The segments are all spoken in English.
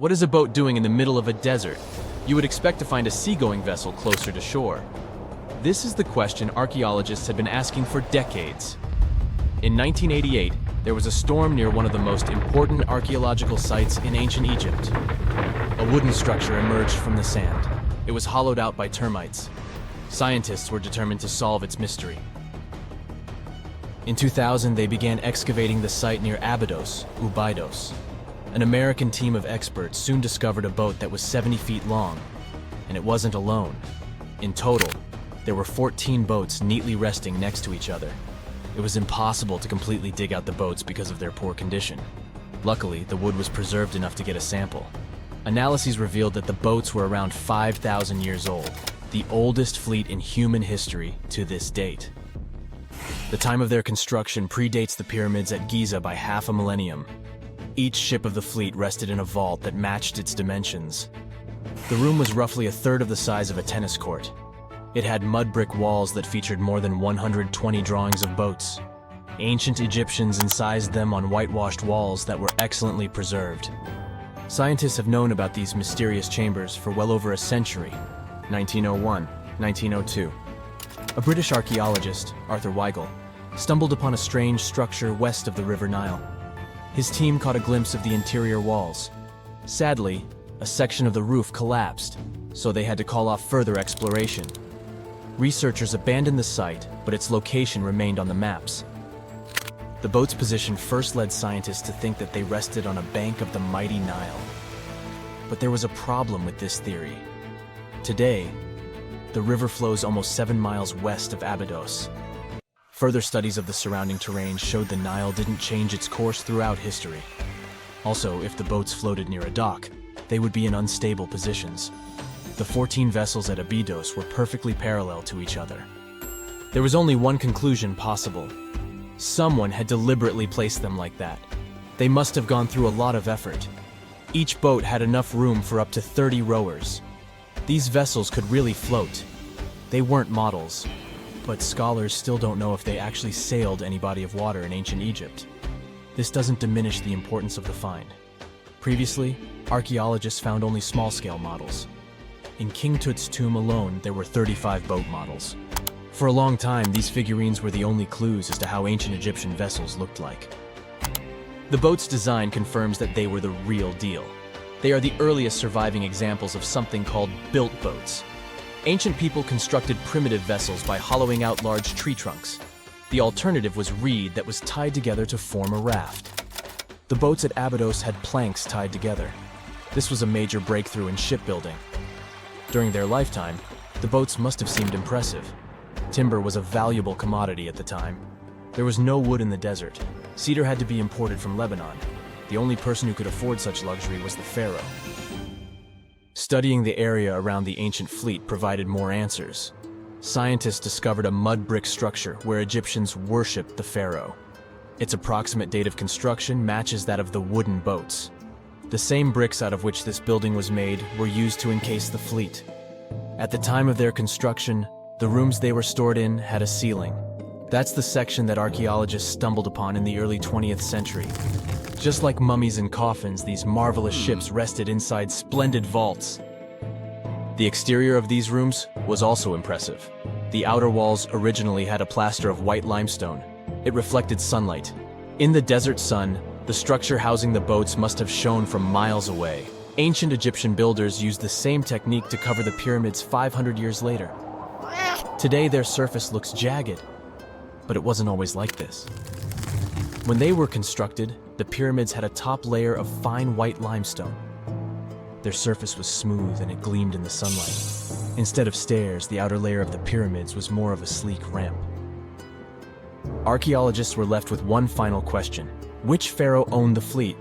What is a boat doing in the middle of a desert? You would expect to find a seagoing vessel closer to shore. This is the question archaeologists had been asking for decades. In 1988, there was a storm near one of the most important archaeological sites in ancient Egypt. A wooden structure emerged from the sand. It was hollowed out by termites. Scientists were determined to solve its mystery. In 2000, they began excavating the site near Abydos, Abydos. An American team of experts soon discovered a boat that was 70 feet long, and it wasn't alone. In total, there were 14 boats neatly resting next to each other. It was impossible to completely dig out the boats because of their poor condition. Luckily, the wood was preserved enough to get a sample. Analyses revealed that the boats were around 5,000 years old, the oldest fleet in human history to this date. The time of their construction predates the pyramids at Giza by half a millennium. Each ship of the fleet rested in a vault that matched its dimensions. The room was roughly a third of the size of a tennis court. It had mud brick walls that featured more than 120 drawings of boats. Ancient Egyptians incised them on whitewashed walls that were excellently preserved. Scientists have known about these mysterious chambers for well over a century. 1901, 1902. A British archaeologist, Arthur Weigel, stumbled upon a strange structure west of the River Nile. His team caught a glimpse of the interior walls. Sadly, a section of the roof collapsed, so they had to call off further exploration. Researchers abandoned the site, but its location remained on the maps. The boat's position first led scientists to think that they rested on a bank of the mighty Nile. But there was a problem with this theory. Today, the river flows almost 7 miles west of Abydos. Further studies of the surrounding terrain showed the Nile didn't change its course throughout history. Also, if the boats floated near a dock, they would be in unstable positions. The 14 vessels at Abydos were perfectly parallel to each other. There was only one conclusion possible. Someone had deliberately placed them like that. They must have gone through a lot of effort. Each boat had enough room for up to 30 rowers. These vessels could really float. They weren't models, but scholars still don't know if they actually sailed any body of water in ancient Egypt. This doesn't diminish the importance of the find. Previously, archaeologists found only small-scale models. In King Tut's tomb alone, there were 35 boat models. For a long time, these figurines were the only clues as to how ancient Egyptian vessels looked like. The boat's design confirms that they were the real deal. They are the earliest surviving examples of something called built boats. Ancient people constructed primitive vessels by hollowing out large tree trunks. The alternative was reed that was tied together to form a raft. The boats at Abydos had planks tied together. This was a major breakthrough in shipbuilding. During their lifetime, the boats must have seemed impressive. Timber was a valuable commodity at the time. There was no wood in the desert. Cedar had to be imported from Lebanon. The only person who could afford such luxury was the Pharaoh. Studying the area around the ancient fleet provided more answers. Scientists discovered a mud brick structure where Egyptians worshipped the Pharaoh. Its approximate date of construction matches that of the wooden boats. The same bricks out of which this building was made were used to encase the fleet. At the time of their construction, the rooms they were stored in had a ceiling. That's the section that archaeologists stumbled upon in the early 20th century. Just like mummies and coffins, these marvelous ships rested inside splendid vaults. The exterior of these rooms was also impressive. The outer walls originally had a plaster of white limestone. It reflected sunlight. In the desert sun, the structure housing the boats must have shone from miles away. Ancient Egyptian builders used the same technique to cover the pyramids 500 years later. Today, their surface looks jagged, but it wasn't always like this. When they were constructed, the pyramids had a top layer of fine white limestone. Their surface was smooth and it gleamed in the sunlight. Instead of stairs, the outer layer of the pyramids was more of a sleek ramp. Archaeologists were left with one final question. Which pharaoh owned the fleet?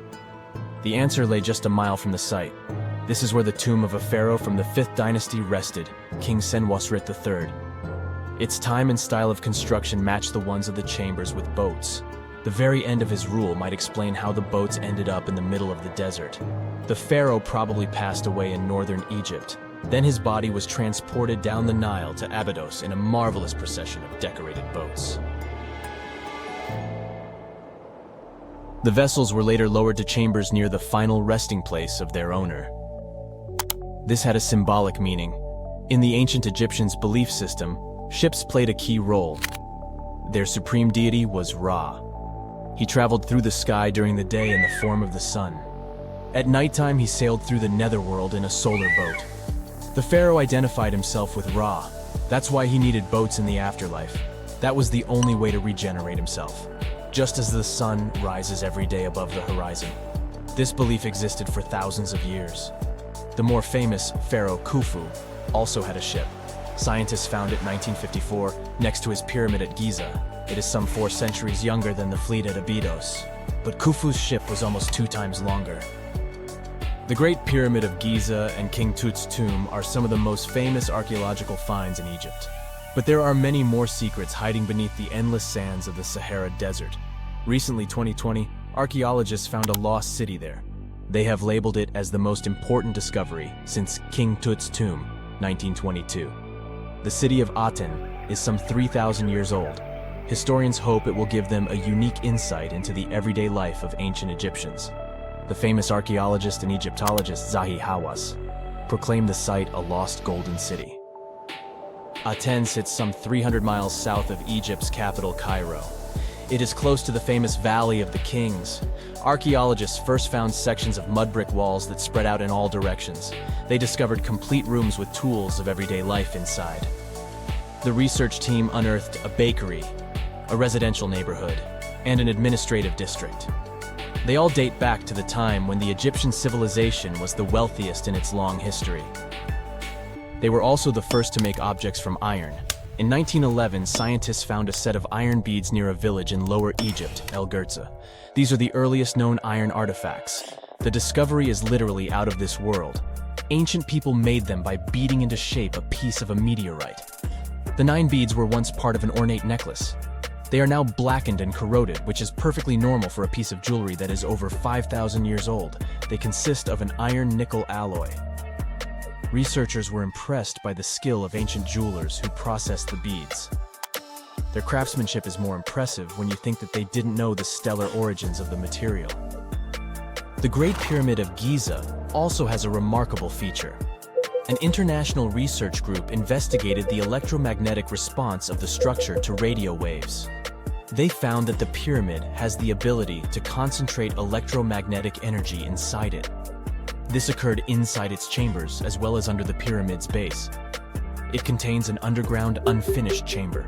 The answer lay just a mile from the site. This is where the tomb of a pharaoh from the 5th dynasty rested, King Senwosret III. Its time and style of construction matched the ones of the chambers with boats. The very end of his rule might explain how the boats ended up in the middle of the desert. The pharaoh probably passed away in northern Egypt. Then his body was transported down the Nile to Abydos in a marvelous procession of decorated boats. The vessels were later lowered to chambers near the final resting place of their owner. This had a symbolic meaning. In the ancient Egyptians' belief system, ships played a key role. Their supreme deity was Ra. He traveled through the sky during the day in the form of the sun. At nighttime, he sailed through the netherworld in a solar boat. The pharaoh identified himself with Ra. That's why he needed boats in the afterlife. That was the only way to regenerate himself. Just as the sun rises every day above the horizon. This belief existed for thousands of years. The more famous Pharaoh Khufu also had a ship. Scientists found it in 1954 next to his pyramid at Giza. It is some 4 centuries younger than the fleet at Abydos. But Khufu's ship was almost 2 times longer. The Great Pyramid of Giza and King Tut's tomb are some of the most famous archaeological finds in Egypt. But there are many more secrets hiding beneath the endless sands of the Sahara Desert. Recently, 2020, archaeologists found a lost city there. They have labeled it as the most important discovery since King Tut's tomb, 1922. The city of Aten is some 3,000 years old. Historians hope it will give them a unique insight into the everyday life of ancient Egyptians. The famous archaeologist and Egyptologist Zahi Hawass proclaimed the site a lost golden city. Aten sits some 300 miles south of Egypt's capital, Cairo. It is close to the famous Valley of the Kings. Archaeologists first found sections of mud brick walls that spread out in all directions. They discovered complete rooms with tools of everyday life inside. The research team unearthed a bakery, a residential neighborhood, and an administrative district. They all date back to the time when the Egyptian civilization was the wealthiest in its long history. They were also the first to make objects from iron. In 1911, scientists found a set of iron beads near a village in Lower Egypt, El Gurza. These are the earliest known iron artifacts. The discovery is literally out of this world. Ancient people made them by beating into shape a piece of a meteorite. The 9 beads were once part of an ornate necklace. They are now blackened and corroded, which is perfectly normal for a piece of jewelry that is over 5,000 years old. They consist of an iron-nickel alloy. Researchers were impressed by the skill of ancient jewelers who processed the beads. Their craftsmanship is more impressive when you think that they didn't know the stellar origins of the material. The Great Pyramid of Giza also has a remarkable feature. An international research group investigated the electromagnetic response of the structure to radio waves. They found that the pyramid has the ability to concentrate electromagnetic energy inside it. This occurred inside its chambers as well as under the pyramid's base. It contains an underground, unfinished chamber.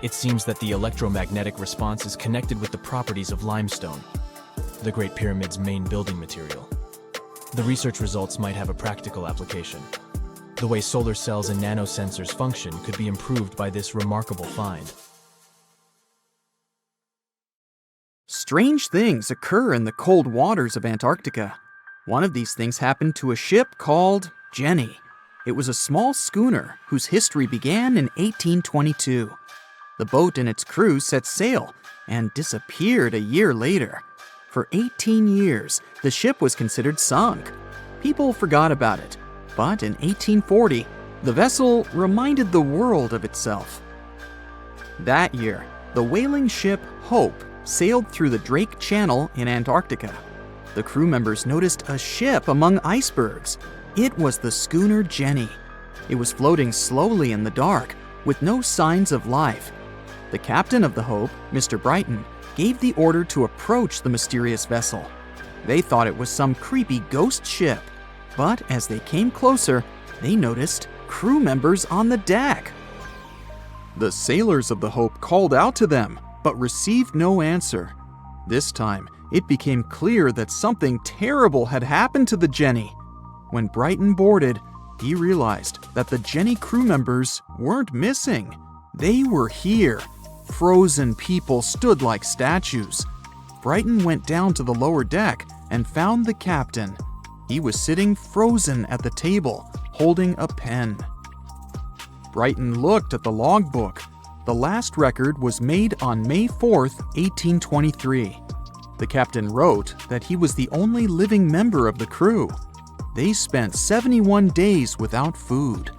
It seems that the electromagnetic response is connected with the properties of limestone, the Great Pyramid's main building material. The research results might have a practical application. The way solar cells and nanosensors function could be improved by this remarkable find. Strange things occur in the cold waters of Antarctica. One of these things happened to a ship called Jenny. It was a small schooner whose history began in 1822. The boat and its crew set sail and disappeared a year later. For 18 years, the ship was considered sunk. People forgot about it, but in 1840, the vessel reminded the world of itself. That year, the whaling ship Hope sailed through the Drake Channel in Antarctica. The crew members noticed a ship among icebergs. It was the schooner Jenny. It was floating slowly in the dark, with no signs of life. The captain of the Hope, Mr. Brighton, gave the order to approach the mysterious vessel. They thought it was some creepy ghost ship, but as they came closer, they noticed crew members on the deck. The sailors of the Hope called out to them, but received no answer. This time, it became clear that something terrible had happened to the Jenny. When Brighton boarded, he realized that the Jenny crew members weren't missing. They were here. Frozen people stood like statues. Brighton went down to the lower deck and found the captain. He was sitting frozen at the table, holding a pen. Brighton looked at the logbook. The last record was made on May 4th, 1823. The captain wrote that he was the only living member of the crew. They spent 71 days without food.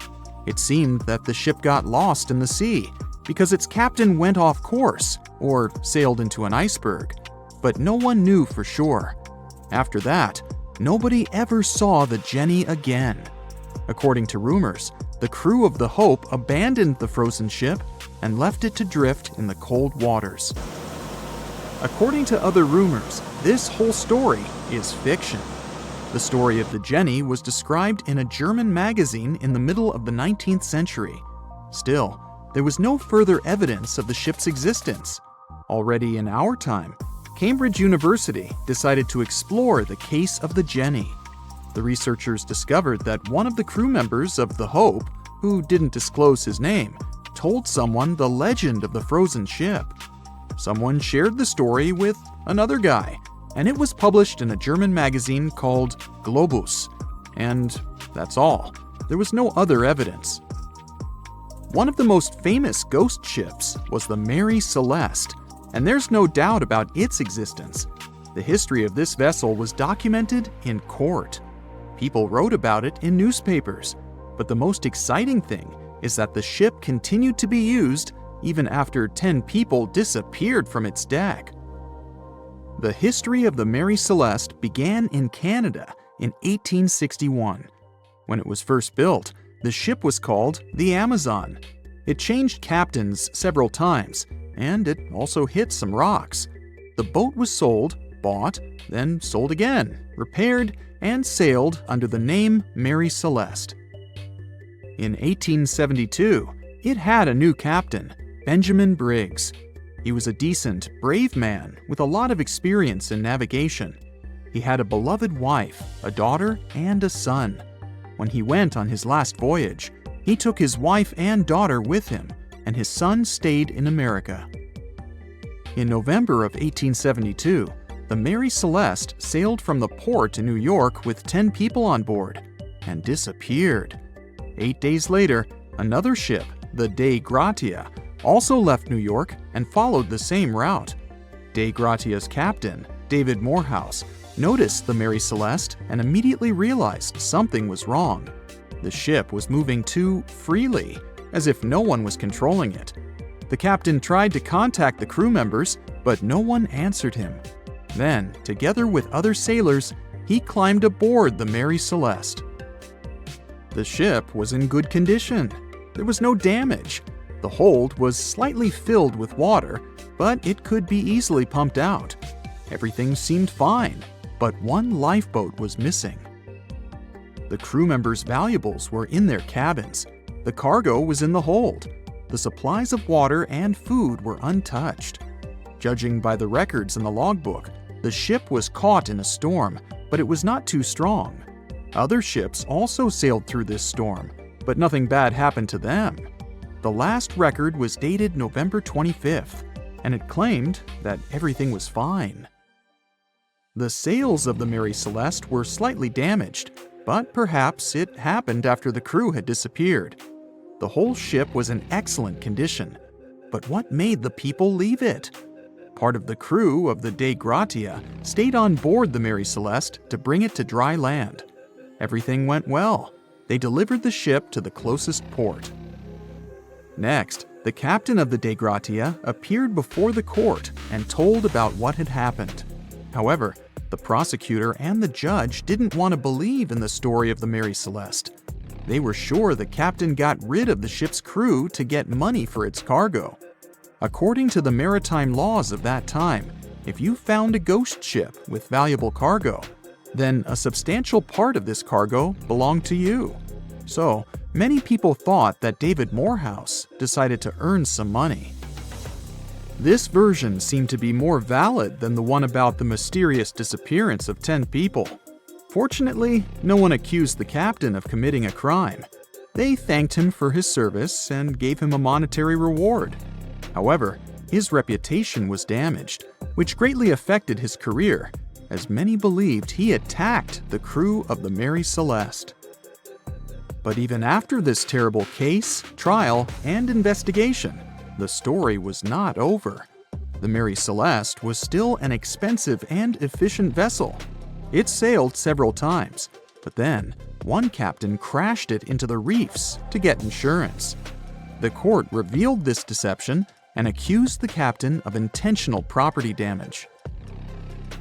It seemed that the ship got lost in the sea because its captain went off course or sailed into an iceberg. but no one knew for sure. After that, nobody ever saw the Jenny again. According to rumors, the crew of the Hope abandoned the frozen ship and left it to drift in the cold waters. According to other rumors, this whole story is fiction. The story of the Jenny was described in a German magazine in the middle of the 19th century. Still, there was no further evidence of the ship's existence. Already in our time, Cambridge University decided to explore the case of the Jenny. The researchers discovered that one of the crew members of the Hope, who didn't disclose his name, told someone the legend of the frozen ship. Someone shared the story with another guy, and it was published in a German magazine called Globus. And that's all. There was no other evidence. One of the most famous ghost ships was the Mary Celeste, and there's no doubt about its existence. The history of this vessel was documented in court. People wrote about it in newspapers, but the most exciting thing is that the ship continued to be used even after 10 people disappeared from its deck. The history of the Mary Celeste began in Canada in 1861. When it was first built, the ship was called the Amazon. It changed captains several times, and it also hit some rocks. The boat was sold, bought, then sold again, repaired, and sailed under the name Mary Celeste. In 1872, it had a new captain, Benjamin Briggs. He was a decent, brave man with a lot of experience in navigation. He had a beloved wife, a daughter, and a son. When he went on his last voyage, he took his wife and daughter with him, and his son stayed in America. In November of 1872, the Mary Celeste sailed from the port in New York with 10 people on board and disappeared. 8 days later, another ship, the Dei Gratia, also left New York and followed the same route. Dei Gratia's captain, David Morehouse, noticed the Mary Celeste and immediately realized something was wrong. The ship was moving too freely, as if no one was controlling it. The captain tried to contact the crew members, but no one answered him. Then, together with other sailors, he climbed aboard the Mary Celeste. The ship was in good condition. There was no damage. The hold was slightly filled with water, but it could be easily pumped out. Everything seemed fine, but one lifeboat was missing. The crew members' valuables were in their cabins. The cargo was in the hold. The supplies of water and food were untouched. Judging by the records in the logbook, the ship was caught in a storm, but it was not too strong. Other ships also sailed through this storm, but nothing bad happened to them. The last record was dated November 25th, and it claimed that everything was fine. The sails of the Mary Celeste were slightly damaged, but perhaps it happened after the crew had disappeared. The whole ship was in excellent condition, but what made the people leave it? Part of the crew of the Dei Gratia stayed on board the Mary Celeste to bring it to dry land. Everything went well. They delivered the ship to the closest port. Next, the captain of the Dei Gratia appeared before the court and told about what had happened. However, the prosecutor and the judge didn't want to believe in the story of the Mary Celeste. They were sure the captain got rid of the ship's crew to get money for its cargo. According to the maritime laws of that time, if you found a ghost ship with valuable cargo, then a substantial part of this cargo belonged to you. So, many people thought that David Morehouse decided to earn some money. This version seemed to be more valid than the one about the mysterious disappearance of 10 people. Fortunately, no one accused the captain of committing a crime. They thanked him for his service and gave him a monetary reward. However, his reputation was damaged, which greatly affected his career, as many believed he attacked the crew of the Mary Celeste. But even after this terrible case, trial, and investigation, the story was not over. The Mary Celeste was still an expensive and efficient vessel. It sailed several times, but then one captain crashed it into the reefs to get insurance. The court revealed this deception and accused the captain of intentional property damage.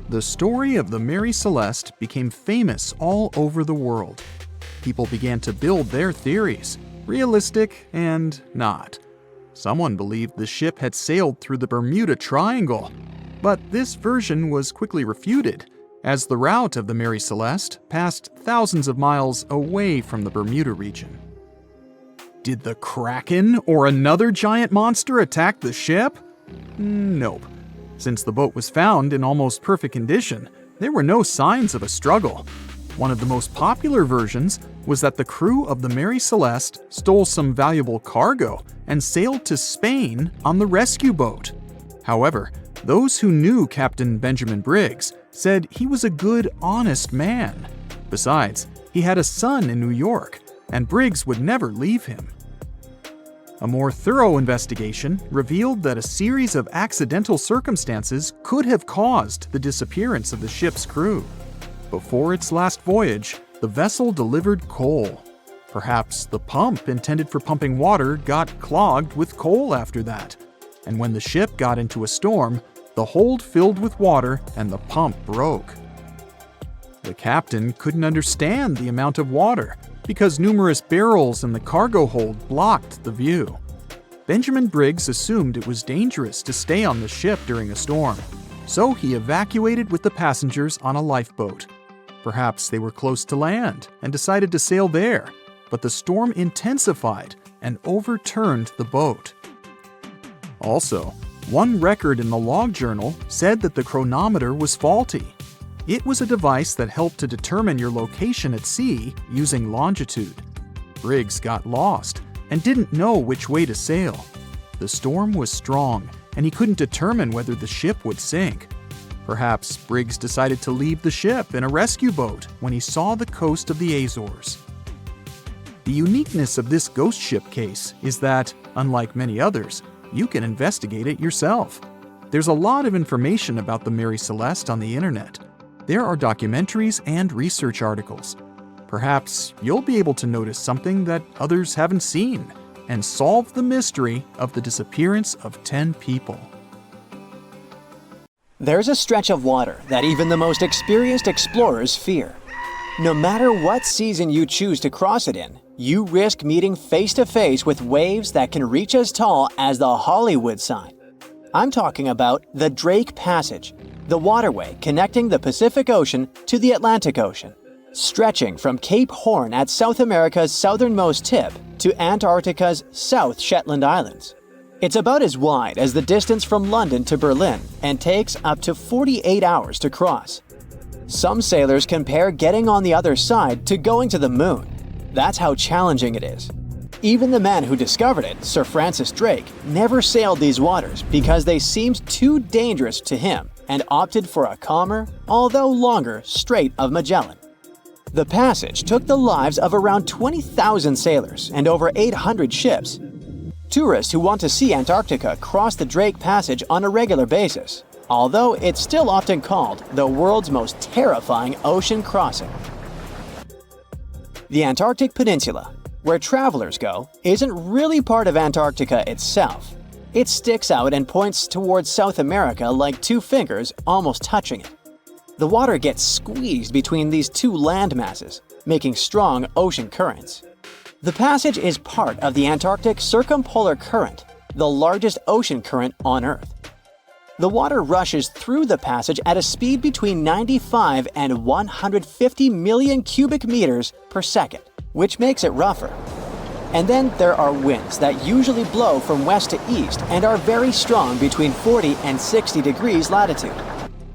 The story of the Mary Celeste became famous all over the world. People began to build their theories, realistic and not. Someone believed the ship had sailed through the Bermuda Triangle, but this version was quickly refuted, as the route of the Mary Celeste passed thousands of miles away from the Bermuda region. Did the Kraken or another giant monster attack the ship? Nope. Since the boat was found in almost perfect condition, there were no signs of a struggle. One of the most popular versions was that the crew of the Mary Celeste stole some valuable cargo and sailed to Spain on the rescue boat. However, those who knew Captain Benjamin Briggs said he was a good, honest man. Besides, he had a son in New York, and Briggs would never leave him. A more thorough investigation revealed that a series of accidental circumstances could have caused the disappearance of the ship's crew. Before its last voyage, the vessel delivered coal. Perhaps the pump intended for pumping water got clogged with coal after that. And when the ship got into a storm, the hold filled with water and the pump broke. The captain couldn't understand the amount of water because numerous barrels in the cargo hold blocked the view. Benjamin Briggs assumed it was dangerous to stay on the ship during a storm, so he evacuated with the passengers on a lifeboat. Perhaps they were close to land and decided to sail there, but the storm intensified and overturned the boat. Also, one record in the log journal said that the chronometer was faulty. It was a device that helped to determine your location at sea using longitude. Briggs got lost and didn't know which way to sail. The storm was strong, and he couldn't determine whether the ship would sink. Perhaps Briggs decided to leave the ship in a rescue boat when he saw the coast of the Azores. The uniqueness of this ghost ship case is that, unlike many others, you can investigate it yourself. There's a lot of information about the Mary Celeste on the internet. There are documentaries and research articles. Perhaps you'll be able to notice something that others haven't seen and solve the mystery of the disappearance of 10 people. There's a stretch of water that even the most experienced explorers fear. No matter what season you choose to cross it in, you risk meeting face to face with waves that can reach as tall as the Hollywood sign. I'm talking about the Drake Passage, the waterway connecting the Pacific Ocean to the Atlantic Ocean, stretching from Cape Horn at South America's southernmost tip to Antarctica's South Shetland Islands. It's about as wide as the distance from London to Berlin and takes up to 48 hours to cross. Some sailors compare getting on the other side to going to the moon. That's how challenging it is. Even the man who discovered it, Sir Francis Drake, never sailed these waters because they seemed too dangerous to him and opted for a calmer, although longer, Strait of Magellan. The passage took the lives of around 20,000 sailors and over 800 ships. Tourists who want to see Antarctica cross the Drake Passage on a regular basis, although it's still often called the world's most terrifying ocean crossing. The Antarctic Peninsula, where travelers go, isn't really part of Antarctica itself. It sticks out and points towards South America like two fingers almost touching it. The water gets squeezed between these two land masses, making strong ocean currents. The passage is part of the Antarctic Circumpolar Current, the largest ocean current on Earth. The water rushes through the passage at a speed between 95 and 150 million cubic meters per second, which makes it rougher. And then there are winds that usually blow from west to east and are very strong between 40 and 60 degrees latitude.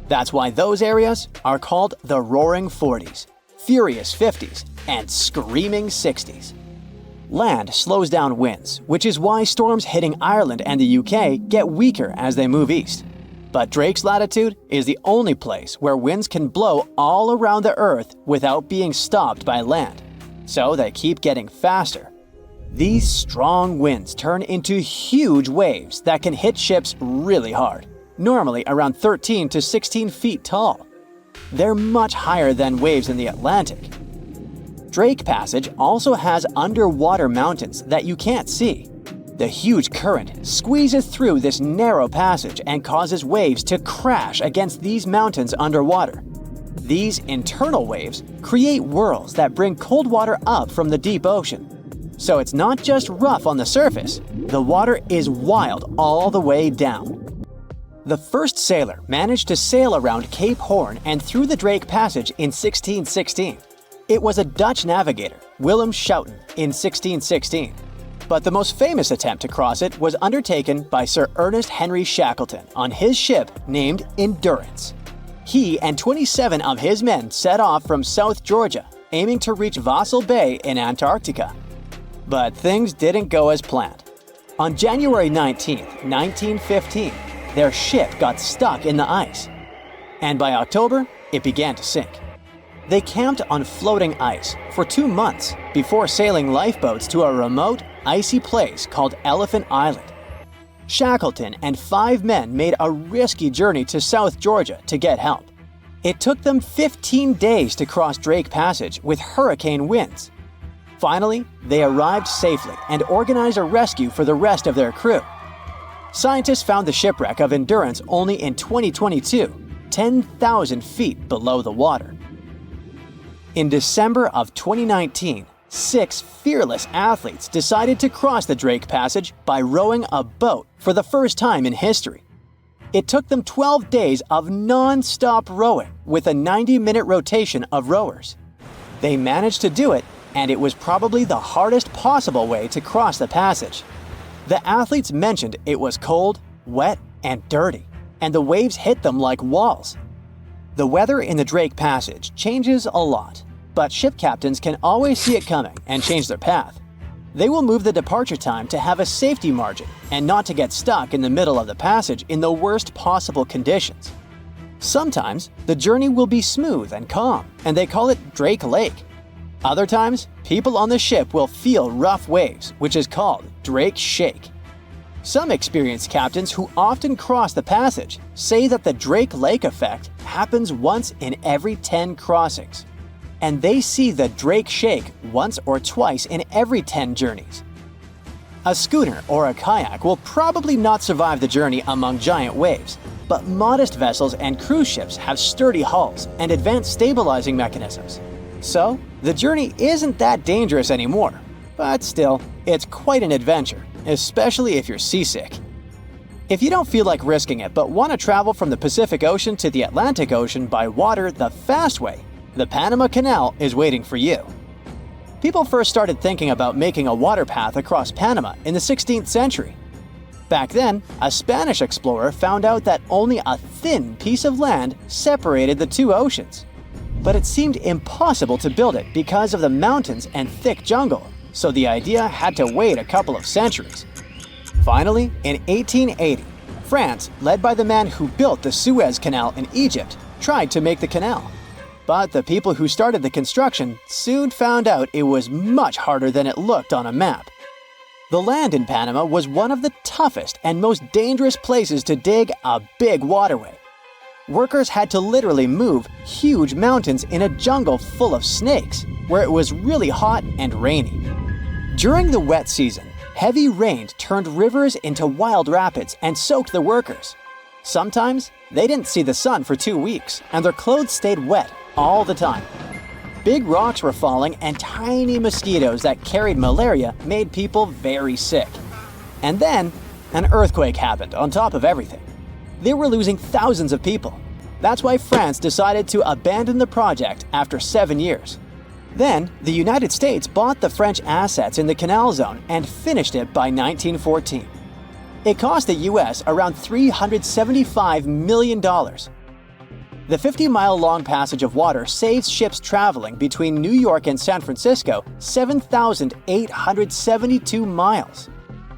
That's why those areas are called the Roaring Forties, Furious 50s, and Screaming 60s. Land slows down winds, which is why storms hitting Ireland and the UK get weaker as they move east. But Drake's latitude is the only place where winds can blow all around the Earth without being stopped by land. So they keep getting faster. These strong winds turn into huge waves that can hit ships really hard, normally around 13 to 16 feet tall. They're much higher than waves in the Atlantic. Drake Passage also has underwater mountains that you can't see. The huge current squeezes through this narrow passage and causes waves to crash against these mountains underwater. These internal waves create whirls that bring cold water up from the deep ocean. So it's not just rough on the surface, the water is wild all the way down. The first sailor managed to sail around Cape Horn and through the Drake Passage in 1616. It was a Dutch navigator, Willem Schouten, in 1616. But the most famous attempt to cross it was undertaken by Sir Ernest Henry Shackleton on his ship named Endurance. He and 27 of his men set off from South Georgia, aiming to reach Vassal Bay in Antarctica. But things didn't go as planned. On January 19, 1915, their ship got stuck in the ice. And by October, it began to sink. They camped on floating ice for 2 months before sailing lifeboats to a remote, icy place called Elephant Island. Shackleton and 5 men made a risky journey to South Georgia to get help. It took them 15 days to cross Drake Passage with hurricane winds. Finally, they arrived safely and organized a rescue for the rest of their crew. Scientists found the shipwreck of Endurance only in 2022, 10,000 feet below the water. In December of 2019, 6 fearless athletes decided to cross the Drake Passage by rowing a boat for the first time in history. It took them 12 days of non-stop rowing with a 90-minute rotation of rowers. They managed to do it, and it was probably the hardest possible way to cross the passage. The athletes mentioned it was cold, wet, and dirty, and the waves hit them like walls. The weather in the Drake Passage changes a lot, but ship captains can always see it coming and change their path. They will move the departure time to have a safety margin and not to get stuck in the middle of the passage in the worst possible conditions. Sometimes, the journey will be smooth and calm, and they call it Drake Lake. Other times, people on the ship will feel rough waves, which is called Drake Shake. Some experienced captains who often cross the passage say that the Drake Lake effect happens once in every 10 crossings, and they see the Drake Shake once or twice in every 10 journeys. A schooner or a kayak will probably not survive the journey among giant waves, but modest vessels and cruise ships have sturdy hulls and advanced stabilizing mechanisms. So, the journey isn't that dangerous anymore, but still, it's quite an adventure, especially if you're seasick. If you don't feel like risking it but want to travel from the Pacific Ocean to the Atlantic Ocean by water the fast way, the Panama Canal is waiting for you. People first started thinking about making a water path across Panama in the 16th century. Back then, a Spanish explorer found out that only a thin piece of land separated the two oceans. But it seemed impossible to build it because of the mountains and thick jungle, so the idea had to wait a couple of centuries. Finally, in 1880, France, led by the man who built the Suez Canal in Egypt, tried to make the canal. But the people who started the construction soon found out it was much harder than it looked on a map. The land in Panama was one of the toughest and most dangerous places to dig a big waterway. Workers had to literally move huge mountains in a jungle full of snakes, where it was really hot and rainy. During the wet season, heavy rain turned rivers into wild rapids and soaked the workers. Sometimes, they didn't see the sun for 2 weeks, and their clothes stayed wet all the time. Big rocks were falling, and tiny mosquitoes that carried malaria made people very sick. And then, an earthquake happened on top of everything. They were losing thousands of people. That's why France decided to abandon the project after 7 years. Then, the United States bought the French assets in the canal zone and finished it by 1914. It cost the US around $375 million. The 50-mile-long passage of water saves ships traveling between New York and San Francisco 7,872 miles.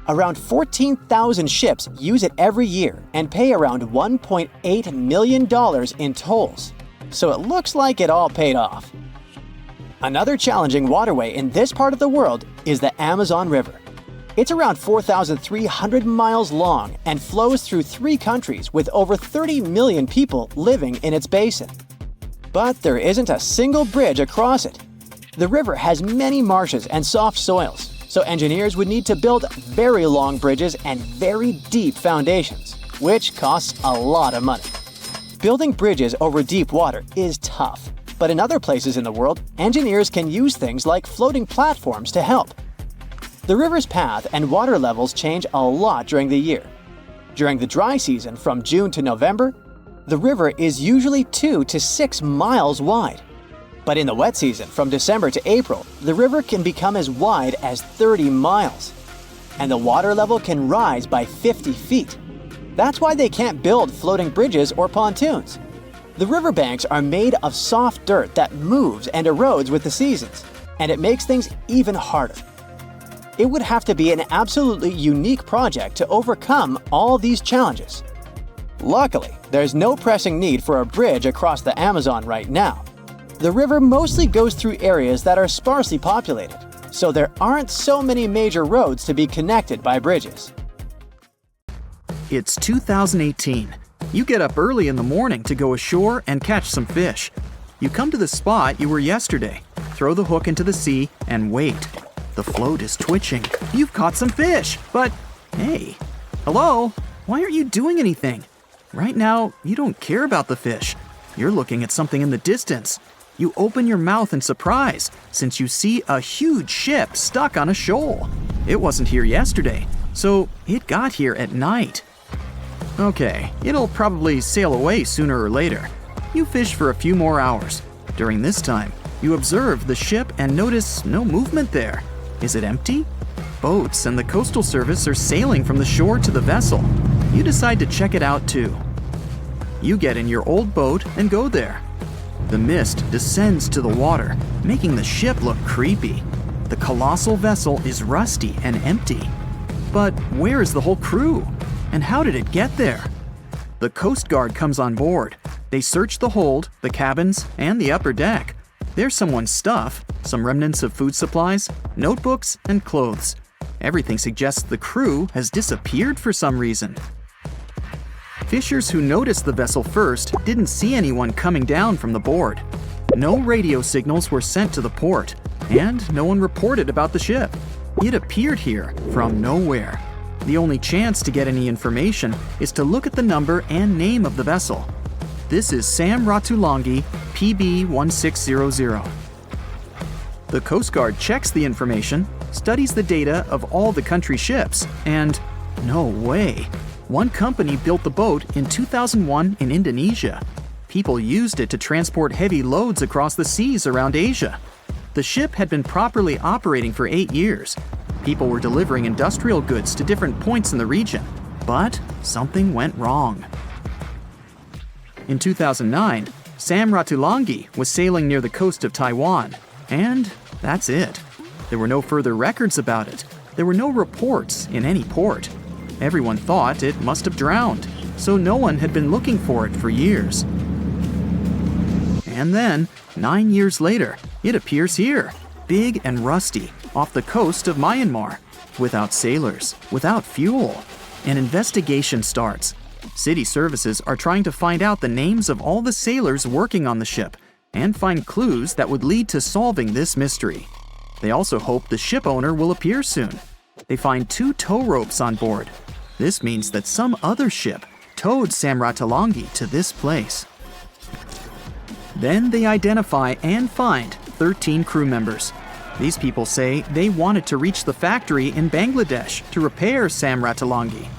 Around 14,000 ships use it every year and pay around $1.8 million in tolls. So it looks like it all paid off. Another challenging waterway in this part of the world is the Amazon River. It's around 4,300 miles long and flows through 3 countries with over 30 million people living in its basin. But there isn't a single bridge across it. The river has many marshes and soft soils, so engineers would need to build very long bridges and very deep foundations, which costs a lot of money. Building bridges over deep water is tough, but in other places in the world, engineers can use things like floating platforms to help. The river's path and water levels change a lot during the year. During the dry season from June to November, the river is usually 2 to 6 miles wide. But in the wet season from December to April, the river can become as wide as 30 miles. And the water level can rise by 50 feet. That's why they can't build floating bridges or pontoons. The riverbanks are made of soft dirt that moves and erodes with the seasons, and it makes things even harder. It would have to be an absolutely unique project to overcome all these challenges. Luckily, there's no pressing need for a bridge across the Amazon right now. The river mostly goes through areas that are sparsely populated, so there aren't so many major roads to be connected by bridges. It's 2018. You get up early in the morning to go ashore and catch some fish. You come to the spot you were yesterday, throw the hook into the sea, and wait. The float is twitching. You've caught some fish, but hey, hello? Why aren't you doing anything? Right now, you don't care about the fish. You're looking at something in the distance. You open your mouth in surprise since you see a huge ship stuck on a shoal. It wasn't here yesterday, so it got here at night. Okay, it'll probably sail away sooner or later. You fish for a few more hours. During this time, you observe the ship and notice no movement there. Is it empty? Boats and the Coastal Service are sailing from the shore to the vessel. You decide to check it out too. You get in your old boat and go there. The mist descends to the water, making the ship look creepy. The colossal vessel is rusty and empty. But where is the whole crew? And how did it get there? The Coast Guard comes on board. They search the hold, the cabins, and the upper deck. There's someone's stuff, some remnants of food supplies, notebooks, and clothes. Everything suggests the crew has disappeared for some reason. Fishers who noticed the vessel first didn't see anyone coming down from the board. No radio signals were sent to the port, and no one reported about the ship. It appeared here from nowhere. The only chance to get any information is to look at the number and name of the vessel. This is Sam Ratulangi, PB 1600. The Coast Guard checks the information, studies the data of all the country ships, and no way. One company built the boat in 2001 in Indonesia. People used it to transport heavy loads across the seas around Asia. The ship had been properly operating for 8 years. People were delivering industrial goods to different points in the region, but something went wrong. In 2009, Sam Ratulangi was sailing near the coast of Taiwan, and that's it. There were no further records about it. There were no reports in any port. Everyone thought it must have drowned, so no one had been looking for it for years. And then, 9 years later, it appears here, big and rusty, off the coast of Myanmar, without sailors, without fuel. An investigation starts. City services are trying to find out the names of all the sailors working on the ship and find clues that would lead to solving this mystery. They also hope the ship owner will appear soon. They find 2 tow ropes on board. This means that some other ship towed Sam Ratulangi to this place. Then they identify and find 13 crew members. These people say they wanted to reach the factory in Bangladesh to repair Sam Ratulangi.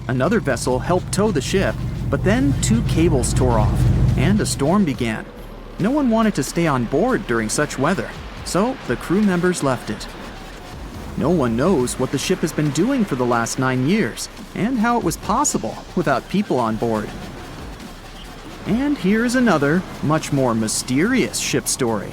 Another vessel helped tow the ship, but then 2 cables tore off, and a storm began. No one wanted to stay on board during such weather, so the crew members left it. No one knows what the ship has been doing for the last 9 years, and how it was possible without people on board. And here's another, much more mysterious ship story.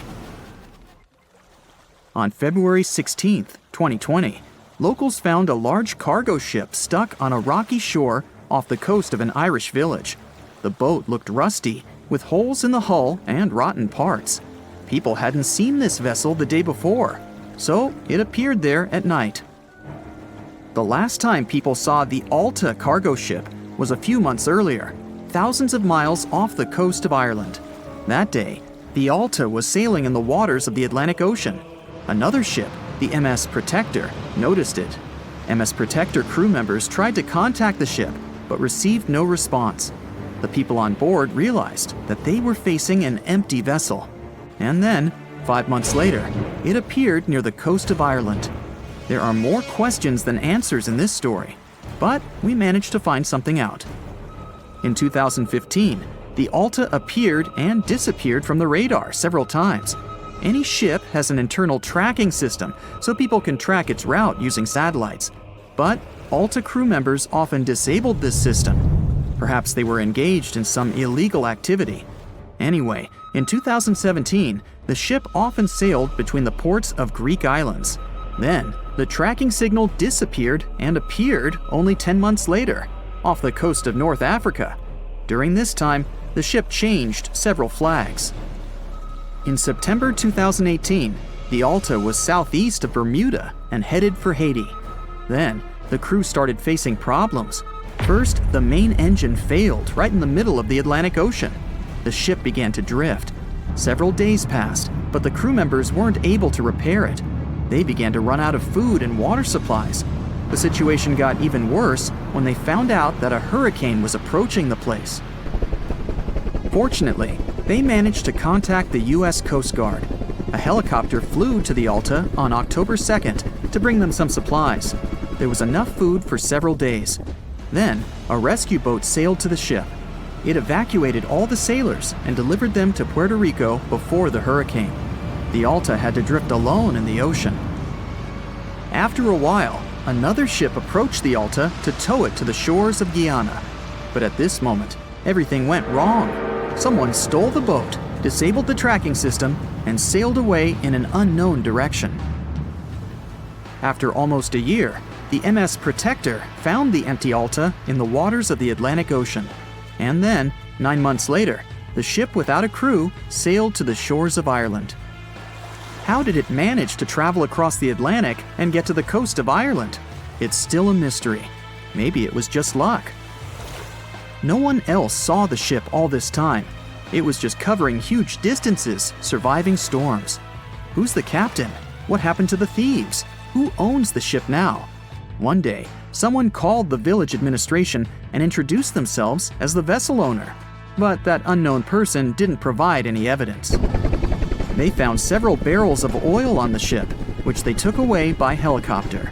On February 16, 2020, locals found a large cargo ship stuck on a rocky shore off the coast of an Irish village. The boat looked rusty, with holes in the hull and rotten parts. People hadn't seen this vessel the day before, so it appeared there at night. The last time people saw the Alta cargo ship was a few months earlier, thousands of miles off the coast of Ireland. That day, the Alta was sailing in the waters of the Atlantic Ocean. Another ship, the MS Protector, noticed it. MS Protector crew members tried to contact the ship, but received no response. The people on board realized that they were facing an empty vessel. And then, 5 months later, it appeared near the coast of Ireland. There are more questions than answers in this story, but we managed to find something out. In 2015, the Alta appeared and disappeared from the radar several times. Any ship has an internal tracking system, so people can track its route using satellites. But Alta crew members often disabled this system. Perhaps they were engaged in some illegal activity. Anyway, in 2017, the ship often sailed between the ports of Greek islands. Then, the tracking signal disappeared and appeared only 10 months later, off the coast of North Africa. During this time, the ship changed several flags. In September 2018, the Alta was southeast of Bermuda and headed for Haiti. Then, the crew started facing problems. First, the main engine failed right in the middle of the Atlantic Ocean. The ship began to drift. Several days passed, but the crew members weren't able to repair it. They began to run out of food and water supplies. The situation got even worse when they found out that a hurricane was approaching the place. Fortunately, they managed to contact the U.S. Coast Guard. A helicopter flew to the Alta on October 2nd to bring them some supplies. There was enough food for several days. Then, a rescue boat sailed to the ship. It evacuated all the sailors and delivered them to Puerto Rico before the hurricane. The Alta had to drift alone in the ocean. After a while, another ship approached the Alta to tow it to the shores of Guyana. But at this moment, everything went wrong. Someone stole the boat, disabled the tracking system, and sailed away in an unknown direction. After almost a year, the MS Protector found the empty Alta in the waters of the Atlantic Ocean. And then, 9 months later, the ship without a crew sailed to the shores of Ireland. How did it manage to travel across the Atlantic and get to the coast of Ireland? It's still a mystery. Maybe it was just luck. No one else saw the ship all this time. It was just covering huge distances, surviving storms. Who's the captain? What happened to the thieves? Who owns the ship now? One day, someone called the village administration and introduced themselves as the vessel owner. But that unknown person didn't provide any evidence. They found several barrels of oil on the ship, which they took away by helicopter.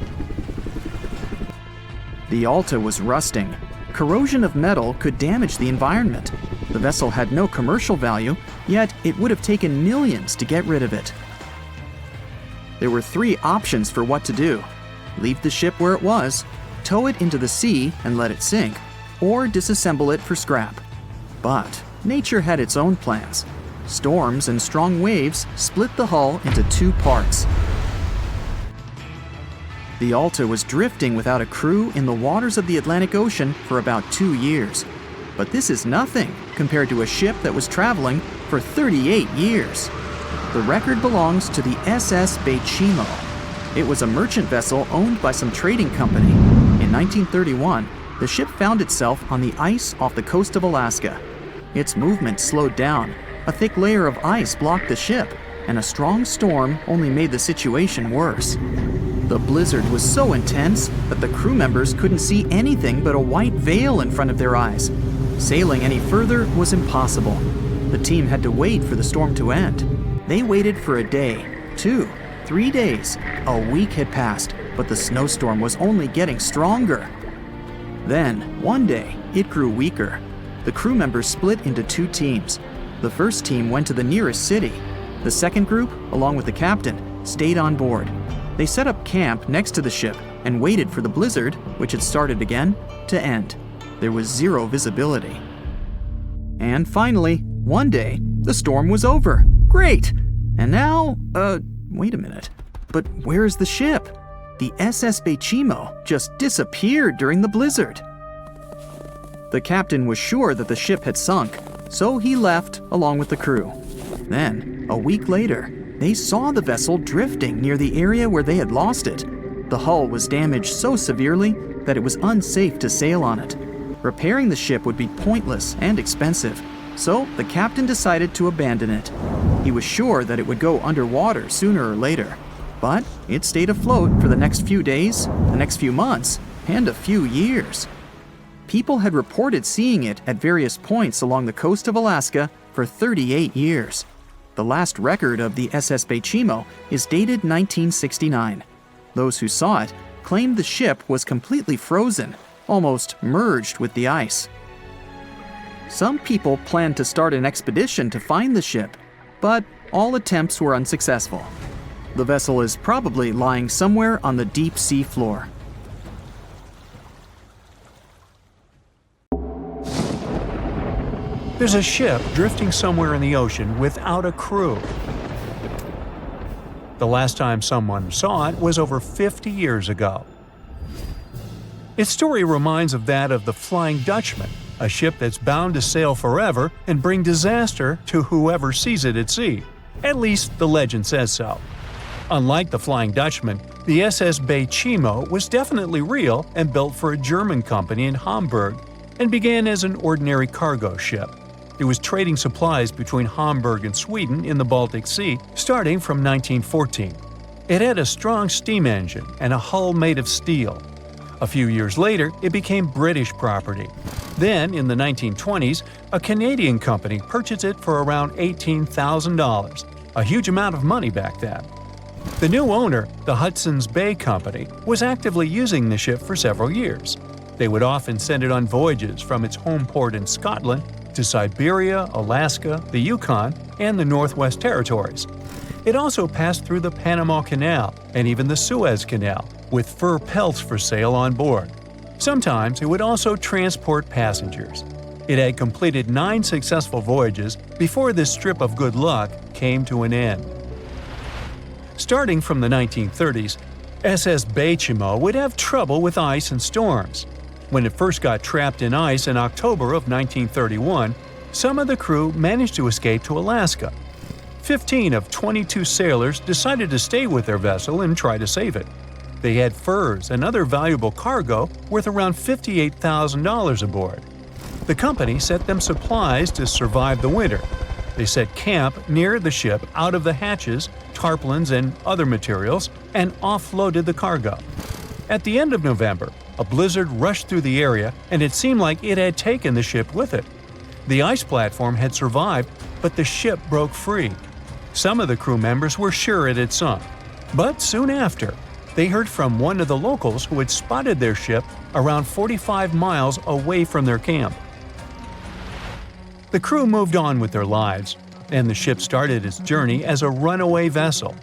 The Alta was rusting. Corrosion of metal could damage the environment. The vessel had no commercial value, yet it would have taken millions to get rid of it. There were 3 options for what to do: leave the ship where it was, tow it into the sea and let it sink, or disassemble it for scrap. But nature had its own plans. Storms and strong waves split the hull into 2 parts. The Alta was drifting without a crew in the waters of the Atlantic Ocean for about 2 years. But this is nothing compared to a ship that was traveling for 38 years. The record belongs to the SS Baychimo. It was a merchant vessel owned by some trading company. In 1931, the ship found itself on the ice off the coast of Alaska. Its movement slowed down. A thick layer of ice blocked the ship, and a strong storm only made the situation worse. The blizzard was so intense that the crew members couldn't see anything but a white veil in front of their eyes. Sailing any further was impossible. The team had to wait for the storm to end. They waited for a day, 2, 3 days. A week had passed, but the snowstorm was only getting stronger. Then, one day, it grew weaker. The crew members split into 2 teams. The first team went to the nearest city. The second group, along with the captain, stayed on board. They set up camp next to the ship and waited for the blizzard, which had started again, to end. There was 0 visibility. And finally, one day, the storm was over. Great! And now, wait a minute. But where is the ship? The SS Baychimo just disappeared during the blizzard. The captain was sure that the ship had sunk, so he left along with the crew. Then, a week later, they saw the vessel drifting near the area where they had lost it. The hull was damaged so severely that it was unsafe to sail on it. Repairing the ship would be pointless and expensive, so the captain decided to abandon it. He was sure that it would go underwater sooner or later. But it stayed afloat for the next few days, the next few months, and a few years. People had reported seeing it at various points along the coast of Alaska for 38 years. The last record of the SS Baychimo is dated 1969. Those who saw it claimed the ship was completely frozen, almost merged with the ice. Some people planned to start an expedition to find the ship, but all attempts were unsuccessful. The vessel is probably lying somewhere on the deep sea floor. There's a ship drifting somewhere in the ocean without a crew. The last time someone saw it was over 50 years ago. Its story reminds of that of the Flying Dutchman, a ship that's bound to sail forever and bring disaster to whoever sees it at sea. At least the legend says so. Unlike the Flying Dutchman, the SS Baychimo was definitely real and built for a German company in Hamburg and began as an ordinary cargo ship. It was trading supplies between Hamburg and Sweden in the Baltic Sea starting from 1914. It had a strong steam engine and a hull made of steel. A few years later, it became British property. Then, in the 1920s, a Canadian company purchased it for around $18,000, a huge amount of money back then. The new owner, the Hudson's Bay Company, was actively using the ship for several years. They would often send it on voyages from its home port in Scotland to Siberia, Alaska, the Yukon, and the Northwest Territories. It also passed through the Panama Canal and even the Suez Canal, with fur pelts for sale on board. Sometimes it would also transport passengers. It had completed 9 successful voyages before this strip of good luck came to an end. Starting from the 1930s, SS Baychimo would have trouble with ice and storms. When it first got trapped in ice in October of 1931, some of the crew managed to escape to Alaska. 15 of 22 sailors decided to stay with their vessel and try to save it. They had furs and other valuable cargo worth around $58,000 aboard. The company sent them supplies to survive the winter. They set camp near the ship out of the hatches, tarpaulins, and other materials, and offloaded the cargo. At the end of November, a blizzard rushed through the area, and it seemed like it had taken the ship with it. The ice platform had survived, but the ship broke free. Some of the crew members were sure it had sunk. But soon after, they heard from one of the locals who had spotted their ship around 45 miles away from their camp. The crew moved on with their lives, and the ship started its journey as a runaway vessel.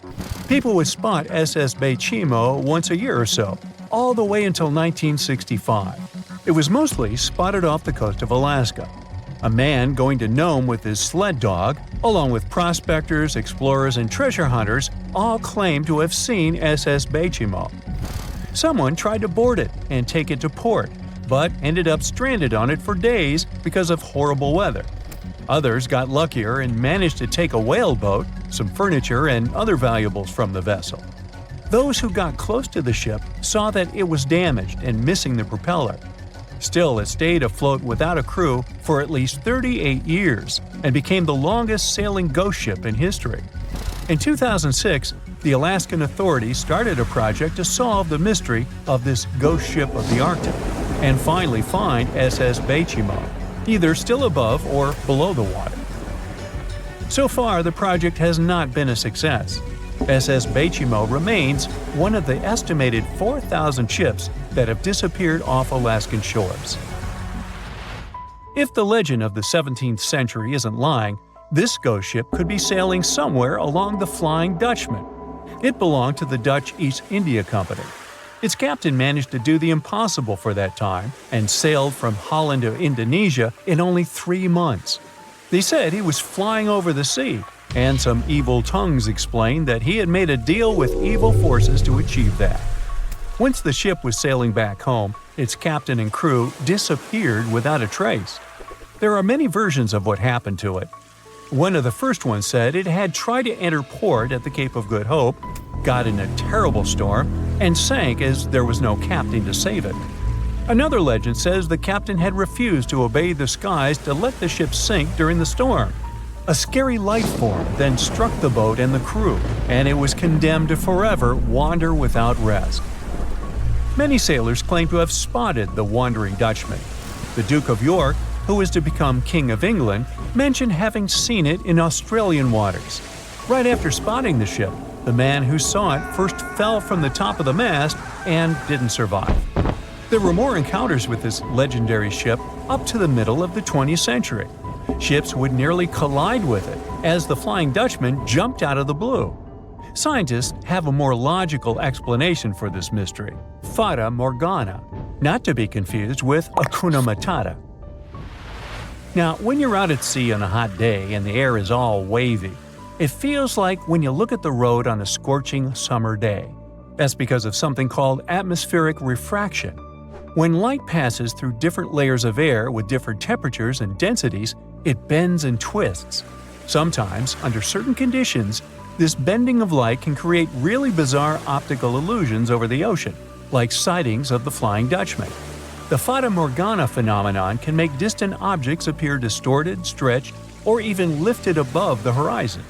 People would spot SS Baychimo once a year or so, all the way until 1965. It was mostly spotted off the coast of Alaska. A man going to Nome with his sled dog, along with prospectors, explorers, and treasure hunters, all claimed to have seen SS Baychimo. Someone tried to board it and take it to port, but ended up stranded on it for days because of horrible weather. Others got luckier and managed to take a whaleboat, some furniture, and other valuables from the vessel. Those who got close to the ship saw that it was damaged and missing the propeller. Still, it stayed afloat without a crew for at least 38 years and became the longest sailing ghost ship in history. In 2006, the Alaskan authorities started a project to solve the mystery of this ghost ship of the Arctic and finally find SS Baychimo, either still above or below the water. So far, the project has not been a success. SS Baychimo remains one of the estimated 4,000 ships that have disappeared off Alaskan shores. If the legend of the 17th century isn't lying, this ghost ship could be sailing somewhere along the Flying Dutchman. It belonged to the Dutch East India Company. Its captain managed to do the impossible for that time and sailed from Holland to Indonesia in only 3 months. They said he was flying over the sea, and some evil tongues explained that he had made a deal with evil forces to achieve that. Once the ship was sailing back home, its captain and crew disappeared without a trace. There are many versions of what happened to it. One of the first ones said it had tried to enter port at the Cape of Good Hope, got in a terrible storm, and sank as there was no captain to save it. Another legend says the captain had refused to obey the skies to let the ship sink during the storm. A scary life form then struck the boat and the crew, and it was condemned to forever wander without rest. Many sailors claim to have spotted the wandering Dutchman. The Duke of York, who was to become King of England, mentioned having seen it in Australian waters. Right after spotting the ship, the man who saw it first fell from the top of the mast and didn't survive. There were more encounters with this legendary ship up to the middle of the 20th century. Ships would nearly collide with it as the Flying Dutchman jumped out of the blue. Scientists have a more logical explanation for this mystery: Fata Morgana, not to be confused with Hakuna Matata. Now, when you're out at sea on a hot day and the air is all wavy, it feels like when you look at the road on a scorching summer day. That's because of something called atmospheric refraction. When light passes through different layers of air with different temperatures and densities, it bends and twists. Sometimes, under certain conditions, this bending of light can create really bizarre optical illusions over the ocean, like sightings of the Flying Dutchman. The Fata Morgana phenomenon can make distant objects appear distorted, stretched, or even lifted above the horizon.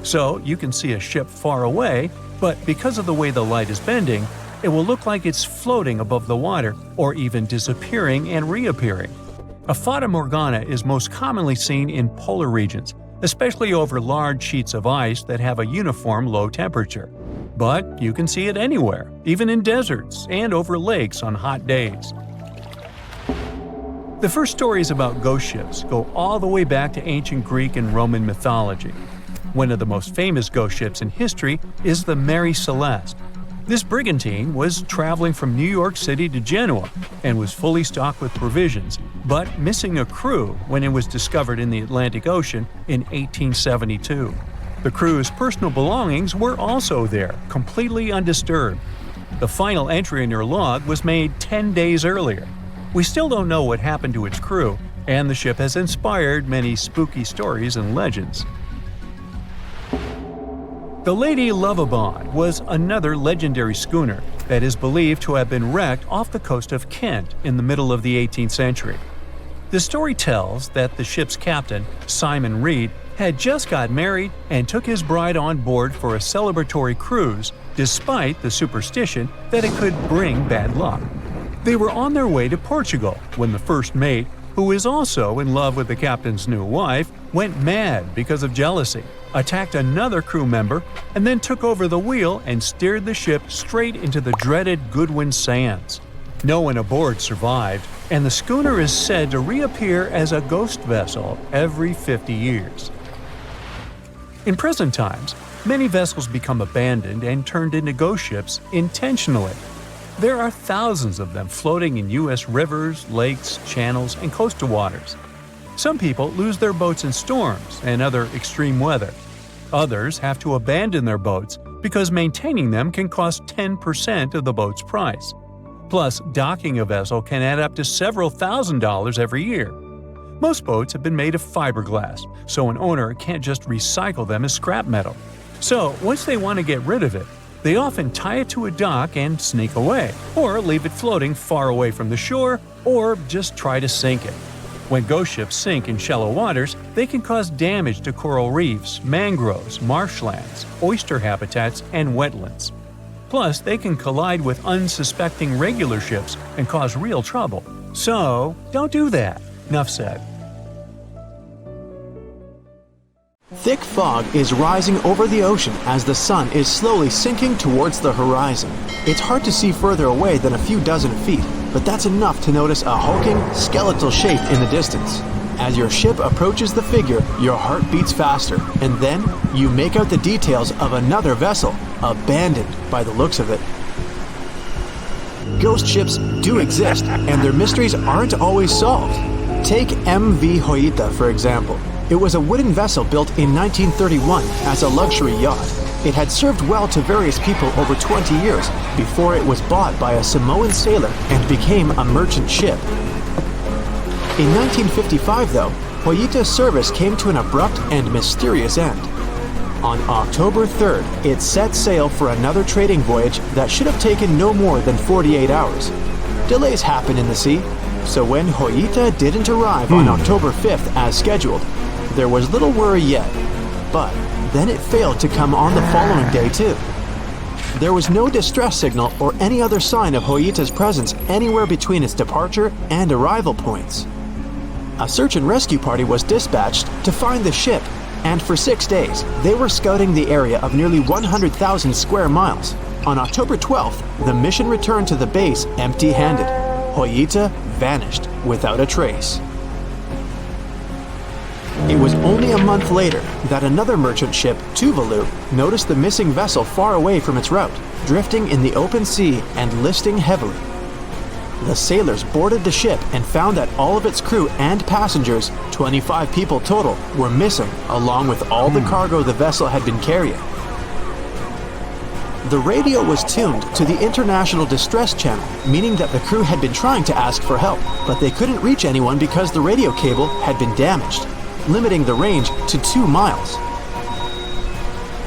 So you can see a ship far away, but because of the way the light is bending, it will look like it's floating above the water or even disappearing and reappearing. A Fata Morgana is most commonly seen in polar regions, especially over large sheets of ice that have a uniform low temperature. But you can see it anywhere, even in deserts and over lakes on hot days. The first stories about ghost ships go all the way back to ancient Greek and Roman mythology. One of the most famous ghost ships in history is the Mary Celeste. This brigantine was traveling from New York City to Genoa and was fully stocked with provisions, but missing a crew when it was discovered in the Atlantic Ocean in 1872. The crew's personal belongings were also there, completely undisturbed. The final entry in her log was made 10 days earlier. We still don't know what happened to its crew, and the ship has inspired many spooky stories and legends. The Lady Lovibond was another legendary schooner that is believed to have been wrecked off the coast of Kent in the middle of the 18th century. The story tells that the ship's captain, Simon Reed, had just got married and took his bride on board for a celebratory cruise, despite the superstition that it could bring bad luck. They were on their way to Portugal when the first mate, who is also in love with the captain's new wife, went mad because of jealousy, attacked another crew member, and then took over the wheel and steered the ship straight into the dreaded Goodwin Sands. No one aboard survived, and the schooner is said to reappear as a ghost vessel every 50 years. In present times, many vessels become abandoned and turned into ghost ships intentionally. There are thousands of them floating in U.S. rivers, lakes, channels, and coastal waters. Some people lose their boats in storms and other extreme weather. Others have to abandon their boats because maintaining them can cost 10% of the boat's price. Plus, docking a vessel can add up to several $1,000s every year. Most boats have been made of fiberglass, so an owner can't just recycle them as scrap metal. So, once they want to get rid of it, they often tie it to a dock and sneak away, or leave it floating far away from the shore, or just try to sink it. When ghost ships sink in shallow waters, they can cause damage to coral reefs, mangroves, marshlands, oyster habitats, and wetlands. Plus, they can collide with unsuspecting regular ships and cause real trouble. So, don't do that. Enough said. Thick fog is rising over the ocean as the sun is slowly sinking towards the horizon. It's hard to see further away than a few dozen feet, but that's enough to notice a hulking, skeletal shape in the distance. As your ship approaches the figure, your heart beats faster, and then you make out the details of another vessel, abandoned by the looks of it. Ghost ships do exist, and their mysteries aren't always solved. Take MV Joyita, for example. It was a wooden vessel built in 1931 as a luxury yacht. It had served well to various people over 20 years before it was bought by a Samoan sailor and became a merchant ship. In 1955, though, Joyita's service came to an abrupt and mysterious end. On October 3rd, it set sail for another trading voyage that should have taken no more than 48 hours. Delays happen in the sea, so when Joyita didn't arrive on October 5th as scheduled, there was little worry yet. But then it failed to come on the following day too. There was no distress signal or any other sign of Joyita's presence anywhere between its departure and arrival points. A search and rescue party was dispatched to find the ship, and for 6 days, they were scouting the area of nearly 100,000 square miles. On October 12th, the mission returned to the base empty-handed. Joyita vanished without a trace. It was only a month later that another merchant ship, Tuvalu, noticed the missing vessel far away from its route, drifting in the open sea and listing heavily. The sailors boarded the ship and found that all of its crew and passengers, 25 people total, were missing, along with all the cargo the vessel had been carrying. The radio was tuned to the International Distress Channel, meaning that the crew had been trying to ask for help, but they couldn't reach anyone because the radio cable had been damaged, limiting the range to 2 miles.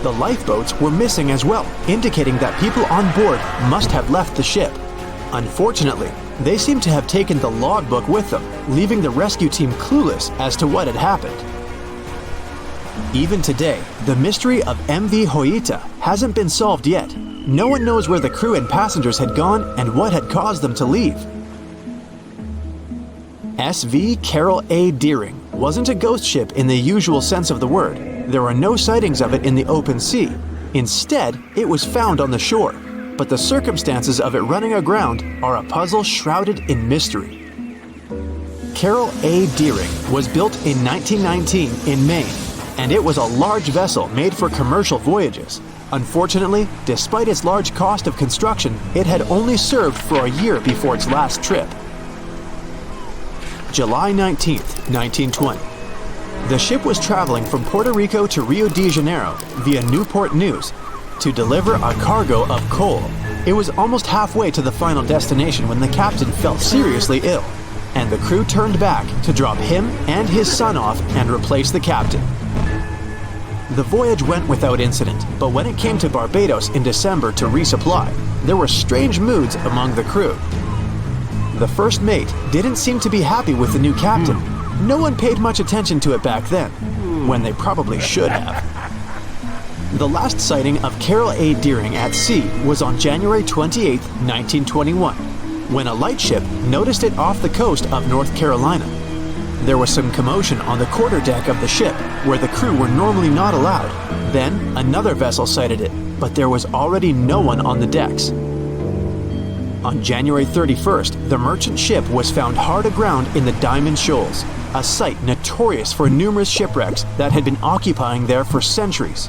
The lifeboats were missing as well, indicating that people on board must have left the ship. Unfortunately, they seem to have taken the logbook with them, leaving the rescue team clueless as to what had happened. Even today, the mystery of MV Joyita hasn't been solved yet. No one knows where the crew and passengers had gone and what had caused them to leave. SV Carroll A Deering wasn't a ghost ship in the usual sense of the word. There were no sightings of it in the open sea. Instead, it was found on the shore, but the circumstances of it running aground are a puzzle shrouded in mystery. Carroll A Deering was built in 1919 in Maine, and it was a large vessel made for commercial voyages. Unfortunately, despite its large cost of construction, it had only served for a year before its last trip. July 19, 1920. The ship was traveling from Puerto Rico to Rio de Janeiro via Newport News to deliver a cargo of coal. It was almost halfway to the final destination when the captain fell seriously ill, and the crew turned back to drop him and his son off and replace the captain. The voyage went without incident, but when it came to Barbados in December to resupply, there were strange moods among the crew. The first mate didn't seem to be happy with the new captain. No one paid much attention to it back then, when they probably should have. The last sighting of Carroll A. Deering at sea was on January 28, 1921, when a lightship noticed it off the coast of North Carolina. There was some commotion on the quarterdeck of the ship, where the crew were normally not allowed. Then, another vessel sighted it, but there was already no one on the decks. On January 31st, the merchant ship was found hard aground in the Diamond Shoals, a site notorious for numerous shipwrecks that had been occupying there for centuries.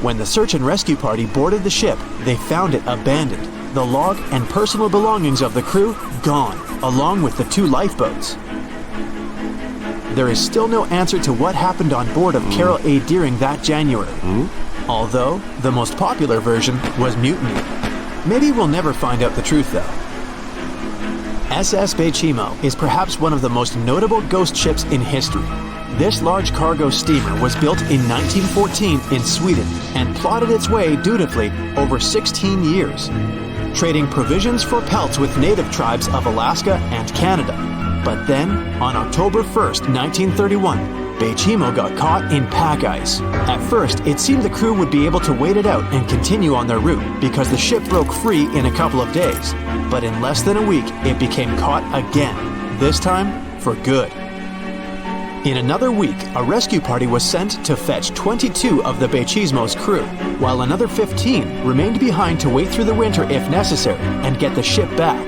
When the search and rescue party boarded the ship, they found it abandoned, the log and personal belongings of the crew gone, along with the 2 lifeboats. There is still no answer to what happened on board of Carroll A. Deering that January, although the most popular version was mutiny. Maybe we'll never find out the truth though. SS Baychimo is perhaps one of the most notable ghost ships in history. This large cargo steamer was built in 1914 in Sweden and plodded its way dutifully over 16 years, trading provisions for pelts with native tribes of Alaska and Canada. But then, on October 1st, 1931, Baychimo got caught in pack ice. At first, it seemed the crew would be able to wait it out and continue on their route because the ship broke free in a couple of days. But in less than a week, it became caught again, this time for good. In another week, a rescue party was sent to fetch 22 of the Baychimo's crew, while another 15 remained behind to wait through the winter if necessary and get the ship back.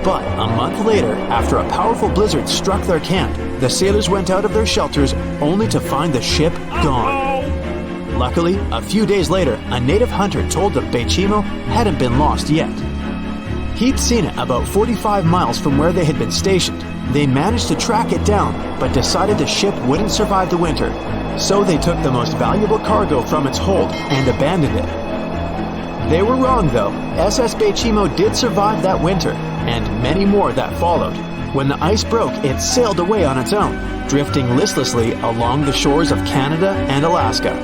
But a month later, after a powerful blizzard struck their camp, the sailors went out of their shelters only to find the ship gone. Luckily, a few days later, a native hunter told them Baychimo hadn't been lost yet. He'd seen it about 45 miles from where they had been stationed. They managed to track it down, but decided the ship wouldn't survive the winter, so they took the most valuable cargo from its hold and abandoned it. They were wrong though. SS Baychimo did survive that winter, and many more that followed. When the ice broke, it sailed away on its own, drifting listlessly along the shores of Canada and Alaska.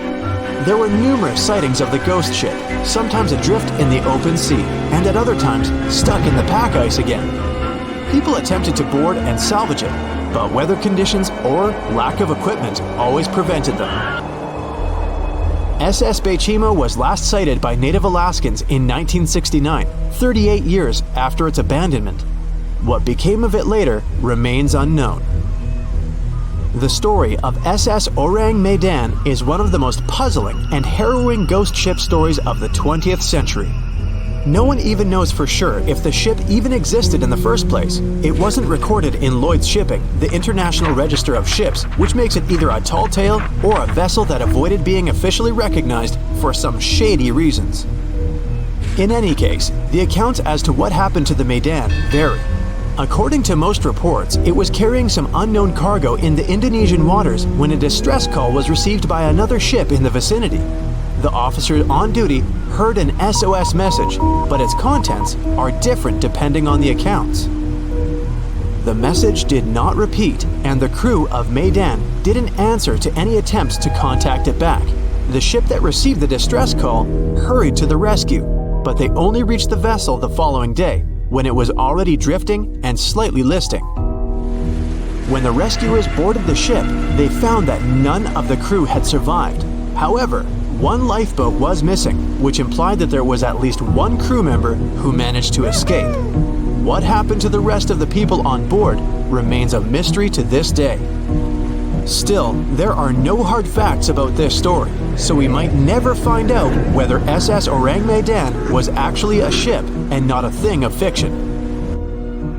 There were numerous sightings of the ghost ship, sometimes adrift in the open sea, and at other times stuck in the pack ice again. People attempted to board and salvage it, but weather conditions or lack of equipment always prevented them. SS Baychimo was last sighted by native Alaskans in 1969, 38 years after its abandonment. What became of it later remains unknown. The story of SS Ourang Medan is one of the most puzzling and harrowing ghost ship stories of the 20th century. No one even knows for sure if the ship even existed in the first place. It wasn't recorded in Lloyd's Shipping, the International Register of Ships, which makes it either a tall tale or a vessel that avoided being officially recognized for some shady reasons. In any case, the accounts as to what happened to the Medan vary. According to most reports, it was carrying some unknown cargo in the Indonesian waters when a distress call was received by another ship in the vicinity. The officer on duty heard an SOS message, but its contents are different depending on the accounts. The message did not repeat, and the crew of Medan didn't answer to any attempts to contact it back. The ship that received the distress call hurried to the rescue, but they only reached the vessel the following day, when it was already drifting and slightly listing. When the rescuers boarded the ship, they found that none of the crew had survived. However, one lifeboat was missing, which implied that there was at least one crew member who managed to escape. What happened to the rest of the people on board remains a mystery to this day. Still, there are no hard facts about this story, so we might never find out whether SS Ourang Medan was actually a ship and not a thing of fiction.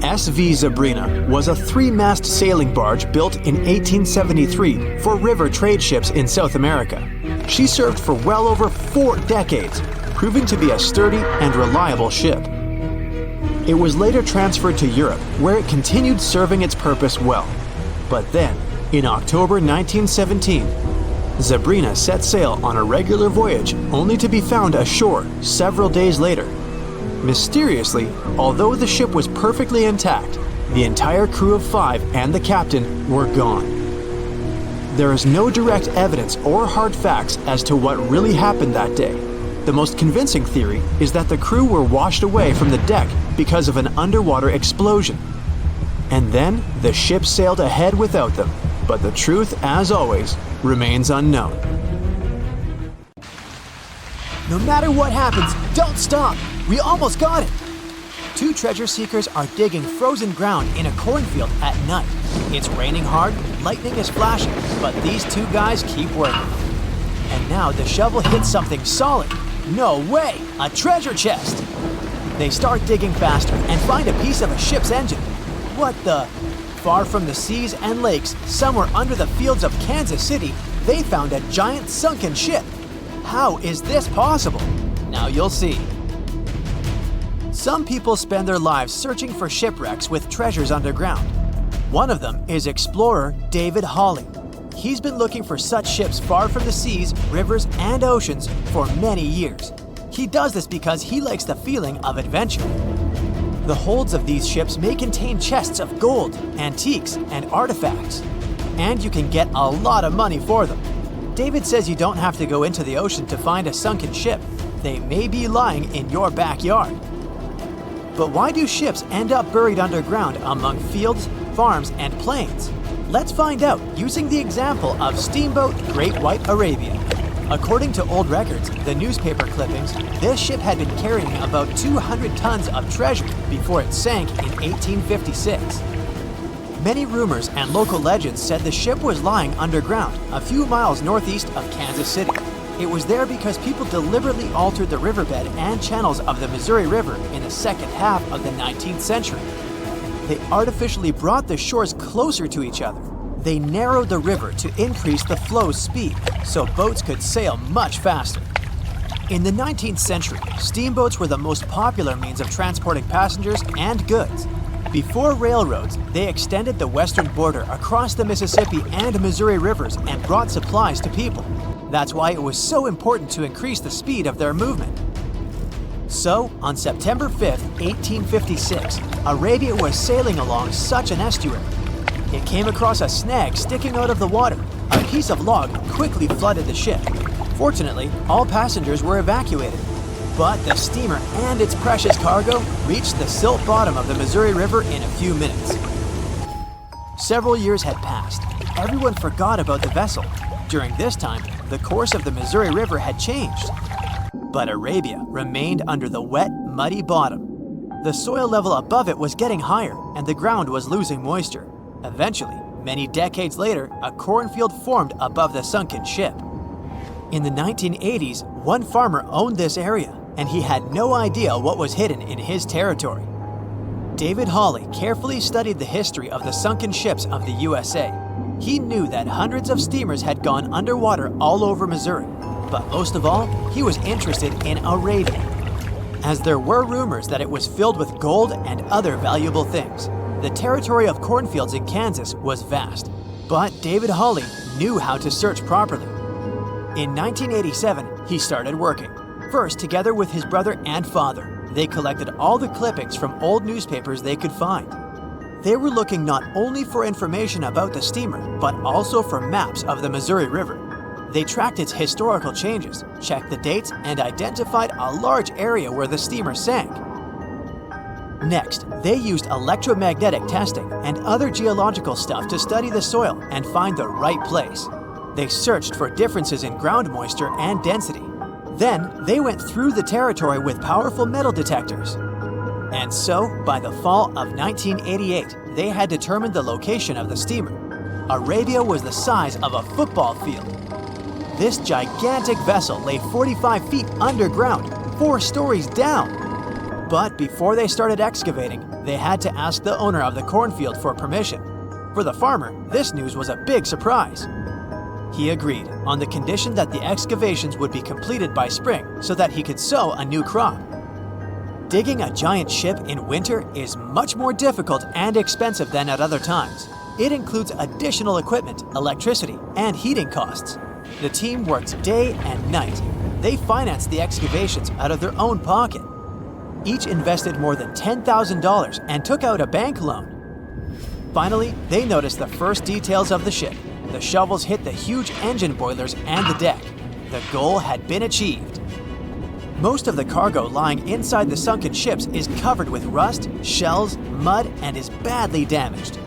MV Zebrina was a 3-mast sailing barge built in 1873 for river trade ships in South America. She served for well over 4 decades, proving to be a sturdy and reliable ship. It was later transferred to Europe, where it continued serving its purpose well. But then, in October 1917, Zebrina set sail on a regular voyage only to be found ashore several days later. Mysteriously, although the ship was perfectly intact, the entire crew of 5 and the captain were gone. There is no direct evidence or hard facts as to what really happened that day. The most convincing theory is that the crew were washed away from the deck because of an underwater explosion. And then the ship sailed ahead without them, but the truth, as always, remains unknown. No matter what happens, don't stop! We almost got it! 2 treasure seekers are digging frozen ground in a cornfield at night. It's raining hard, lightning is flashing, but these 2 guys keep working. And now the shovel hits something solid. No way! A treasure chest! They start digging faster and find a piece of a ship's engine. What the? Far from the seas and lakes, somewhere under the fields of Kansas City, they found a giant sunken ship. How is this possible? Now you'll see. Some people spend their lives searching for shipwrecks with treasures underground. One of them is explorer David Hawley. He's been looking for such ships far from the seas, rivers, and oceans for many years. He does this because he likes the feeling of adventure. The holds of these ships may contain chests of gold, antiques, and artifacts, and you can get a lot of money for them. David says you don't have to go into the ocean to find a sunken ship. They may be lying in your backyard. But why do ships end up buried underground among fields, farms, and plains? Let's find out using the example of Steamboat Great White Arabia. According to old records, the newspaper clippings, this ship had been carrying about 200 tons of treasure before it sank in 1856. Many rumors and local legends said the ship was lying underground a few miles northeast of Kansas City. It was there because people deliberately altered the riverbed and channels of the Missouri River in the second half of the 19th century. They artificially brought the shores closer to each other. They narrowed the river to increase the flow's speed, so boats could sail much faster. In the 19th century, steamboats were the most popular means of transporting passengers and goods. Before railroads, they extended the western border across the Mississippi and Missouri rivers and brought supplies to people. That's why it was so important to increase the speed of their movement. So, on September 5, 1856, Arabia was sailing along such an estuary. It came across a snag sticking out of the water. A piece of log quickly flooded the ship. Fortunately, all passengers were evacuated. But the steamer and its precious cargo reached the silt bottom of the Missouri River in a few minutes. Several years had passed. Everyone forgot about the vessel. During this time, the course of the Missouri River had changed. But Arabia remained under the wet, muddy bottom. The soil level above it was getting higher, and the ground was losing moisture. Eventually, many decades later, a cornfield formed above the sunken ship. In the 1980s, one farmer owned this area, and he had no idea what was hidden in his territory. David Hawley carefully studied the history of the sunken ships of the USA. He knew that hundreds of steamers had gone underwater all over Missouri, but most of all, he was interested in Arabia, as there were rumors that it was filled with gold and other valuable things. The territory of cornfields in Kansas was vast, but David Hawley knew how to search properly. In 1987, he started working, first together with his brother and father. They collected all the clippings from old newspapers they could find. They were looking not only for information about the steamer, but also for maps of the Missouri River. They tracked its historical changes, checked the dates, and identified a large area where the steamer sank. Next, they used electromagnetic testing and other geological stuff to study the soil and find the right place. They searched for differences in ground moisture and density. Then, they went through the territory with powerful metal detectors. And so, by the fall of 1988, they had determined the location of the steamer. Arabia was the size of a football field. This gigantic vessel lay 45 feet underground, 4 stories down. But before they started excavating, they had to ask the owner of the cornfield for permission. For the farmer, this news was a big surprise. He agreed, on the condition that the excavations would be completed by spring so that he could sow a new crop. Digging a giant ship in winter is much more difficult and expensive than at other times. It includes additional equipment, electricity, and heating costs. The team worked day and night. They financed the excavations out of their own pocket. Each invested more than $10,000 and took out a bank loan. Finally, they noticed the first details of the ship. The shovels hit the huge engine boilers and the deck. The goal had been achieved. Most of the cargo lying inside the sunken ships is covered with rust, shells, mud, and is badly damaged.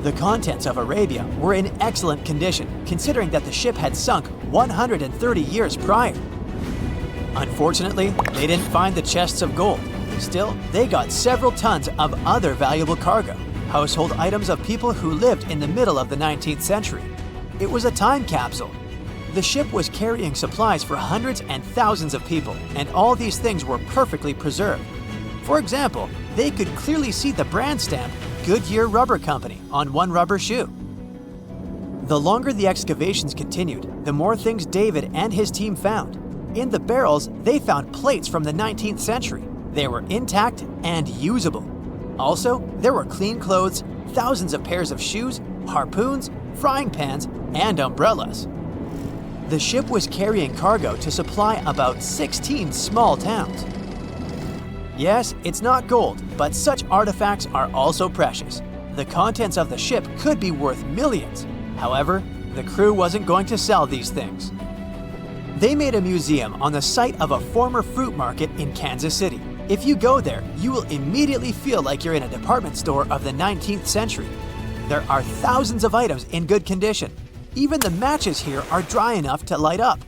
The contents of Arabia were in excellent condition, considering that the ship had sunk 130 years prior. Unfortunately, they didn't find the chests of gold. Still, they got several tons of other valuable cargo, household items of people who lived in the middle of the 19th century. It was a time capsule. The ship was carrying supplies for hundreds and thousands of people, and all these things were perfectly preserved. For example, they could clearly see the brand stamp Goodyear Rubber Company on one rubber shoe. The longer the excavations continued, the more things David and his team found. In the barrels, they found plates from the 19th century. They were intact and usable. Also, there were clean clothes, thousands of pairs of shoes, harpoons, frying pans, and umbrellas. The ship was carrying cargo to supply about 16 small towns. Yes, it's not gold, but such artifacts are also precious. The contents of the ship could be worth millions. However, the crew wasn't going to sell these things. They made a museum on the site of a former fruit market in Kansas City. If you go there, you will immediately feel like you're in a department store of the 19th century. There are thousands of items in good condition. Even the matches here are dry enough to light up.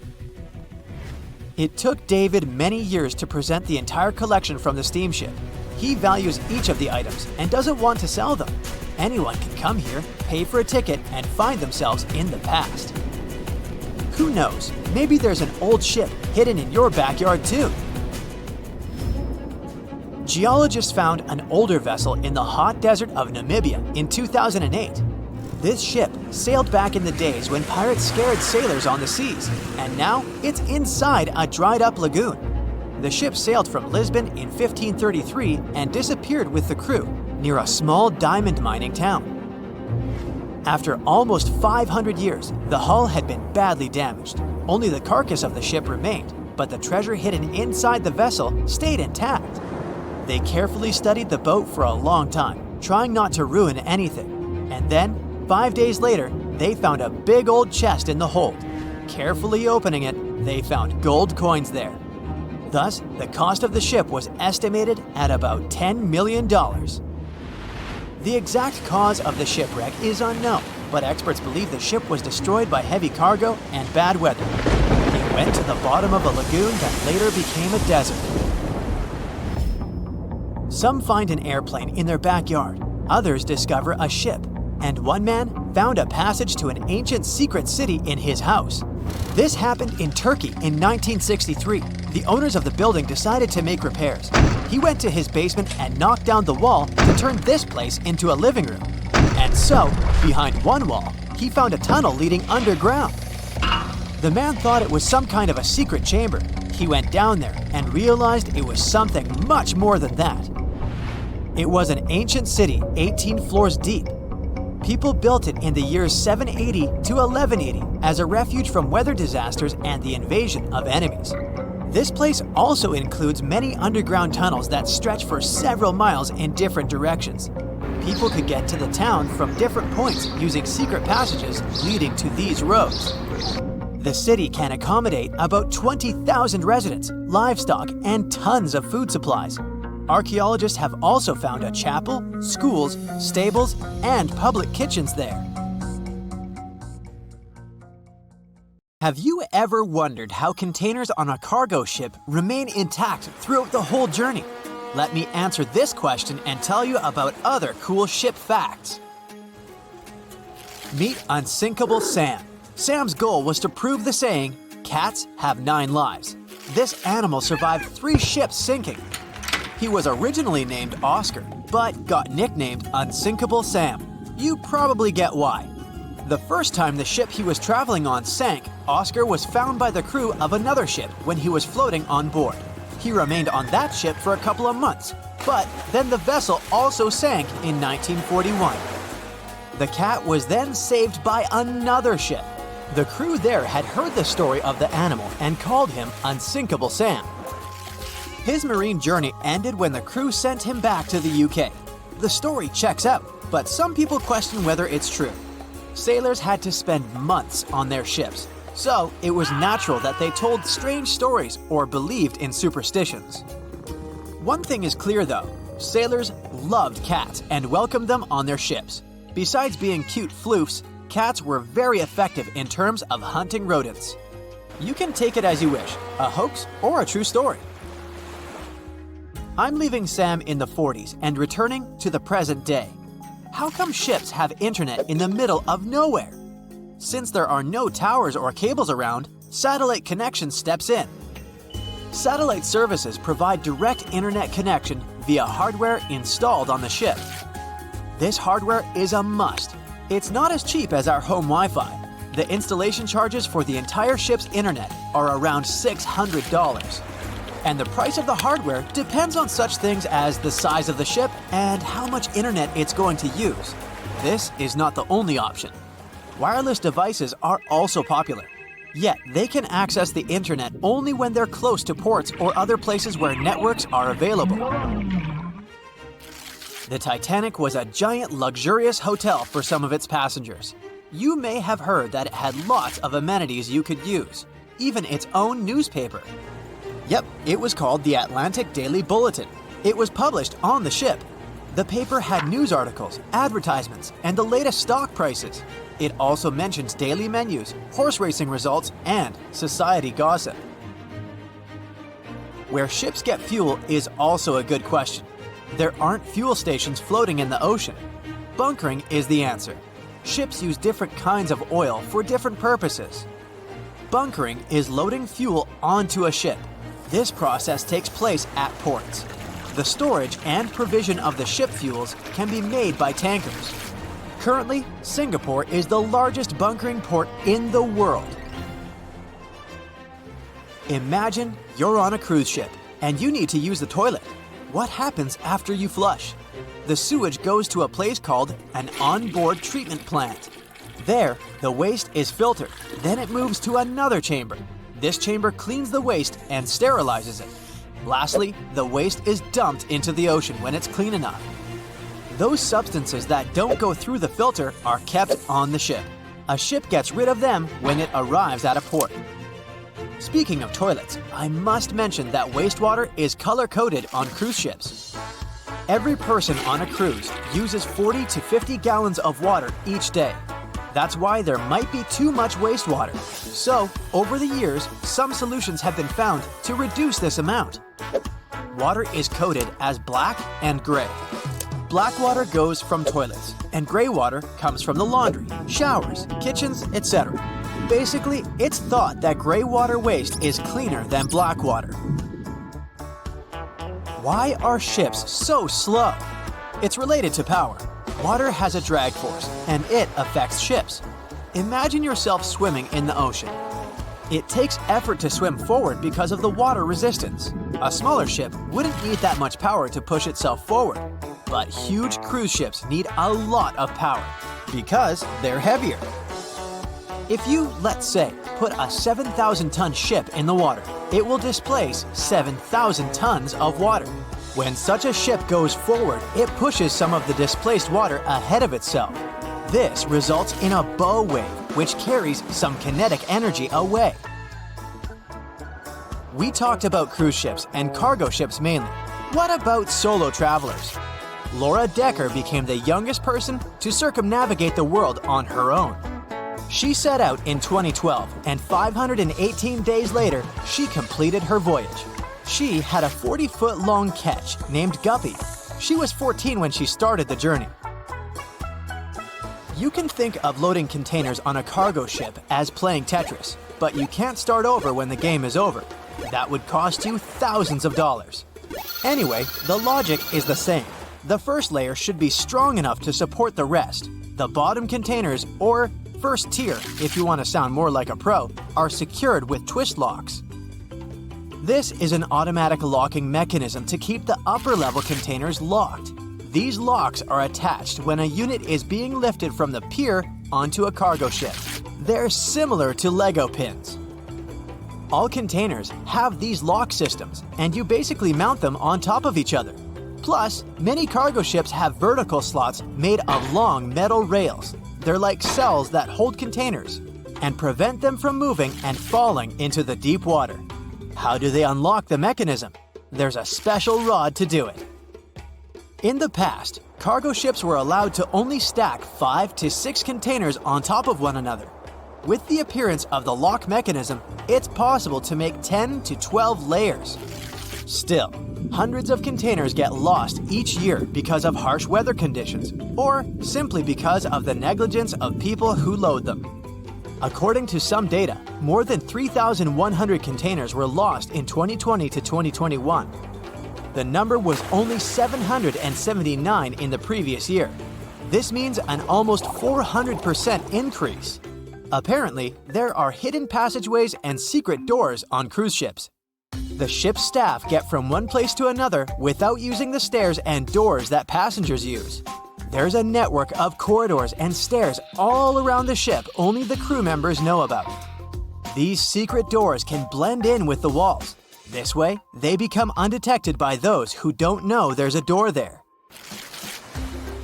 It took David many years to present the entire collection from the steamship. He values each of the items and doesn't want to sell them. Anyone can come here, pay for a ticket, and find themselves in the past. Who knows, maybe there's an old ship hidden in your backyard too. Geologists found an older vessel in the hot desert of Namibia in 2008. This ship sailed back in the days when pirates scared sailors on the seas, and now it's inside a dried-up lagoon. The ship sailed from Lisbon in 1533 and disappeared with the crew near a small diamond mining town. After almost 500 years, the hull had been badly damaged. Only the carcass of the ship remained, but the treasure hidden inside the vessel stayed intact. They carefully studied the boat for a long time, trying not to ruin anything. And then, 5 days later, they found a big old chest in the hold. Carefully opening it, they found gold coins there. Thus, the cost of the ship was estimated at about $10 million. The exact cause of the shipwreck is unknown, but experts believe the ship was destroyed by heavy cargo and bad weather. It went to the bottom of a lagoon that later became a desert. Some find an airplane in their backyard, others discover a ship, and one man found a passage to an ancient secret city in his house. This happened in Turkey in 1963. The owners of the building decided to make repairs. He went to his basement and knocked down the wall to turn this place into a living room. And so, behind one wall, he found a tunnel leading underground. The man thought it was some kind of a secret chamber. He went down there and realized it was something much more than that. It was an ancient city 18 floors deep. People built it in the years 780 to 1180 as a refuge from weather disasters and the invasion of enemies. This place also includes many underground tunnels that stretch for several miles in different directions. People could get to the town from different points using secret passages leading to these roads. The city can accommodate about 20,000 residents, livestock, and tons of food supplies. Archaeologists have also found a chapel, schools, stables, and public kitchens there. Have you ever wondered how containers on a cargo ship remain intact throughout the whole journey? Let me answer this question and tell you about other cool ship facts. Meet Unsinkable Sam. Sam's goal was to prove the saying, "Cats have 9 lives." This animal survived 3 ships sinking. He was originally named Oscar, but got nicknamed Unsinkable Sam. You probably get why. The first time the ship he was traveling on sank, Oscar was found by the crew of another ship when he was floating on board. He remained on that ship for a couple of months, but then the vessel also sank in 1941. The cat was then saved by another ship. The crew there had heard the story of the animal and called him Unsinkable Sam. His marine journey ended when the crew sent him back to the UK. The story checks out, but some people question whether it's true. Sailors had to spend months on their ships, so it was natural that they told strange stories or believed in superstitions. One thing is clear though, sailors loved cats and welcomed them on their ships. Besides being cute floofs, cats were very effective in terms of hunting rodents. You can take it as you wish, a hoax or a true story. I'm leaving Sam in the 40s and returning to the present day. How come ships have internet in the middle of nowhere? Since there are no towers or cables around, satellite connection steps in. Satellite services provide direct internet connection via hardware installed on the ship. This hardware is a must. It's not as cheap as our home Wi-Fi. The installation charges for the entire ship's internet are around $600. And the price of the hardware depends on such things as the size of the ship and how much internet it's going to use. This is not the only option. Wireless devices are also popular, yet they can access the internet only when they're close to ports or other places where networks are available. The Titanic was a giant luxurious hotel for some of its passengers. You may have heard that it had lots of amenities you could use, even its own newspaper. Yep, it was called the Atlantic Daily Bulletin. It was published on the ship. The paper had news articles, advertisements, and the latest stock prices. It also mentions daily menus, horse racing results, and society gossip. Where ships get fuel is also a good question. There aren't fuel stations floating in the ocean. Bunkering is the answer. Ships use different kinds of oil for different purposes. Bunkering is loading fuel onto a ship. This process takes place at ports. The storage and provision of the ship fuels can be made by tankers. Currently, Singapore is the largest bunkering port in the world. Imagine you're on a cruise ship and you need to use the toilet. What happens after you flush? The sewage goes to a place called an onboard treatment plant. There, the waste is filtered. Then it moves to another chamber. This chamber cleans the waste and sterilizes it. Lastly, the waste is dumped into the ocean when it's clean enough. Those substances that don't go through the filter are kept on the ship. A ship gets rid of them when it arrives at a port. Speaking of toilets, I must mention that wastewater is color-coded on cruise ships. Every person on a cruise uses 40 to 50 gallons of water each day. That's why there might be too much wastewater. So, over the years, some solutions have been found to reduce this amount. Water is coded as black and gray. Black water goes from toilets, and gray water comes from the laundry, showers, kitchens, etc. Basically, it's thought that gray water waste is cleaner than black water. Why are ships so slow? It's related to power. Water has a drag force, and it affects ships. Imagine yourself swimming in the ocean. It takes effort to swim forward because of the water resistance. A smaller ship wouldn't need that much power to push itself forward, but huge cruise ships need a lot of power because they're heavier. If you, let's say, put a 7,000-ton ship in the water, it will displace 7,000 tons of water. When such a ship goes forward, it pushes some of the displaced water ahead of itself. This results in a bow wave, which carries some kinetic energy away. We talked about cruise ships and cargo ships mainly. What about solo travelers? Laura Decker became the youngest person to circumnavigate the world on her own. She set out in 2012, and 518 days later, she completed her voyage. She had a 40-foot-long ketch named Guppy. She was 14 when she started the journey. You can think of loading containers on a cargo ship as playing Tetris, but you can't start over when the game is over. That would cost you thousands of dollars. Anyway, the logic is the same. The first layer should be strong enough to support the rest. The bottom containers, or first tier, if you want to sound more like a pro, are secured with twist locks. This is an automatic locking mechanism to keep the upper level containers locked. These locks are attached when a unit is being lifted from the pier onto a cargo ship. They're similar to Lego pins. All containers have these lock systems, and you basically mount them on top of each other. Plus, many cargo ships have vertical slots made of long metal rails. They're like cells that hold containers and prevent them from moving and falling into the deep water. How do they unlock the mechanism? There's a special rod to do it. In the past, cargo ships were allowed to only stack 5 to 6 containers on top of one another. With the appearance of the lock mechanism, it's possible to make 10 to 12 layers. Still, hundreds of containers get lost each year because of harsh weather conditions, or simply because of the negligence of people who load them. According to some data, more than 3,100 containers were lost in 2020 to 2021. The number was only 779 in the previous year. This means an almost 400% increase. Apparently, there are hidden passageways and secret doors on cruise ships. The ship's staff get from one place to another without using the stairs and doors that passengers use. There's a network of corridors and stairs all around the ship only the crew members know about. These secret doors can blend in with the walls. This way, they become undetected by those who don't know there's a door there.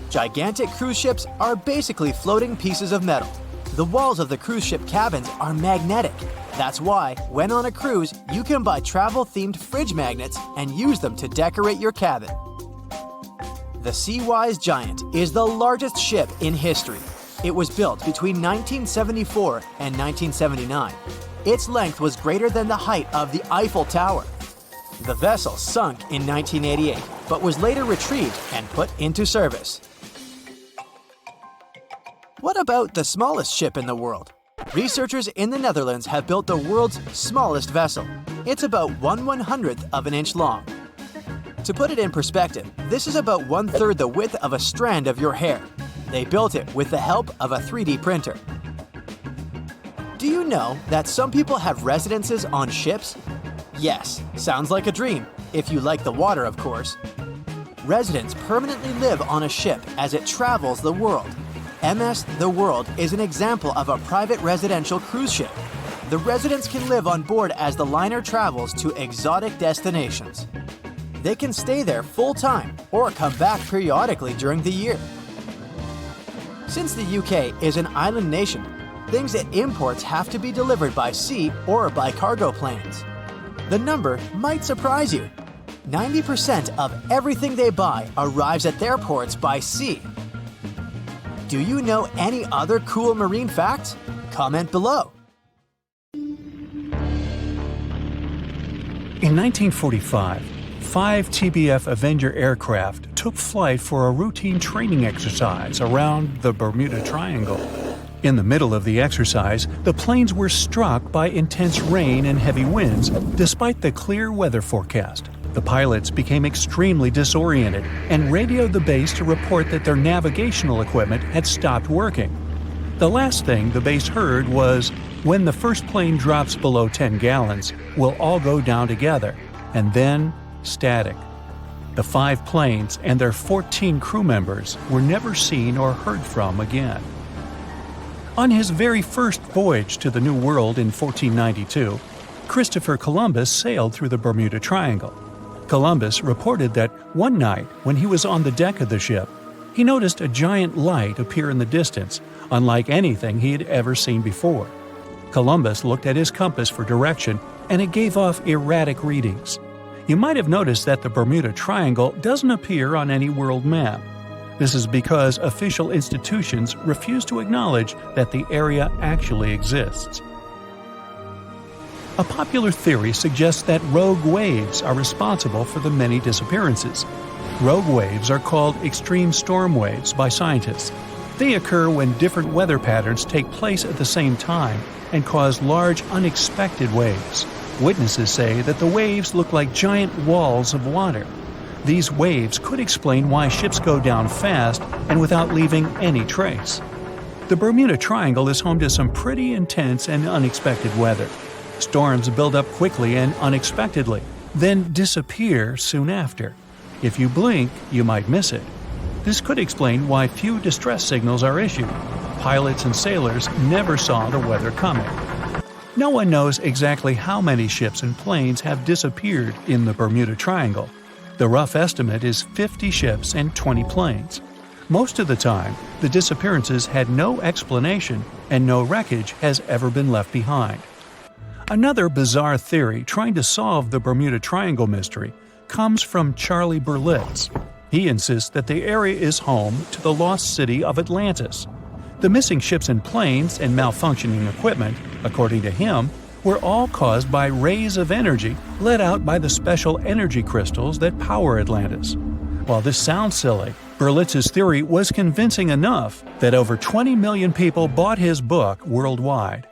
Gigantic cruise ships are basically floating pieces of metal. The walls of the cruise ship cabins are magnetic. That's why, when on a cruise, you can buy travel-themed fridge magnets and use them to decorate your cabin. The Seawise Giant is the largest ship in history. It was built between 1974 and 1979. Its length was greater than the height of the Eiffel Tower. The vessel sunk in 1988, but was later retrieved and put into service. What about the smallest ship in the world? Researchers in the Netherlands have built the world's smallest vessel. It's about 1/100th of an inch long. To put it in perspective, this is about 1/3 the width of a strand of your hair. They built it with the help of a 3D printer. Do you know that some people have residences on ships? Yes, sounds like a dream, if you like the water, of course. Residents permanently live on a ship as it travels the world. MS The World is an example of a private residential cruise ship. The residents can live on board as the liner travels to exotic destinations. They can stay there full-time or come back periodically during the year. Since the UK is an island nation, things it imports have to be delivered by sea or by cargo planes. The number might surprise you. 90% of everything they buy arrives at their ports by sea. Do you know any other cool marine facts? Comment below. In 1945, 5 TBF Avenger aircraft took flight for a routine training exercise around the Bermuda Triangle. In the middle of the exercise, the planes were struck by intense rain and heavy winds despite the clear weather forecast. The pilots became extremely disoriented and radioed the base to report that their navigational equipment had stopped working. The last thing the base heard was, "When the first plane drops below 10 gallons, we'll all go down together," and then static. The 5 planes and their 14 crew members were never seen or heard from again. On his very first voyage to the New World in 1492, Christopher Columbus sailed through the Bermuda Triangle. Columbus reported that one night when he was on the deck of the ship, he noticed a giant light appear in the distance, unlike anything he had ever seen before. Columbus looked at his compass for direction, and it gave off erratic readings. You might have noticed that the Bermuda Triangle doesn't appear on any world map. This is because official institutions refuse to acknowledge that the area actually exists. A popular theory suggests that rogue waves are responsible for the many disappearances. Rogue waves are called extreme storm waves by scientists. They occur when different weather patterns take place at the same time and cause large, unexpected waves. Witnesses say that the waves look like giant walls of water. These waves could explain why ships go down fast and without leaving any trace. The Bermuda Triangle is home to some pretty intense and unexpected weather. Storms build up quickly and unexpectedly, then disappear soon after. If you blink, you might miss it. This could explain why few distress signals are issued. Pilots and sailors never saw the weather coming. No one knows exactly how many ships and planes have disappeared in the Bermuda Triangle. The rough estimate is 50 ships and 20 planes. Most of the time, the disappearances had no explanation and no wreckage has ever been left behind. Another bizarre theory trying to solve the Bermuda Triangle mystery comes from Charlie Berlitz. He insists that the area is home to the lost city of Atlantis. The missing ships and planes and malfunctioning equipment, according to him, were all caused by rays of energy let out by the special energy crystals that power Atlantis. While this sounds silly, Berlitz's theory was convincing enough that over 20 million people bought his book worldwide.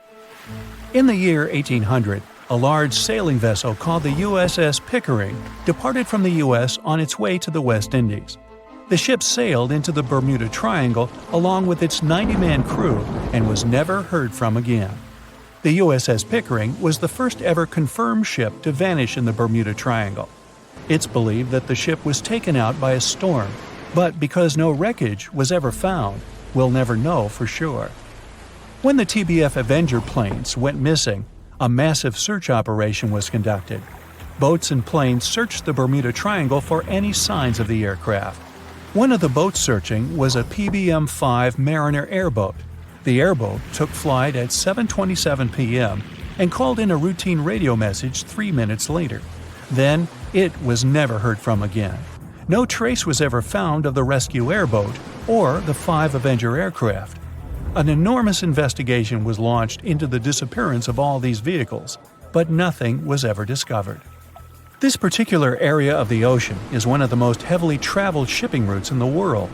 In the year 1800, a large sailing vessel called the USS Pickering departed from the U.S. on its way to the West Indies. The ship sailed into the Bermuda Triangle along with its 90-man crew and was never heard from again. The USS Pickering was the first ever confirmed ship to vanish in the Bermuda Triangle. It's believed that the ship was taken out by a storm, but because no wreckage was ever found, we'll never know for sure. When the TBF Avenger planes went missing, a massive search operation was conducted. Boats and planes searched the Bermuda Triangle for any signs of the aircraft. One of the boats searching was a PBM-5 Mariner airboat. The airboat took flight at 7:27 p.m. and called in a routine radio message 3 minutes later. Then, it was never heard from again. No trace was ever found of the rescue airboat or the 5 Avenger aircraft. An enormous investigation was launched into the disappearance of all these vehicles, but nothing was ever discovered. This particular area of the ocean is one of the most heavily traveled shipping routes in the world.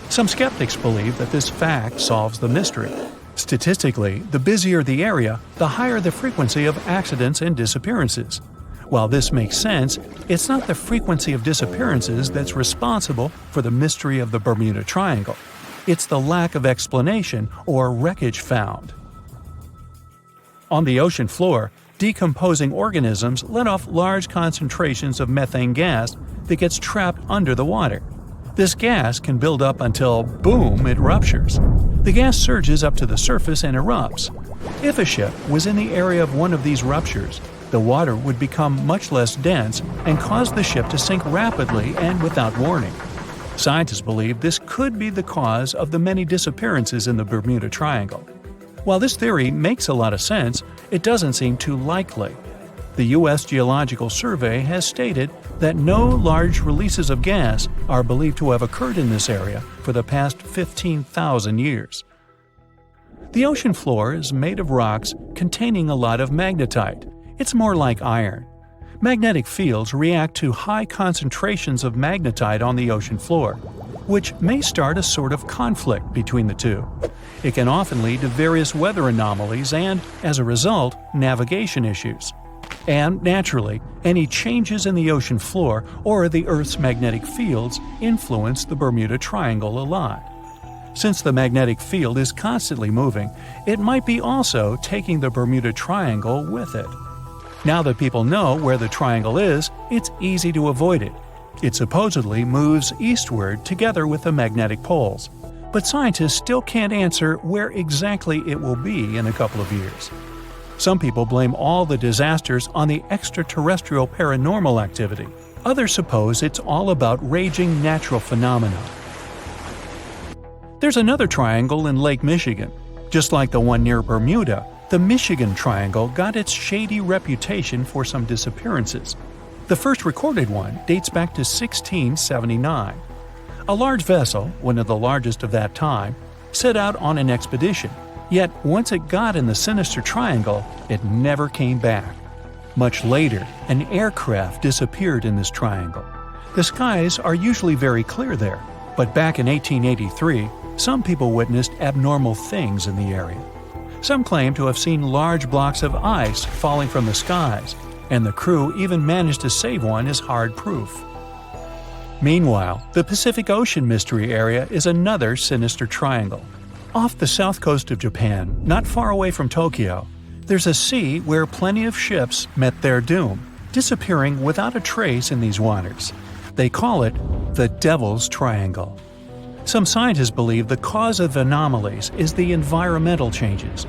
Some skeptics believe that this fact solves the mystery. Statistically, the busier the area, the higher the frequency of accidents and disappearances. While this makes sense, it's not the frequency of disappearances that's responsible for the mystery of the Bermuda Triangle. It's the lack of explanation or wreckage found. On the ocean floor, decomposing organisms let off large concentrations of methane gas that gets trapped under the water. This gas can build up until, boom, it ruptures. The gas surges up to the surface and erupts. If a ship was in the area of one of these ruptures, the water would become much less dense and cause the ship to sink rapidly and without warning. Scientists believe this could be the cause of the many disappearances in the Bermuda Triangle. While this theory makes a lot of sense, it doesn't seem too likely. The U.S. Geological Survey has stated that no large releases of gas are believed to have occurred in this area for the past 15,000 years. The ocean floor is made of rocks containing a lot of magnetite. It's more like iron. Magnetic fields react to high concentrations of magnetite on the ocean floor, which may start a sort of conflict between the two. It can often lead to various weather anomalies and, as a result, navigation issues. And, naturally, any changes in the ocean floor or the Earth's magnetic fields influence the Bermuda Triangle a lot. Since the magnetic field is constantly moving, it might be also taking the Bermuda Triangle with it. Now that people know where the triangle is, it's easy to avoid it. It supposedly moves eastward together with the magnetic poles, but scientists still can't answer where exactly it will be in a couple of years. Some people blame all the disasters on the extraterrestrial paranormal activity. Others suppose it's all about raging natural phenomena. There's another triangle in Lake Michigan. Just like the one near Bermuda, the Michigan Triangle got its shady reputation for some disappearances. The first recorded one dates back to 1679. A large vessel, one of the largest of that time, set out on an expedition, yet once it got in the sinister triangle, it never came back. Much later, an aircraft disappeared in this triangle. The skies are usually very clear there, but back in 1883, some people witnessed abnormal things in the area. Some claim to have seen large blocks of ice falling from the skies, and the crew even managed to save one as hard proof. Meanwhile, the Pacific Ocean Mystery Area is another sinister triangle. Off the south coast of Japan, not far away from Tokyo, there's a sea where plenty of ships met their doom, disappearing without a trace in these waters. They call it the Devil's Triangle. Some scientists believe the cause of anomalies is the environmental changes.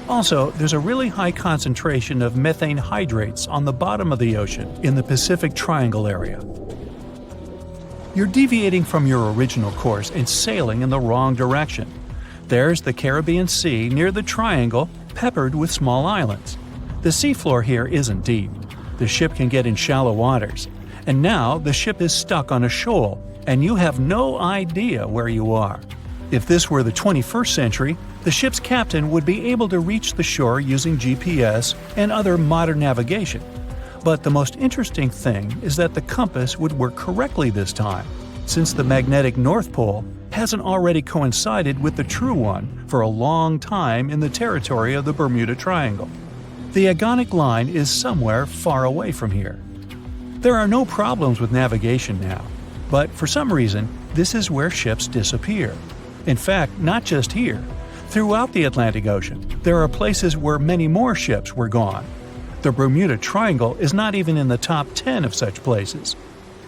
Also, there's a really high concentration of methane hydrates on the bottom of the ocean in the Pacific Triangle area. You're deviating from your original course and sailing in the wrong direction. There's the Caribbean Sea near the triangle, peppered with small islands. The seafloor here isn't deep. The ship can get in shallow waters. And now the ship is stuck on a shoal, and you have no idea where you are. If this were the 21st century, the ship's captain would be able to reach the shore using GPS and other modern navigation. But the most interesting thing is that the compass would work correctly this time, since the magnetic North Pole hasn't already coincided with the true one for a long time in the territory of the Bermuda Triangle. The agonic line is somewhere far away from here. There are no problems with navigation now, but for some reason, this is where ships disappear. In fact, not just here. Throughout the Atlantic Ocean, there are places where many more ships were gone. The Bermuda Triangle is not even in the top 10 of such places.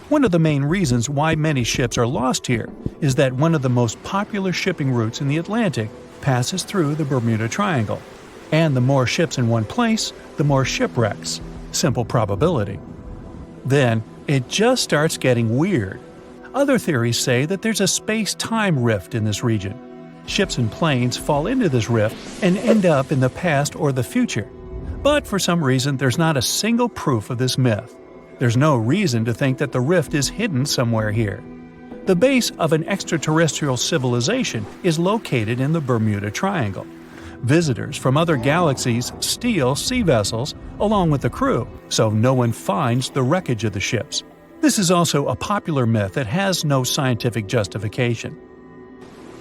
One of the main reasons why many ships are lost here is that one of the most popular shipping routes in the Atlantic passes through the Bermuda Triangle. And the more ships in one place, the more shipwrecks. Simple probability. Then, it just starts getting weird. Other theories say that there's a space-time rift in this region. Ships and planes fall into this rift and end up in the past or the future. But for some reason, there's not a single proof of this myth. There's no reason to think that the rift is hidden somewhere here. The base of an extraterrestrial civilization is located in the Bermuda Triangle. Visitors from other galaxies steal sea vessels along with the crew, so no one finds the wreckage of the ships. This is also a popular myth that has no scientific justification.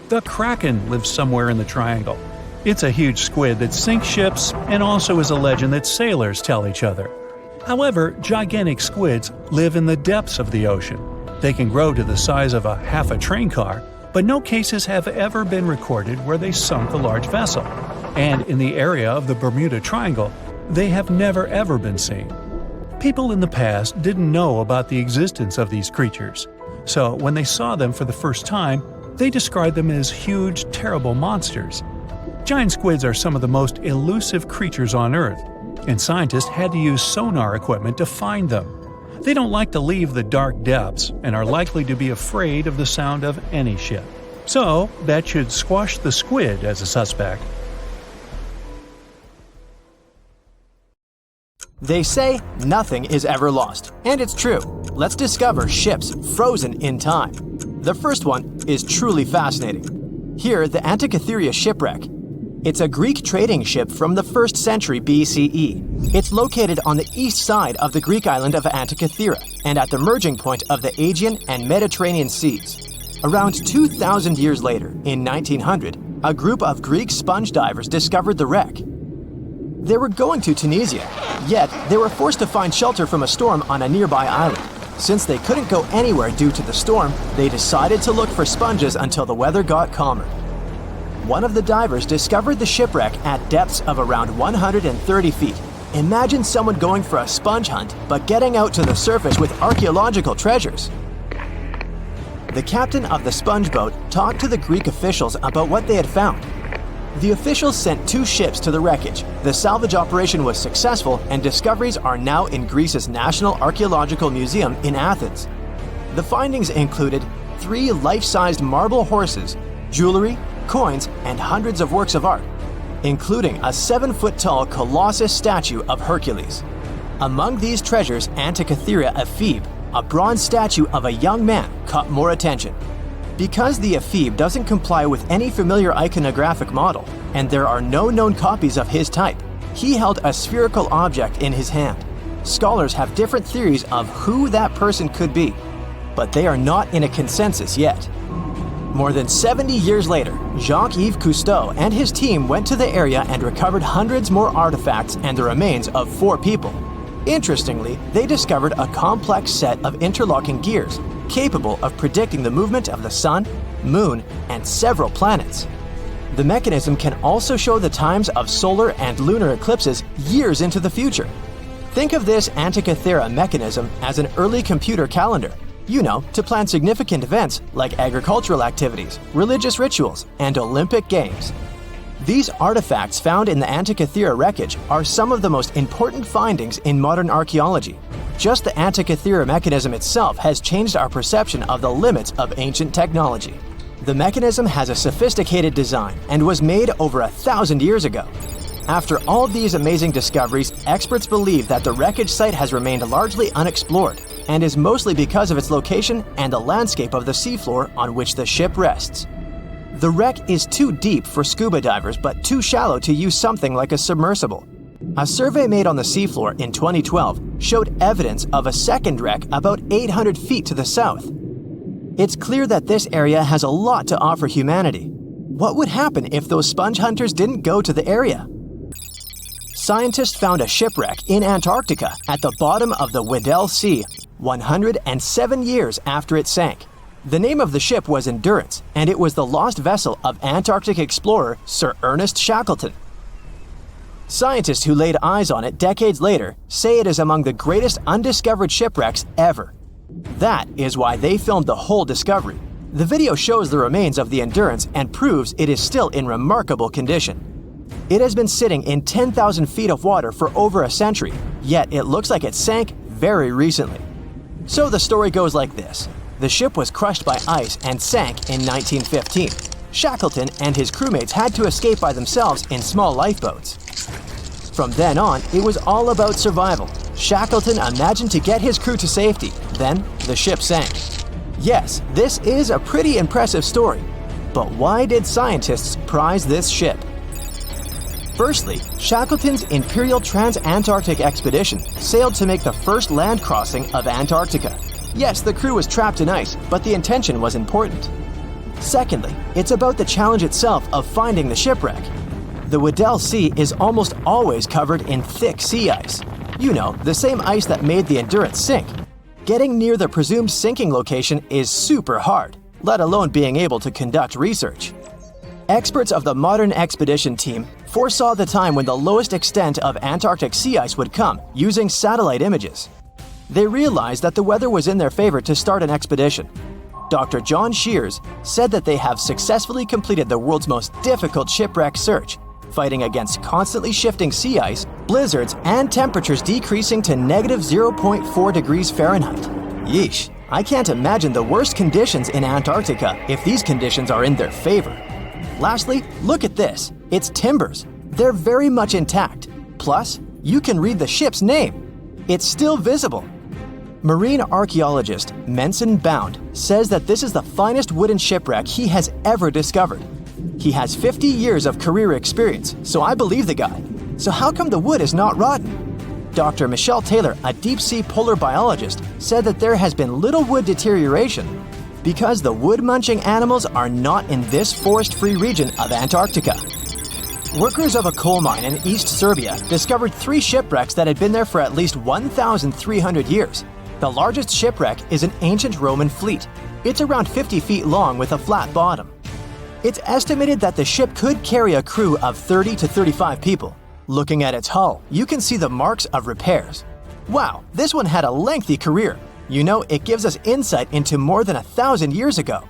The Kraken lives somewhere in the triangle. It's a huge squid that sinks ships and also is a legend that sailors tell each other. However, gigantic squids live in the depths of the ocean. They can grow to the size of half a train car, but no cases have ever been recorded where they sunk a large vessel. And in the area of the Bermuda Triangle, they have never ever been seen. People in the past didn't know about the existence of these creatures, so when they saw them for the first time, they described them as huge, terrible monsters. Giant squids are some of the most elusive creatures on Earth, and scientists had to use sonar equipment to find them. They don't like to leave the dark depths and are likely to be afraid of the sound of any ship. So, that should squash the squid as a suspect. They say nothing is ever lost, and it's true. Let's discover ships frozen in time. The first one is truly fascinating. Here, the Antikythera shipwreck. It's a Greek trading ship from the 1st century BCE. It's located on the east side of the Greek island of Antikythera and at the merging point of the Aegean and Mediterranean seas. Around 2,000 years later, in 1900, a group of Greek sponge divers discovered the wreck. They were going to Tunisia, yet they were forced to find shelter from a storm on a nearby island. Since they couldn't go anywhere due to the storm, they decided to look for sponges until the weather got calmer. One of the divers discovered the shipwreck at depths of around 130 feet. Imagine someone going for a sponge hunt, but getting out to the surface with archaeological treasures. The captain of the sponge boat talked to the Greek officials about what they had found. The officials sent 2 ships to the wreckage. The salvage operation was successful, and discoveries are now in Greece's National Archaeological Museum in Athens. The findings included 3 life-sized marble horses, jewelry, coins, and hundreds of works of art, including a 7-foot-tall Colossus statue of Hercules. Among these treasures, Antikythera ephebe, a bronze statue of a young man, caught more attention. Because the ephebe doesn't comply with any familiar iconographic model, and there are no known copies of his type, he held a spherical object in his hand. Scholars have different theories of who that person could be, but they are not in a consensus yet. More than 70 years later, Jacques-Yves Cousteau and his team went to the area and recovered hundreds more artifacts and the remains of 4 people. Interestingly, they discovered a complex set of interlocking gears, capable of predicting the movement of the sun, moon, and several planets. The mechanism can also show the times of solar and lunar eclipses years into the future. Think of this Antikythera mechanism as an early computer calendar, to plan significant events like agricultural activities, religious rituals, and Olympic Games. These artifacts found in the Antikythera wreckage are some of the most important findings in modern archaeology. Just the Antikythera mechanism itself has changed our perception of the limits of ancient technology. The mechanism has a sophisticated design and was made over 1,000 years ago. After all these amazing discoveries, experts believe that the wreckage site has remained largely unexplored and is mostly because of its location and the landscape of the seafloor on which the ship rests. The wreck is too deep for scuba divers but too shallow to use something like a submersible. A survey made on the seafloor in 2012 showed evidence of a second wreck about 800 feet to the south. It's clear that this area has a lot to offer humanity. What would happen if those sponge hunters didn't go to the area? Scientists found a shipwreck in Antarctica at the bottom of the Weddell Sea 107 years after it sank. The name of the ship was Endurance, and it was the lost vessel of Antarctic explorer Sir Ernest Shackleton. Scientists who laid eyes on it decades later say it is among the greatest undiscovered shipwrecks ever. That is why they filmed the whole discovery. The video shows the remains of the Endurance and proves it is still in remarkable condition. It has been sitting in 10,000 feet of water for over a century, yet it looks like it sank very recently. So the story goes like this. The ship was crushed by ice and sank in 1915. Shackleton and his crewmates had to escape by themselves in small lifeboats. From then on, it was all about survival. Shackleton imagined to get his crew to safety. Then, the ship sank. Yes, this is a pretty impressive story. But why did scientists prize this ship? Firstly, Shackleton's Imperial Trans-Antarctic Expedition sailed to make the first land crossing of Antarctica. Yes, the crew was trapped in ice, but the intention was important. Secondly, it's about the challenge itself of finding the shipwreck. The Weddell Sea is almost always covered in thick sea ice. The same ice that made the Endurance sink. Getting near the presumed sinking location is super hard, let alone being able to conduct research. Experts of the modern expedition team foresaw the time when the lowest extent of Antarctic sea ice would come using satellite images. They realized that the weather was in their favor to start an expedition. Dr. John Shears said that they have successfully completed the world's most difficult shipwreck search, fighting against constantly shifting sea ice, blizzards, and temperatures decreasing to -0.4 degrees Fahrenheit. Yeesh, I can't imagine the worst conditions in Antarctica if these conditions are in their favor. Lastly, look at this. It's timbers. They're very much intact. Plus, You can read the ship's name. It's still visible. Marine archaeologist Menson Bound says that this is the finest wooden shipwreck he has ever discovered. He has 50 years of career experience, so I believe the guy. So how come the wood is not rotten? Dr. Michelle Taylor, a deep-sea polar biologist, said that there has been little wood deterioration because the wood-munching animals are not in this forest-free region of Antarctica. Workers of a coal mine in East Serbia discovered 3 shipwrecks that had been there for at least 1,300 years. The largest shipwreck is an ancient Roman fleet. It's around 50 feet long with a flat bottom. It's estimated that the ship could carry a crew of 30 to 35 people. Looking at its hull, you can see the marks of repairs. Wow, this one had a lengthy career. You know, it gives us insight into more than 1,000 years ago.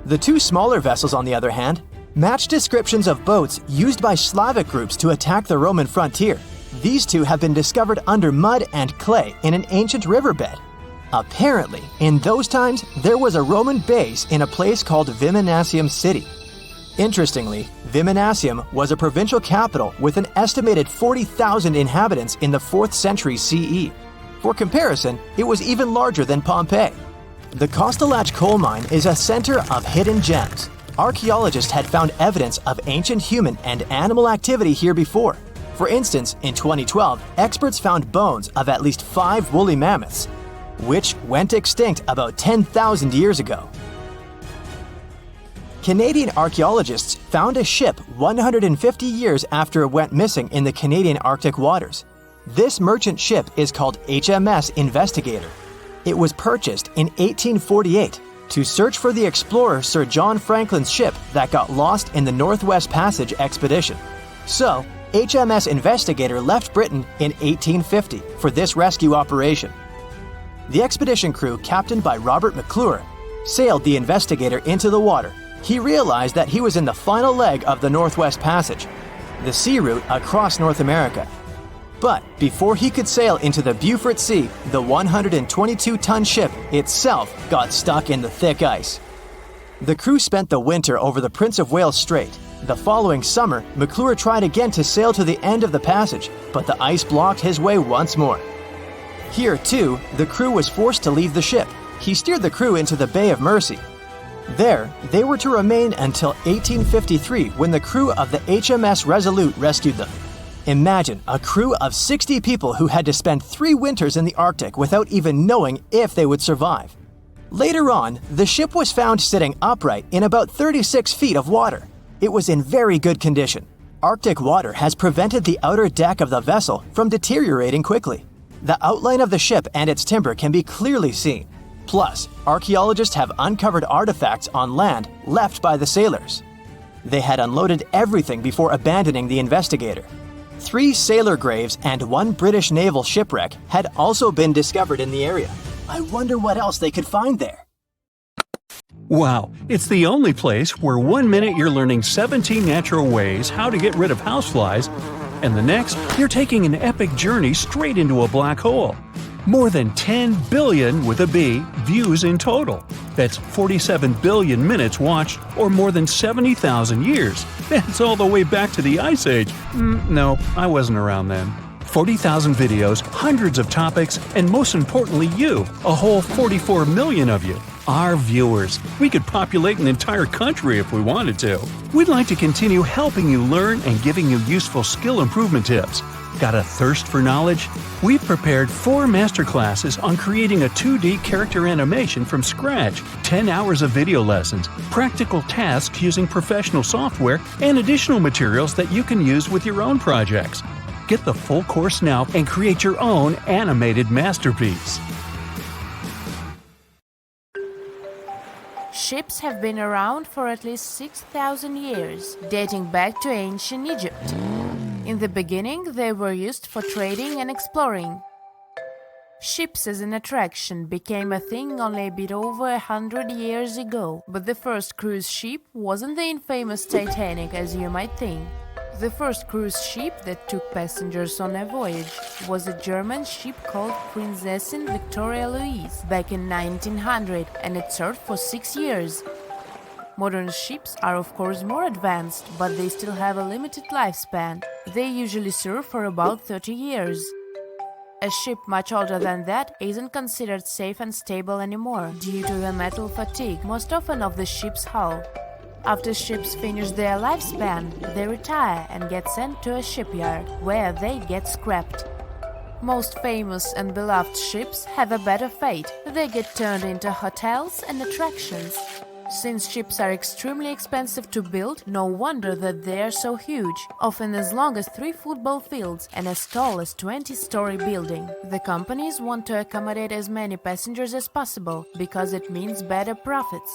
The 2 smaller vessels, on the other hand, match descriptions of boats used by Slavic groups to attack the Roman frontier. These 2 have been discovered under mud and clay in an ancient riverbed. Apparently, in those times, there was a Roman base in a place called Viminacium City. Interestingly, Viminacium was a provincial capital with an estimated 40,000 inhabitants in the 4th century CE. For comparison, it was even larger than Pompeii. The Kostelach coal mine is a center of hidden gems. Archaeologists had found evidence of ancient human and animal activity here before. For instance, in 2012, experts found bones of at least 5 woolly mammoths, which went extinct about 10,000 years ago. Canadian archaeologists found a ship 150 years after it went missing in the Canadian Arctic waters. This merchant ship is called HMS Investigator. It was purchased in 1848 to search for the explorer Sir John Franklin's ship that got lost in the Northwest Passage expedition. So, HMS Investigator left Britain in 1850 for this rescue operation. The expedition crew, captained by Robert McClure, sailed the Investigator into the water. He realized that he was in the final leg of the Northwest Passage, the sea route across North America. But before he could sail into the Beaufort Sea, the 122-ton ship itself got stuck in the thick ice. The crew spent the winter over the Prince of Wales Strait. The following summer, McClure tried again to sail to the end of the passage, but the ice blocked his way once more. Here, too, the crew was forced to leave the ship. He steered the crew into the Bay of Mercy. There, they were to remain until 1853 when the crew of the HMS Resolute rescued them. Imagine a crew of 60 people who had to spend 3 winters in the Arctic without even knowing if they would survive. Later on, the ship was found sitting upright in about 36 feet of water. It was in very good condition. Arctic water has prevented the outer deck of the vessel from deteriorating quickly. The outline of the ship and its timber can be clearly seen. Plus, archaeologists have uncovered artifacts on land left by the sailors. They had unloaded everything before abandoning the Investigator. 3 sailor graves and 1 British naval shipwreck had also been discovered in the area. I wonder what else they could find there. Wow, it's the only place where 1 minute you're learning 17 natural ways how to get rid of houseflies, and the next, you're taking an epic journey straight into a black hole. More than 10 billion, with a B, views in total. That's 47 billion minutes watched, or more than 70,000 years. That's all the way back to the Ice Age. No, I wasn't around then. 40,000 videos, hundreds of topics, and most importantly you, a whole 44 million of you. Our viewers. We could populate an entire country if we wanted to. We'd like to continue helping you learn and giving you useful skill improvement tips. Got a thirst for knowledge? We've prepared 4 masterclasses on creating a 2D character animation from scratch, 10 hours of video lessons, practical tasks using professional software, and additional materials that you can use with your own projects. Get the full course now and create your own animated masterpiece. Ships have been around for at least 6,000 years, dating back to ancient Egypt. In the beginning, they were used for trading and exploring. Ships as an attraction became a thing only a bit over 100 years ago, but the first cruise ship wasn't the infamous Titanic as you might think. The first cruise ship that took passengers on a voyage was a German ship called Prinzessin Victoria Louise back in 1900, and it served for 6 years. Modern ships are of course more advanced, but they still have a limited lifespan. They usually serve for about 30 years. A ship much older than that isn't considered safe and stable anymore due to the metal fatigue, most often of the ship's hull. After ships finish their lifespan, they retire and get sent to a shipyard, where they get scrapped. Most famous and beloved ships have a better fate. They get turned into hotels and attractions. Since ships are extremely expensive to build, no wonder that they are so huge, often as long as 3 football fields and as tall as 20-story building. The companies want to accommodate as many passengers as possible, because it means better profits.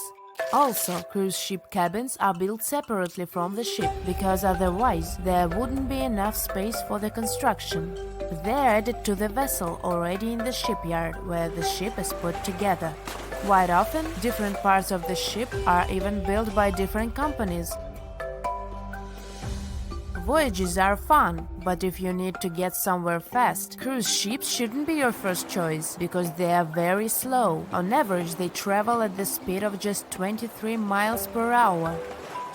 Also, cruise ship cabins are built separately from the ship, because otherwise there wouldn't be enough space for the construction. They're added to the vessel already in the shipyard, where the ship is put together. Quite often, different parts of the ship are even built by different companies. Voyages are fun, but if you need to get somewhere fast, cruise ships shouldn't be your first choice, because they are very slow. On average, they travel at the speed of just 23 miles per hour.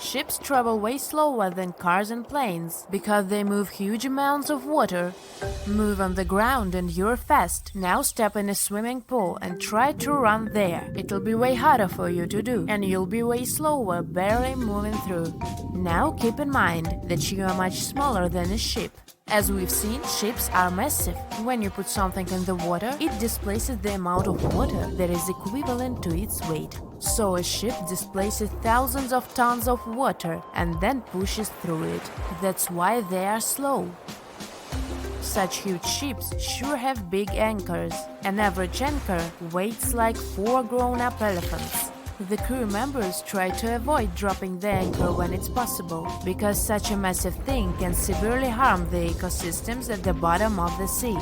Ships travel way slower than cars and planes, because they move huge amounts of water. Move on the ground and you're fast. Now step in a swimming pool and try to run there. It'll be way harder for you to do, and you'll be way slower, barely moving through. Now keep in mind that you are much smaller than a ship. As we've seen, ships are massive. When you put something in the water, it displaces the amount of water that is equivalent to its weight. So a ship displaces thousands of tons of water and then pushes through it. That's why they are slow. Such huge ships sure have big anchors. An average anchor weighs like 4 grown-up elephants. The crew members try to avoid dropping the anchor when it's possible, because such a massive thing can severely harm the ecosystems at the bottom of the sea.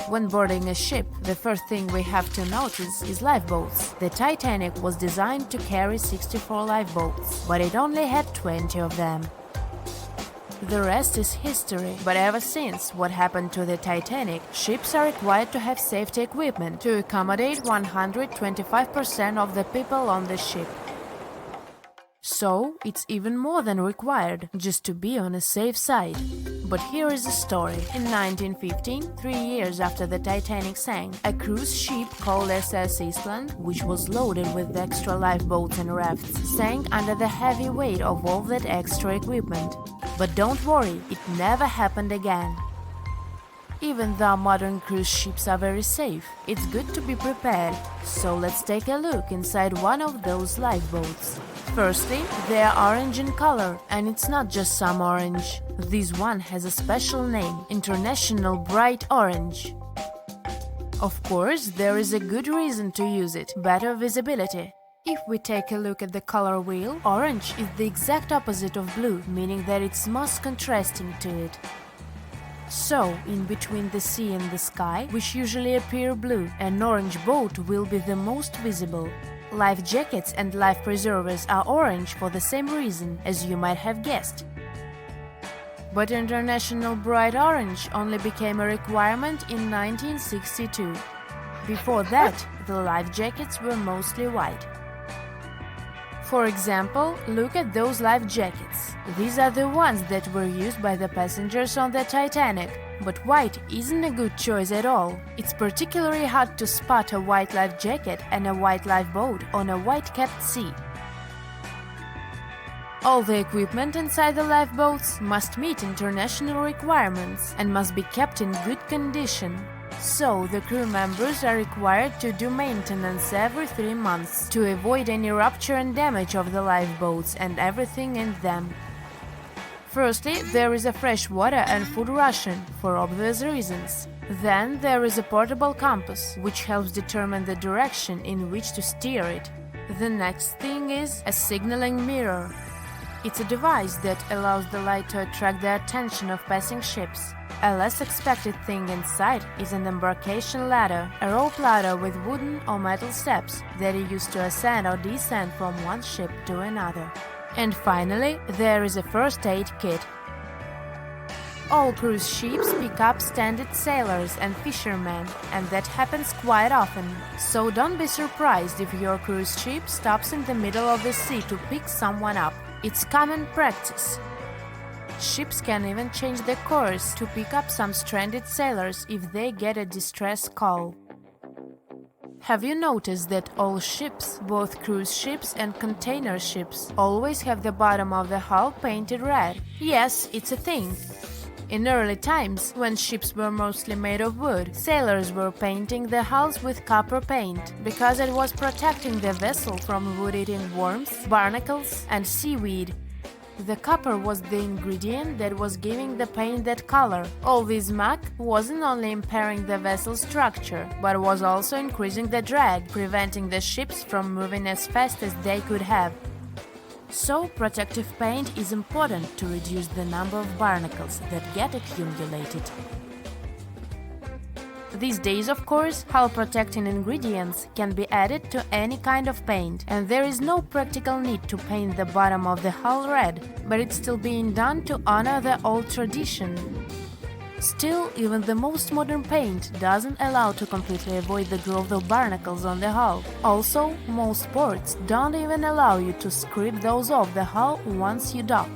When boarding a ship, the first thing we have to notice is lifeboats. The Titanic was designed to carry 64 lifeboats, but it only had 20 of them. The rest is history, but ever since what happened to the Titanic, ships are required to have safety equipment to accommodate 125% of the people on the ship. So, it's even more than required, just to be on a safe side. But here is the story. In 1915, 3 years after the Titanic sank, a cruise ship called SS Zebrina, which was loaded with extra lifeboats and rafts, sank under the heavy weight of all that extra equipment. But don't worry, it never happened again. Even though modern cruise ships are very safe, it's good to be prepared. So let's take a look inside one of those lifeboats. Firstly, they are orange in color, and it's not just some orange. This one has a special name, International Bright Orange. Of course, there is a good reason to use it, better visibility. If we take a look at the color wheel, orange is the exact opposite of blue, meaning that it's most contrasting to it. So, in between the sea and the sky, which usually appear blue, an orange boat will be the most visible. Life jackets and life preservers are orange for the same reason, as you might have guessed. But International Bright Orange only became a requirement in 1962. Before that, the life jackets were mostly white. For example, look at those life jackets. These are the ones that were used by the passengers on the Titanic. But white isn't a good choice at all. It's particularly hard to spot a white life jacket and a white lifeboat on a white-capped sea. All the equipment inside the lifeboats must meet international requirements and must be kept in good condition. So, the crew members are required to do maintenance every 3 months to avoid any rupture and damage of the lifeboats and everything in them. Firstly, there is a fresh water and food ration, for obvious reasons. Then there is a portable compass, which helps determine the direction in which to steer it. The next thing is a signaling mirror. It's a device that allows the light to attract the attention of passing ships. A less expected thing inside is an embarkation ladder, a rope ladder with wooden or metal steps that are used to ascend or descend from one ship to another. And finally, there is a first aid kit. all cruise ships pick up stranded sailors and fishermen, and that happens quite often. So don't be surprised if your cruise ship stops in the middle of the sea to pick someone up. It's common practice. Ships can even change their course to pick up some stranded sailors if they get a distress call. Have you noticed that all ships, both cruise ships and container ships, always have the bottom of the hull painted red? Yes, it's a thing. In early times, when ships were mostly made of wood, sailors were painting the hulls with copper paint, because it was protecting the vessel from wood-eating worms, barnacles, and seaweed. The copper was the ingredient that was giving the paint that color. All this muck wasn't only impairing the vessel's structure, but was also increasing the drag, preventing the ships from moving as fast as they could have. So, protective paint is important to reduce the number of barnacles that get accumulated. These days, of course, hull-protecting ingredients can be added to any kind of paint, and there is no practical need to paint the bottom of the hull red, but it's still being done to honor the old tradition. Still, even the most modern paint doesn't allow to completely avoid the growth of barnacles on the hull. Also, most ports don't even allow you to scrape those off the hull once you dock.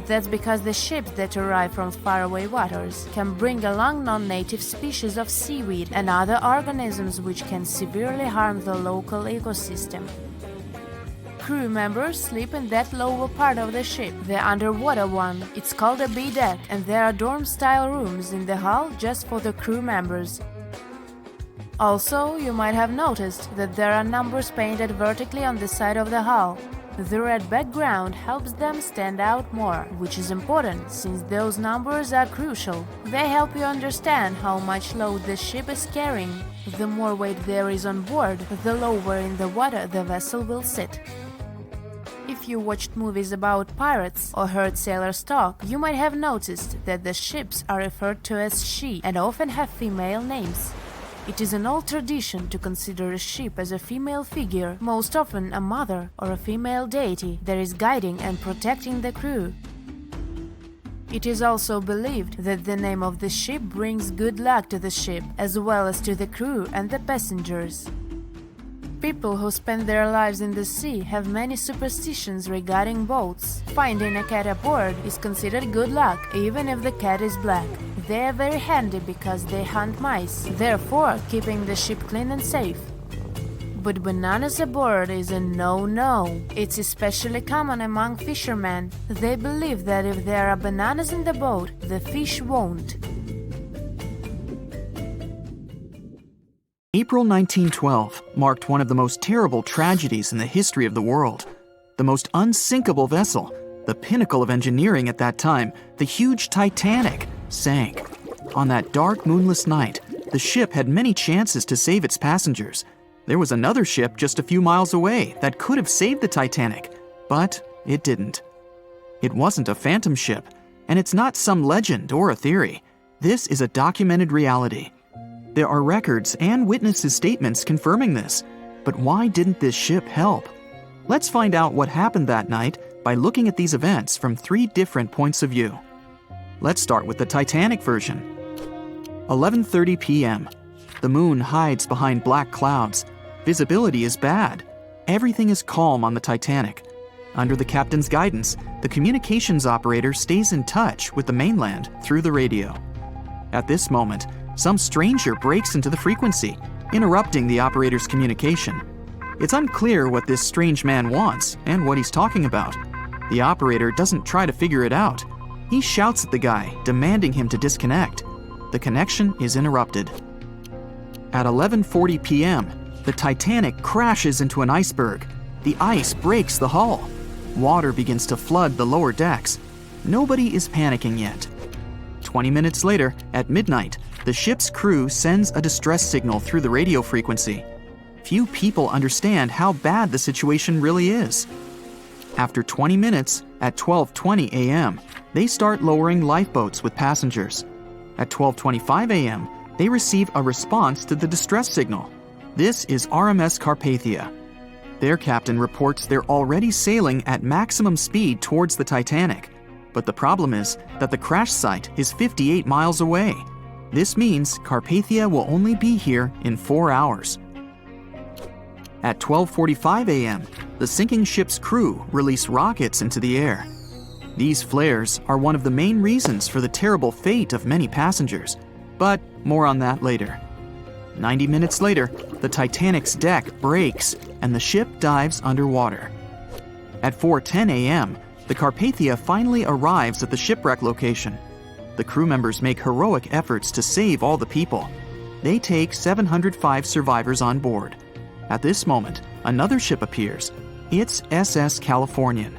That's because the ships that arrive from faraway waters can bring along non-native species of seaweed and other organisms which can severely harm the local ecosystem. Crew members sleep in that lower part of the ship, the underwater one. It's called a B-deck, and there are dorm-style rooms in the hull just for the crew members. Also, you might have noticed that there are numbers painted vertically on the side of the hull. The red background helps them stand out more, which is important since those numbers are crucial. They help you understand how much load the ship is carrying. The more weight there is on board, the lower in the water the vessel will sit. If you watched movies about pirates or heard sailors talk, you might have noticed that the ships are referred to as she and often have female names. It is an old tradition to consider a ship as a female figure, most often a mother or a female deity that is guiding and protecting the crew. It is also believed that the name of the ship brings good luck to the ship, as well as to the crew and the passengers. People who spend their lives in the sea have many superstitions regarding boats. Finding a cat aboard is considered good luck, even if the cat is black. They are very handy because they hunt mice, therefore keeping the ship clean and safe. But bananas aboard is a no-no. It's especially common among fishermen. They believe that if there are bananas in the boat, the fish won't. April 1912 marked one of the most terrible tragedies in the history of the world. The most unsinkable vessel, the pinnacle of engineering at that time, the huge Titanic, sank. On that dark, moonless night, the ship had many chances to save its passengers. There was another ship just a few miles away that could have saved the Titanic, but it didn't. It wasn't a phantom ship, and it's not some legend or a theory. This is a documented reality. There are records and witnesses' statements confirming this, but why didn't this ship help? Let's find out what happened that night by looking at these events from 3 different points of view. Let's start with the Titanic version. 11:30 p.m. The moon hides behind black clouds. Visibility is bad. Everything is calm on the Titanic. Under the captain's guidance, the communications operator stays in touch with the mainland through the radio. At this moment, some stranger breaks into the frequency, interrupting the operator's communication. It's unclear what this strange man wants and what he's talking about. The operator doesn't try to figure it out. He shouts at the guy, demanding him to disconnect. The connection is interrupted. At 11:40 p.m., the Titanic crashes into an iceberg. The ice breaks the hull. Water begins to flood the lower decks. Nobody is panicking yet. 20 minutes later, at midnight, the ship's crew sends a distress signal through the radio frequency. Few people understand how bad the situation really is. After 20 minutes, at 12:20 a.m., they start lowering lifeboats with passengers. At 12:25 a.m., they receive a response to the distress signal. This is RMS Carpathia. Their captain reports they're already sailing at maximum speed towards the Titanic. But the problem is that the crash site is 58 miles away. This means Carpathia will only be here in 4 hours. At 12:45 a.m., the sinking ship's crew release rockets into the air. These flares are one of the main reasons for the terrible fate of many passengers, but more on that later. 90 minutes later, the Titanic's deck breaks and the ship dives underwater. At 4:10 a.m., the Carpathia finally arrives at the shipwreck location. The crew members make heroic efforts to save all the people. They take 705 survivors on board. At this moment, another ship appears. It's SS Californian.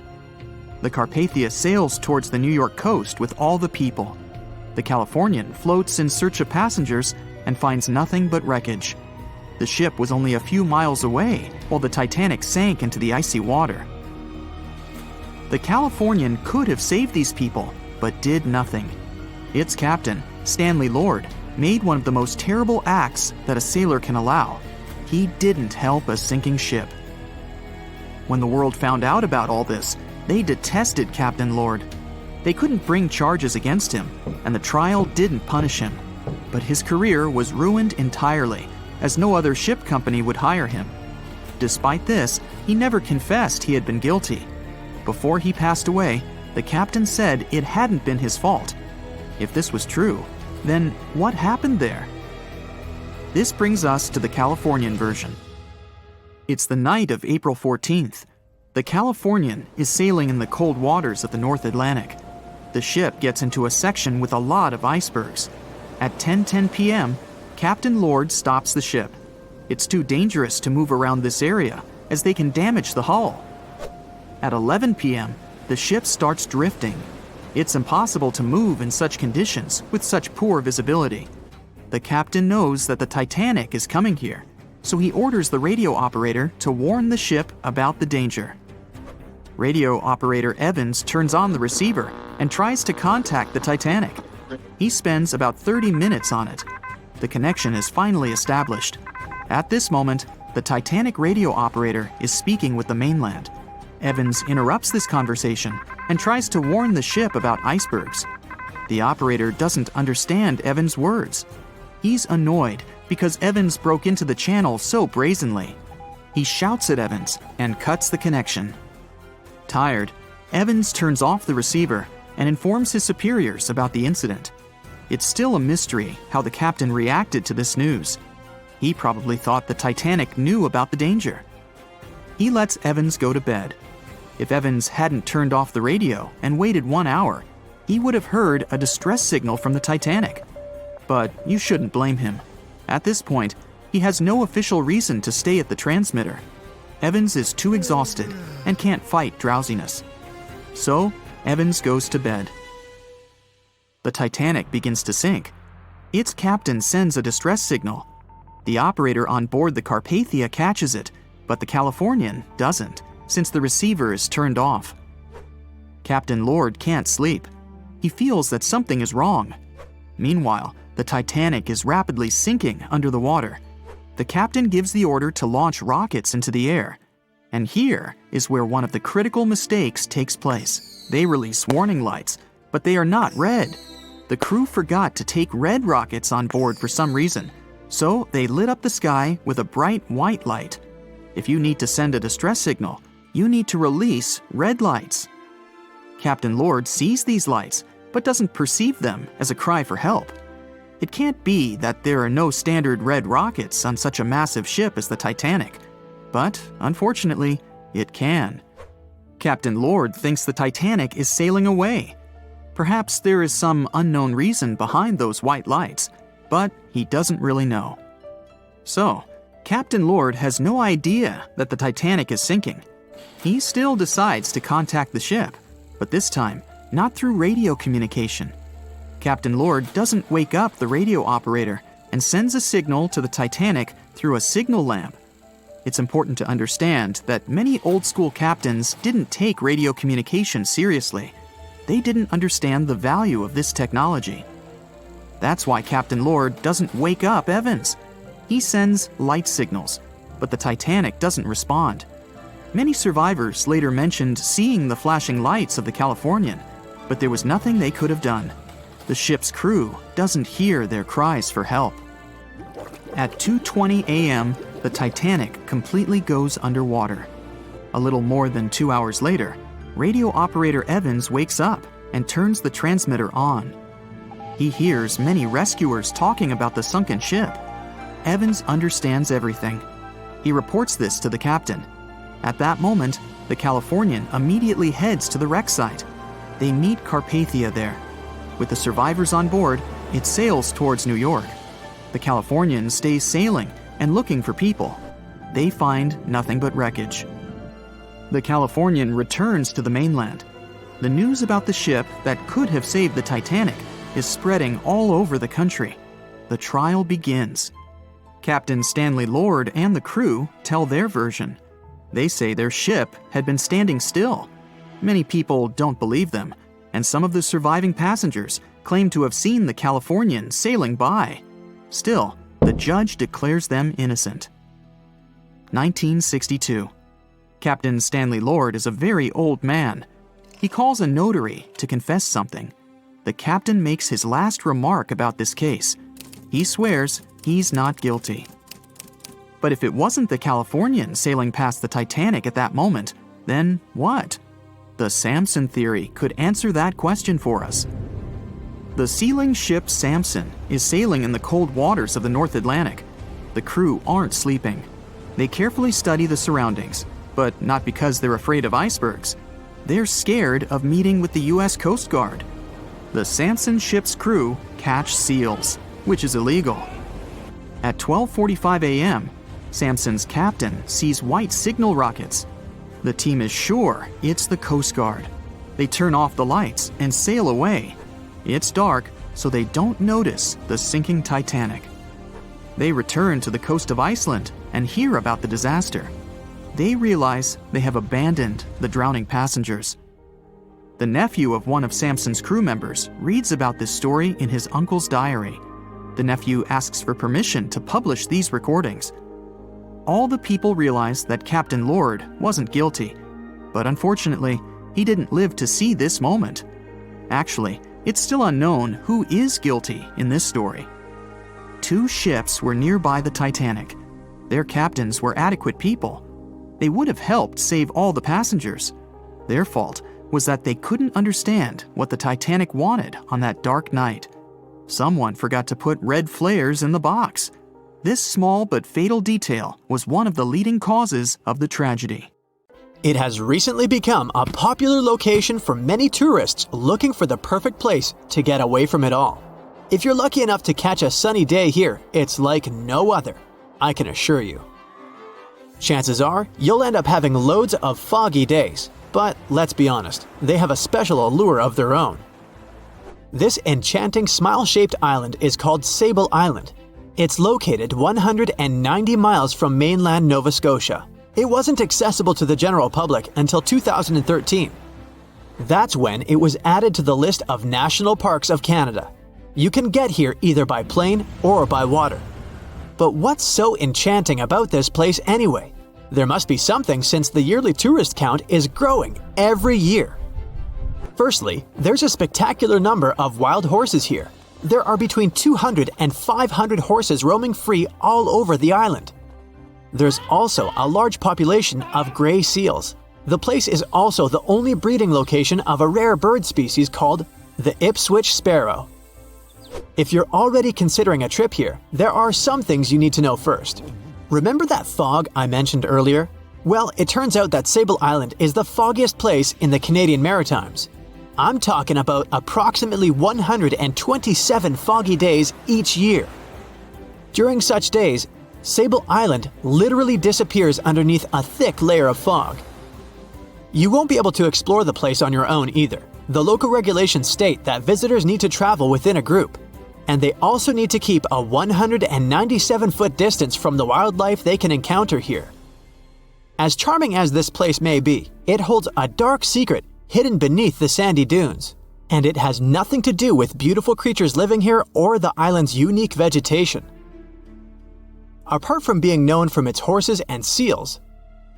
The Carpathia sails towards the New York coast with all the people. The Californian floats in search of passengers and finds nothing but wreckage. The ship was only a few miles away while the Titanic sank into the icy water. The Californian could have saved these people, but did nothing. Its captain, Stanley Lord, made one of the most terrible acts that a sailor can allow. He didn't help a sinking ship. When the world found out about all this, they detested Captain Lord. They couldn't bring charges against him, and the trial didn't punish him. But his career was ruined entirely, as no other ship company would hire him. Despite this, he never confessed he had been guilty. Before he passed away, the captain said it hadn't been his fault. If this was true, then what happened there? This brings us to the Californian version. It's the night of April 14th. The Californian is sailing in the cold waters of the North Atlantic. The ship gets into a section with a lot of icebergs. At 10:10 p.m., Captain Lord stops the ship. It's too dangerous to move around this area, as they can damage the hull. At 11 p.m., the ship starts drifting. It's impossible to move in such conditions with such poor visibility. The captain knows that the Titanic is coming here, so he orders the radio operator to warn the ship about the danger. Radio operator Evans turns on the receiver and tries to contact the Titanic. He spends about 30 minutes on it. The connection is finally established. At this moment, the Titanic radio operator is speaking with the mainland. Evans interrupts this conversation and tries to warn the ship about icebergs. The operator doesn't understand Evans' words. He's annoyed because Evans broke into the channel so brazenly. He shouts at Evans and cuts the connection. Tired, Evans turns off the receiver and informs his superiors about the incident. It's still a mystery how the captain reacted to this news. He probably thought the Titanic knew about the danger. He lets Evans go to bed. If Evans hadn't turned off the radio and waited 1 hour, he would have heard a distress signal from the Titanic. But you shouldn't blame him. At this point, he has no official reason to stay at the transmitter. Evans is too exhausted and can't fight drowsiness. So, Evans goes to bed. The Titanic begins to sink. Its captain sends a distress signal. The operator on board the Carpathia catches it, but the Californian doesn't, since the receiver is turned off. Captain Lord can't sleep. He feels that something is wrong. Meanwhile, the Titanic is rapidly sinking under the water. The captain gives the order to launch rockets into the air. And here is where one of the critical mistakes takes place. They release warning lights, but they are not red. The crew forgot to take red rockets on board for some reason, so they lit up the sky with a bright white light. If you need to send a distress signal, you need to release red lights. Captain Lord sees these lights, but doesn't perceive them as a cry for help. It can't be that there are no standard red rockets on such a massive ship as the Titanic. But, unfortunately, it can. Captain Lord thinks the Titanic is sailing away. Perhaps there is some unknown reason behind those white lights, but he doesn't really know. So, Captain Lord has no idea that the Titanic is sinking. He still decides to contact the ship, but this time, not through radio communication. Captain Lord doesn't wake up the radio operator and sends a signal to the Titanic through a signal lamp. It's important to understand that many old-school captains didn't take radio communication seriously. They didn't understand the value of this technology. That's why Captain Lord doesn't wake up Evans. He sends light signals, but the Titanic doesn't respond. Many survivors later mentioned seeing the flashing lights of the Californian, but there was nothing they could have done. The ship's crew doesn't hear their cries for help. At 2:20 a.m., the Titanic completely goes underwater. A little more than 2 hours later, radio operator Evans wakes up and turns the transmitter on. He hears many rescuers talking about the sunken ship. Evans understands everything. He reports this to the captain. At that moment, the Californian immediately heads to the wreck site. They meet Carpathia there. With the survivors on board, it sails towards New York. The Californian stays sailing and looking for people. They find nothing but wreckage. The Californian returns to the mainland. The news about the ship that could have saved the Titanic is spreading all over the country. The trial begins. Captain Stanley Lord and the crew tell their version. They say their ship had been standing still. Many people don't believe them, and some of the surviving passengers claim to have seen the Californian sailing by. Still, the judge declares them innocent. 1962. Captain Stanley Lord is a very old man. He calls a notary to confess something. The captain makes his last remark about this case. He swears he's not guilty. But if it wasn't the Californian sailing past the Titanic at that moment, then what? The Samson theory could answer that question for us. The sealing ship Samson is sailing in the cold waters of the North Atlantic. The crew aren't sleeping. They carefully study the surroundings, but not because they're afraid of icebergs. They're scared of meeting with the U.S. Coast Guard. The Samson ship's crew catch seals, which is illegal. At 12:45 a.m., Samson's captain sees white signal rockets. The team is sure it's the Coast Guard. They turn off the lights and sail away. It's dark, so they don't notice the sinking Titanic. They return to the coast of Iceland and hear about the disaster. They realize they have abandoned the drowning passengers. The nephew of one of Samson's crew members reads about this story in his uncle's diary. The nephew asks for permission to publish these recordings. All the people realize that Captain Lord wasn't guilty, but unfortunately, he didn't live to see this moment. Actually, it's still unknown who is guilty in this story. 2 ships were nearby the Titanic. Their captains were adequate people. They would have helped save all the passengers. Their fault was that they couldn't understand what the Titanic wanted on that dark night. Someone forgot to put red flares in the box. This small but fatal detail was one of the leading causes of the tragedy. It has recently become a popular location for many tourists looking for the perfect place to get away from it all. If you're lucky enough to catch a sunny day here, it's like no other, I can assure you. Chances are, you'll end up having loads of foggy days, but let's be honest, they have a special allure of their own. This enchanting smile-shaped island is called Sable Island. It's located 190 miles from mainland Nova Scotia. It wasn't accessible to the general public until 2013. That's when it was added to the list of National Parks of Canada. You can get here either by plane or by water. But what's so enchanting about this place anyway? There must be something since the yearly tourist count is growing every year. Firstly, there's a spectacular number of wild horses here. There are between 200 and 500 horses roaming free all over the island. There's also a large population of gray seals. The place is also the only breeding location of a rare bird species called the Ipswich sparrow. If you're already considering a trip here, there are some things you need to know first. Remember that fog I mentioned earlier? Well, it turns out that Sable Island is the foggiest place in the Canadian Maritimes. I'm talking about approximately 127 foggy days each year. During such days, Sable Island literally disappears underneath a thick layer of fog. You won't be able to explore the place on your own either. The local regulations state that visitors need to travel within a group, and they also need to keep a 197-foot distance from the wildlife they can encounter here. As charming as this place may be, it holds a dark secret hidden beneath the sandy dunes, and it has nothing to do with beautiful creatures living here or the island's unique vegetation. Apart from being known from its horses and seals,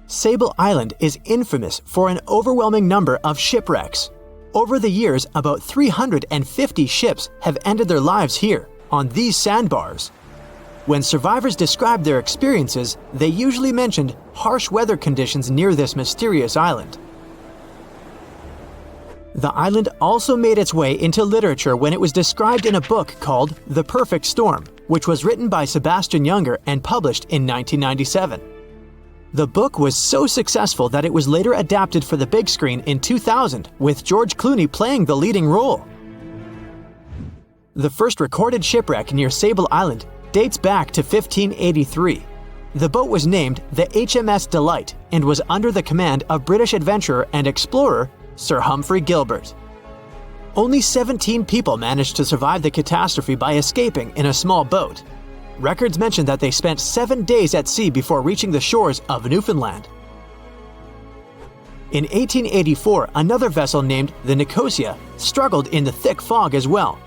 Sable Island is infamous for an overwhelming number of shipwrecks. Over the years, about 350 ships have ended their lives here, on these sandbars. When survivors described their experiences, they usually mentioned harsh weather conditions near this mysterious island. The island also made its way into literature when it was described in a book called The Perfect Storm, which was written by Sebastian Junger and published in 1997. The book was so successful that it was later adapted for the big screen in 2000, with George Clooney playing the leading role. The first recorded shipwreck near Sable Island dates back to 1583. The boat was named the HMS Delight and was under the command of British adventurer and explorer Sir Humphrey Gilbert. Only 17 people managed to survive the catastrophe by escaping in a small boat. Records mention that they spent 7 days at sea before reaching the shores of Newfoundland. In 1884, another vessel named the Nicosia struggled in the thick fog as well.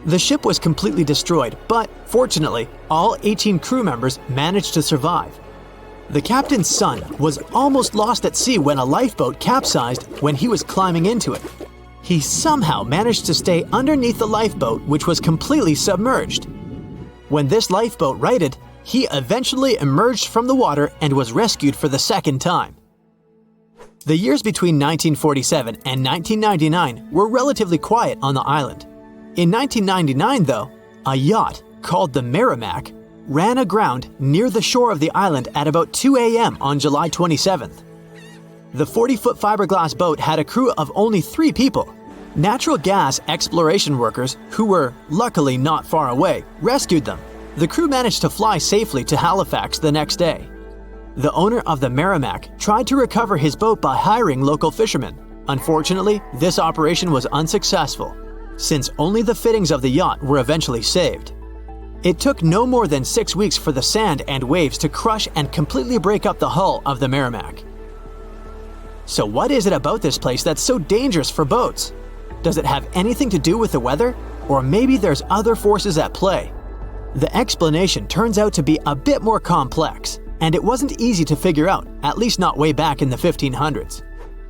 The ship was completely destroyed, but fortunately, all 18 crew members managed to survive. The captain's son was almost lost at sea when a lifeboat capsized when he was climbing into it. He somehow managed to stay underneath the lifeboat, which was completely submerged. When this lifeboat righted, he eventually emerged from the water and was rescued for the second time. The years between 1947 and 1999 were relatively quiet on the island. In 1999, though, a yacht called the Merrimack ran aground near the shore of the island at about 2 a.m. on July 27th. The 40-foot fiberglass boat had a crew of only 3 people. Natural gas exploration workers, who were luckily not far away, rescued them. The crew managed to fly safely to Halifax the next day. The owner of the Merrimack tried to recover his boat by hiring local fishermen. Unfortunately, this operation was unsuccessful, since only the fittings of the yacht were eventually saved. It took no more than 6 weeks for the sand and waves to crush and completely break up the hull of the Merrimack. So what is it about this place that's so dangerous for boats? Does it have anything to do with the weather? Or maybe there's other forces at play? The explanation turns out to be a bit more complex, and it wasn't easy to figure out, at least not way back in the 1500s.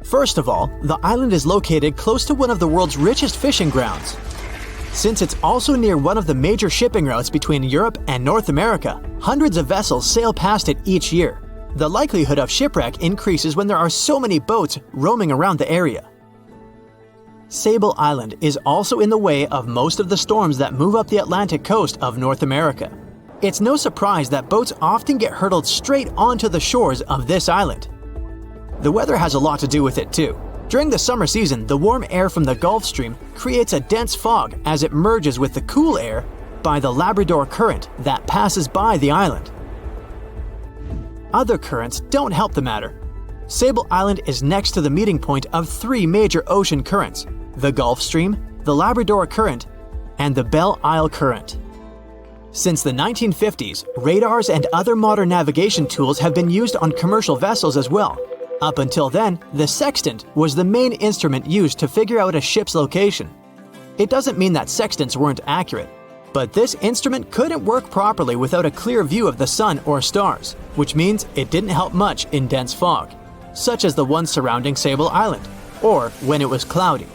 First of all, the island is located close to one of the world's richest fishing grounds. Since it's also near one of the major shipping routes between Europe and North America, hundreds of vessels sail past it each year. The likelihood of shipwreck increases when there are so many boats roaming around the area. Sable Island is also in the way of most of the storms that move up the Atlantic coast of North America. It's no surprise that boats often get hurtled straight onto the shores of this island. The weather has a lot to do with it too. During the summer season, the warm air from the Gulf Stream creates a dense fog as it merges with the cool air by the Labrador Current that passes by the island. Other currents don't help the matter. Sable Island is next to the meeting point of 3 major ocean currents: the Gulf Stream, the Labrador Current, and the Belle Isle Current. Since the 1950s, radars and other modern navigation tools have been used on commercial vessels as well. Up until then, the sextant was the main instrument used to figure out a ship's location. It doesn't mean that sextants weren't accurate, but this instrument couldn't work properly without a clear view of the sun or stars, which means it didn't help much in dense fog, such as the one surrounding Sable Island, or when it was cloudy.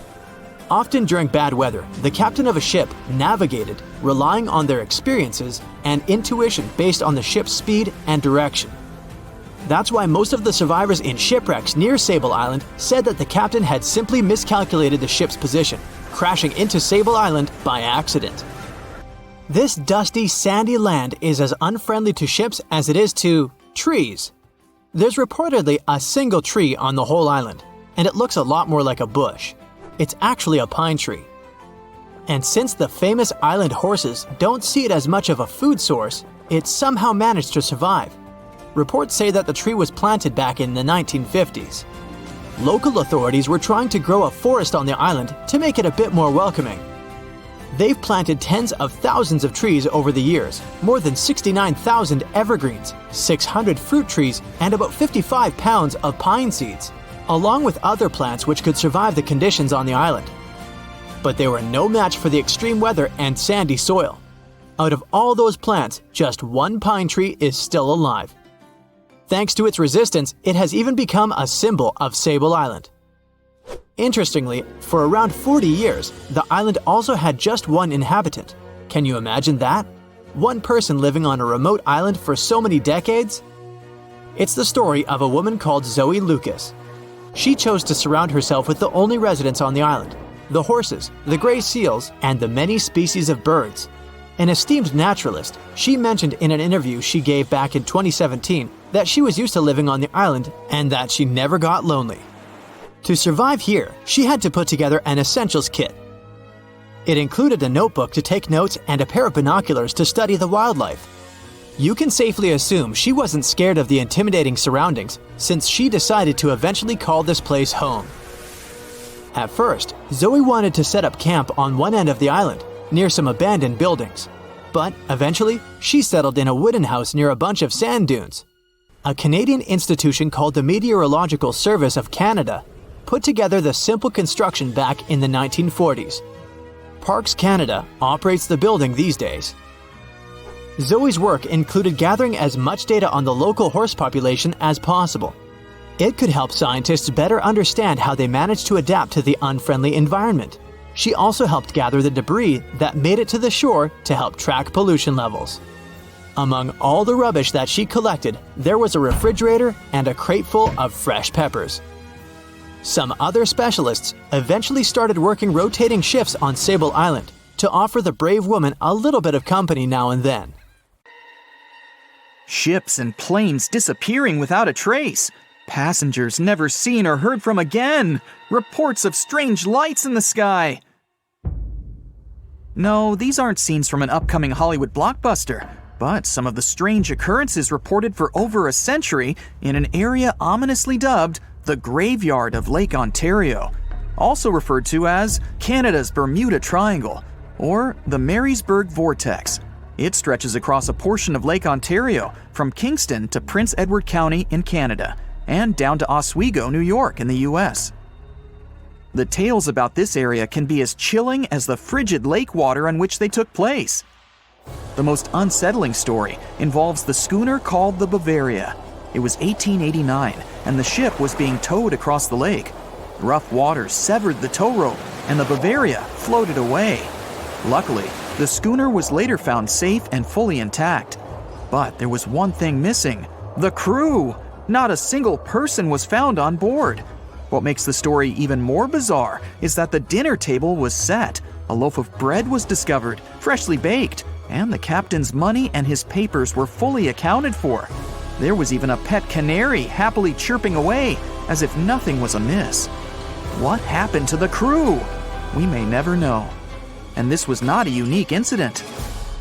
Often during bad weather, the captain of a ship navigated, relying on their experiences and intuition based on the ship's speed and direction. That's why most of the survivors in shipwrecks near Sable Island said that the captain had simply miscalculated the ship's position, crashing into Sable Island by accident. This dusty, sandy land is as unfriendly to ships as it is to trees. There's reportedly a single tree on the whole island, and it looks a lot more like a bush. It's actually a pine tree. And since the famous island horses don't see it as much of a food source, it somehow managed to survive. Reports say that the tree was planted back in the 1950s. Local authorities were trying to grow a forest on the island to make it a bit more welcoming. They've planted tens of thousands of trees over the years, more than 69,000 evergreens, 600 fruit trees, and about 55 pounds of pine seeds, along with other plants which could survive the conditions on the island. But they were no match for the extreme weather and sandy soil. Out of all those plants, just one pine tree is still alive. Thanks to its resistance, it has even become a symbol of Sable Island. Interestingly, for around 40 years, the island also had just one inhabitant. Can you imagine that? One person living on a remote island for so many decades? It's the story of a woman called Zoe Lucas. She chose to surround herself with the only residents on the island: the horses, the gray seals, and the many species of birds. An esteemed naturalist, she mentioned in an interview she gave back in 2017 that she was used to living on the island and that she never got lonely. To survive here, she had to put together an essentials kit. It included a notebook to take notes and a pair of binoculars to study the wildlife. You can safely assume she wasn't scared of the intimidating surroundings, since she decided to eventually call this place home. At first, Zoe wanted to set up camp on one end of the island, near some abandoned buildings. But eventually, she settled in a wooden house near a bunch of sand dunes. A Canadian institution called the Meteorological Service of Canada put together the simple construction back in the 1940s. Parks Canada operates the building these days. Zoe's work included gathering as much data on the local horse population as possible. It could help scientists better understand how they managed to adapt to the unfriendly environment. She also helped gather the debris that made it to the shore to help track pollution levels. Among all the rubbish that she collected, there was a refrigerator and a crate full of fresh peppers. Some other specialists eventually started working rotating shifts on Sable Island to offer the brave woman a little bit of company now and then. Ships and planes disappearing without a trace. Passengers never seen or heard from again. Reports of strange lights in the sky. No, these aren't scenes from an upcoming Hollywood blockbuster, but some of the strange occurrences reported for over a century in an area ominously dubbed the Graveyard of Lake Ontario, also referred to as Canada's Bermuda Triangle, or the Marysburg Vortex. It stretches across a portion of Lake Ontario from Kingston to Prince Edward County in Canada, and down to Oswego, New York in the US. The tales about this area can be as chilling as the frigid lake water on which they took place. The most unsettling story involves the schooner called the Bavaria. It was 1889, and the ship was being towed across the lake. Rough waters severed the tow rope, and the Bavaria floated away. Luckily, the schooner was later found safe and fully intact. But there was one thing missing: the crew. Not a single person was found on board. What makes the story even more bizarre is that the dinner table was set, a loaf of bread was discovered, freshly baked, and the captain's money and his papers were fully accounted for. There was even a pet canary happily chirping away, as if nothing was amiss. What happened to the crew? We may never know. And this was not a unique incident.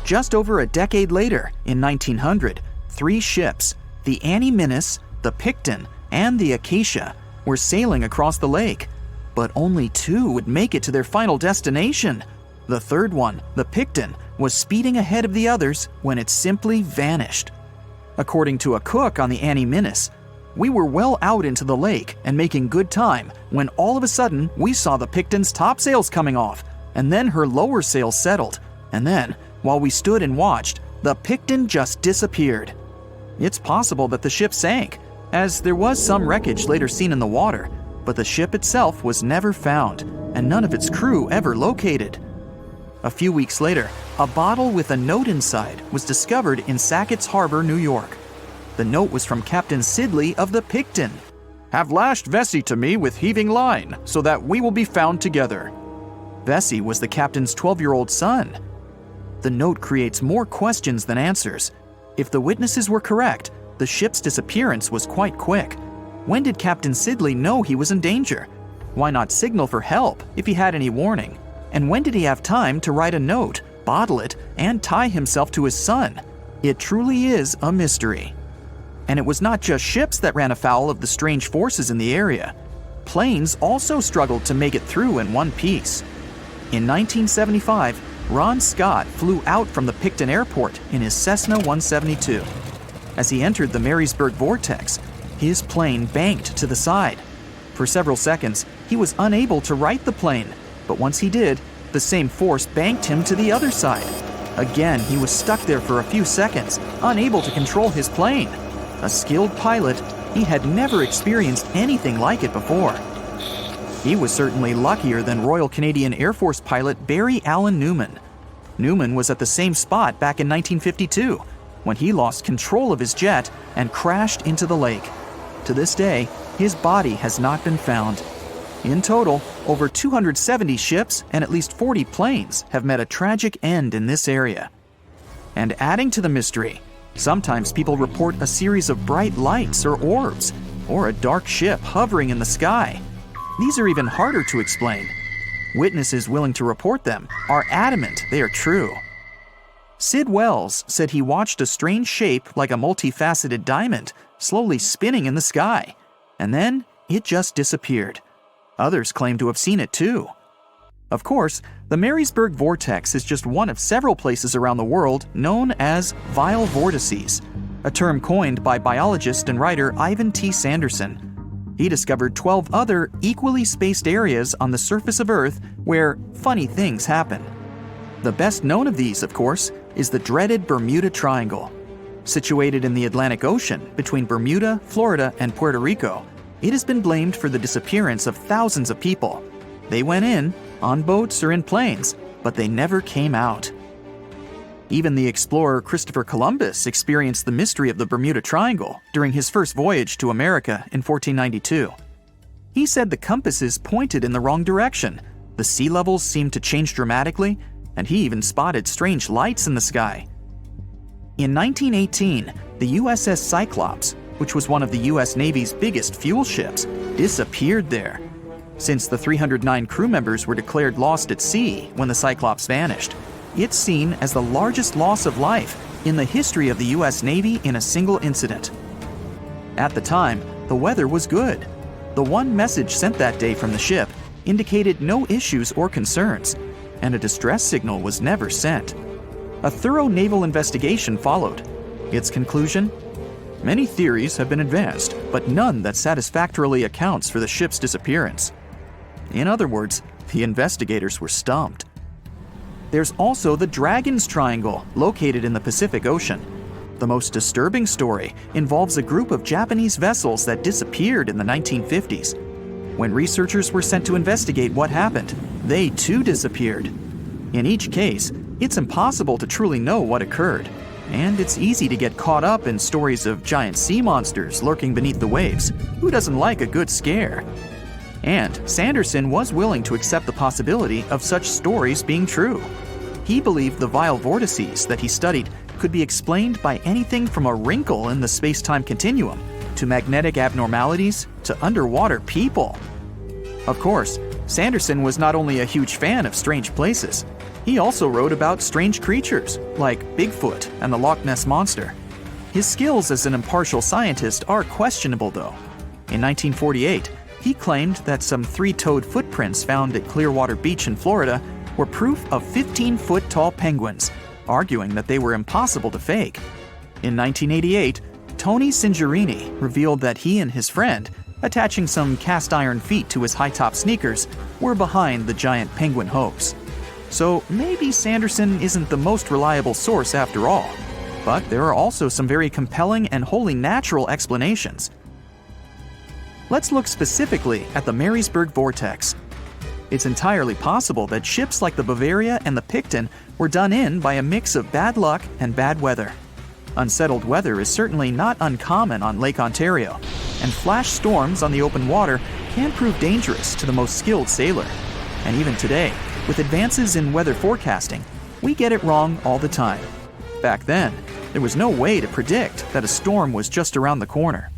Just over a decade later, in 1900, 3 ships, the Annie Minnis, the Picton, and the Acacia, were sailing across the lake. But only 2 would make it to their final destination. The third one, the Picton, was speeding ahead of the others when it simply vanished. According to a cook on the Annie Minnis, we were well out into the lake and making good time when all of a sudden we saw the Picton's topsails coming off, and then her lower sails settled, and then, while we stood and watched, the Picton just disappeared. It's possible that the ship sank, as there was some wreckage later seen in the water, but the ship itself was never found, and none of its crew ever located. A few weeks later, a bottle with a note inside was discovered in Sackett's Harbor, New York. The note was from Captain Sidley of the Picton. "Have lashed Vesey to me with heaving line, so that we will be found together." Vesey was the captain's 12-year-old son. The note creates more questions than answers. If the witnesses were correct, the ship's disappearance was quite quick. When did Captain Sidley know he was in danger? Why not signal for help if he had any warning? And when did he have time to write a note, bottle it, and tie himself to his son? It truly is a mystery. And it was not just ships that ran afoul of the strange forces in the area. Planes also struggled to make it through in one piece. In 1975, Ron Scott flew out from the Picton Airport in his Cessna 172. As he entered the Marysburg Vortex, his plane banked to the side. For several seconds, he was unable to right the plane, but once he did, the same force banked him to the other side. Again, he was stuck there for a few seconds, unable to control his plane. A skilled pilot, he had never experienced anything like it before. He was certainly luckier than Royal Canadian Air Force pilot Barry Allen Newman. Newman was at the same spot back in 1952 when he lost control of his jet and crashed into the lake. To this day, his body has not been found. In total, over 270 ships and at least 40 planes have met a tragic end in this area. And adding to the mystery, sometimes people report a series of bright lights or orbs, or a dark ship hovering in the sky. These are even harder to explain. Witnesses willing to report them are adamant they are true. Sid Wells said he watched a strange shape like a multifaceted diamond slowly spinning in the sky, and then it just disappeared. Others claim to have seen it too. Of course, the Marysburg Vortex is just one of several places around the world known as vile vortices, a term coined by biologist and writer Ivan T. Sanderson. He discovered 12 other equally spaced areas on the surface of Earth where funny things happen. The best known of these, of course, is the dreaded Bermuda Triangle. Situated in the Atlantic Ocean between Bermuda, Florida, and Puerto Rico, it has been blamed for the disappearance of thousands of people. They went in, on boats or in planes, but they never came out. Even the explorer Christopher Columbus experienced the mystery of the Bermuda Triangle during his first voyage to America in 1492. He said the compasses pointed in the wrong direction, the sea levels seemed to change dramatically, and he even spotted strange lights in the sky. In 1918, the USS Cyclops, which was one of the US Navy's biggest fuel ships, disappeared there. Since the 309 crew members were declared lost at sea when the Cyclops vanished, it's seen as the largest loss of life in the history of the US Navy in a single incident. At the time, the weather was good. The one message sent that day from the ship indicated no issues or concerns, and a distress signal was never sent. A thorough naval investigation followed. Its conclusion? Many theories have been advanced, but none that satisfactorily accounts for the ship's disappearance. In other words, the investigators were stumped. There's also the Dragon's Triangle, located in the Pacific Ocean. The most disturbing story involves a group of Japanese vessels that disappeared in the 1950s. When researchers were sent to investigate what happened, they too disappeared. In each case, it's impossible to truly know what occurred, and it's easy to get caught up in stories of giant sea monsters lurking beneath the waves. Who doesn't like a good scare? And Sanderson was willing to accept the possibility of such stories being true. He believed the vile vortices that he studied could be explained by anything from a wrinkle in the space-time continuum to magnetic abnormalities to underwater people. Of course, Sanderson was not only a huge fan of strange places, he also wrote about strange creatures like Bigfoot and the Loch Ness Monster. His skills as an impartial scientist are questionable though. In 1948, he claimed that some 3-toed footprints found at Clearwater Beach in Florida were proof of 15-foot-tall penguins, arguing that they were impossible to fake. In 1988, Tony Singerini revealed that he and his friend, attaching some cast-iron feet to his high-top sneakers, were behind the giant penguin hoax. So maybe Sanderson isn't the most reliable source after all, but there are also some very compelling and wholly natural explanations. Let's look specifically at the Marysburg Vortex. It's entirely possible that ships like the Bavaria and the Picton were done in by a mix of bad luck and bad weather. Unsettled weather is certainly not uncommon on Lake Ontario, and flash storms on the open water can prove dangerous to the most skilled sailor. And even today, with advances in weather forecasting, we get it wrong all the time. Back then, there was no way to predict that a storm was just around the corner.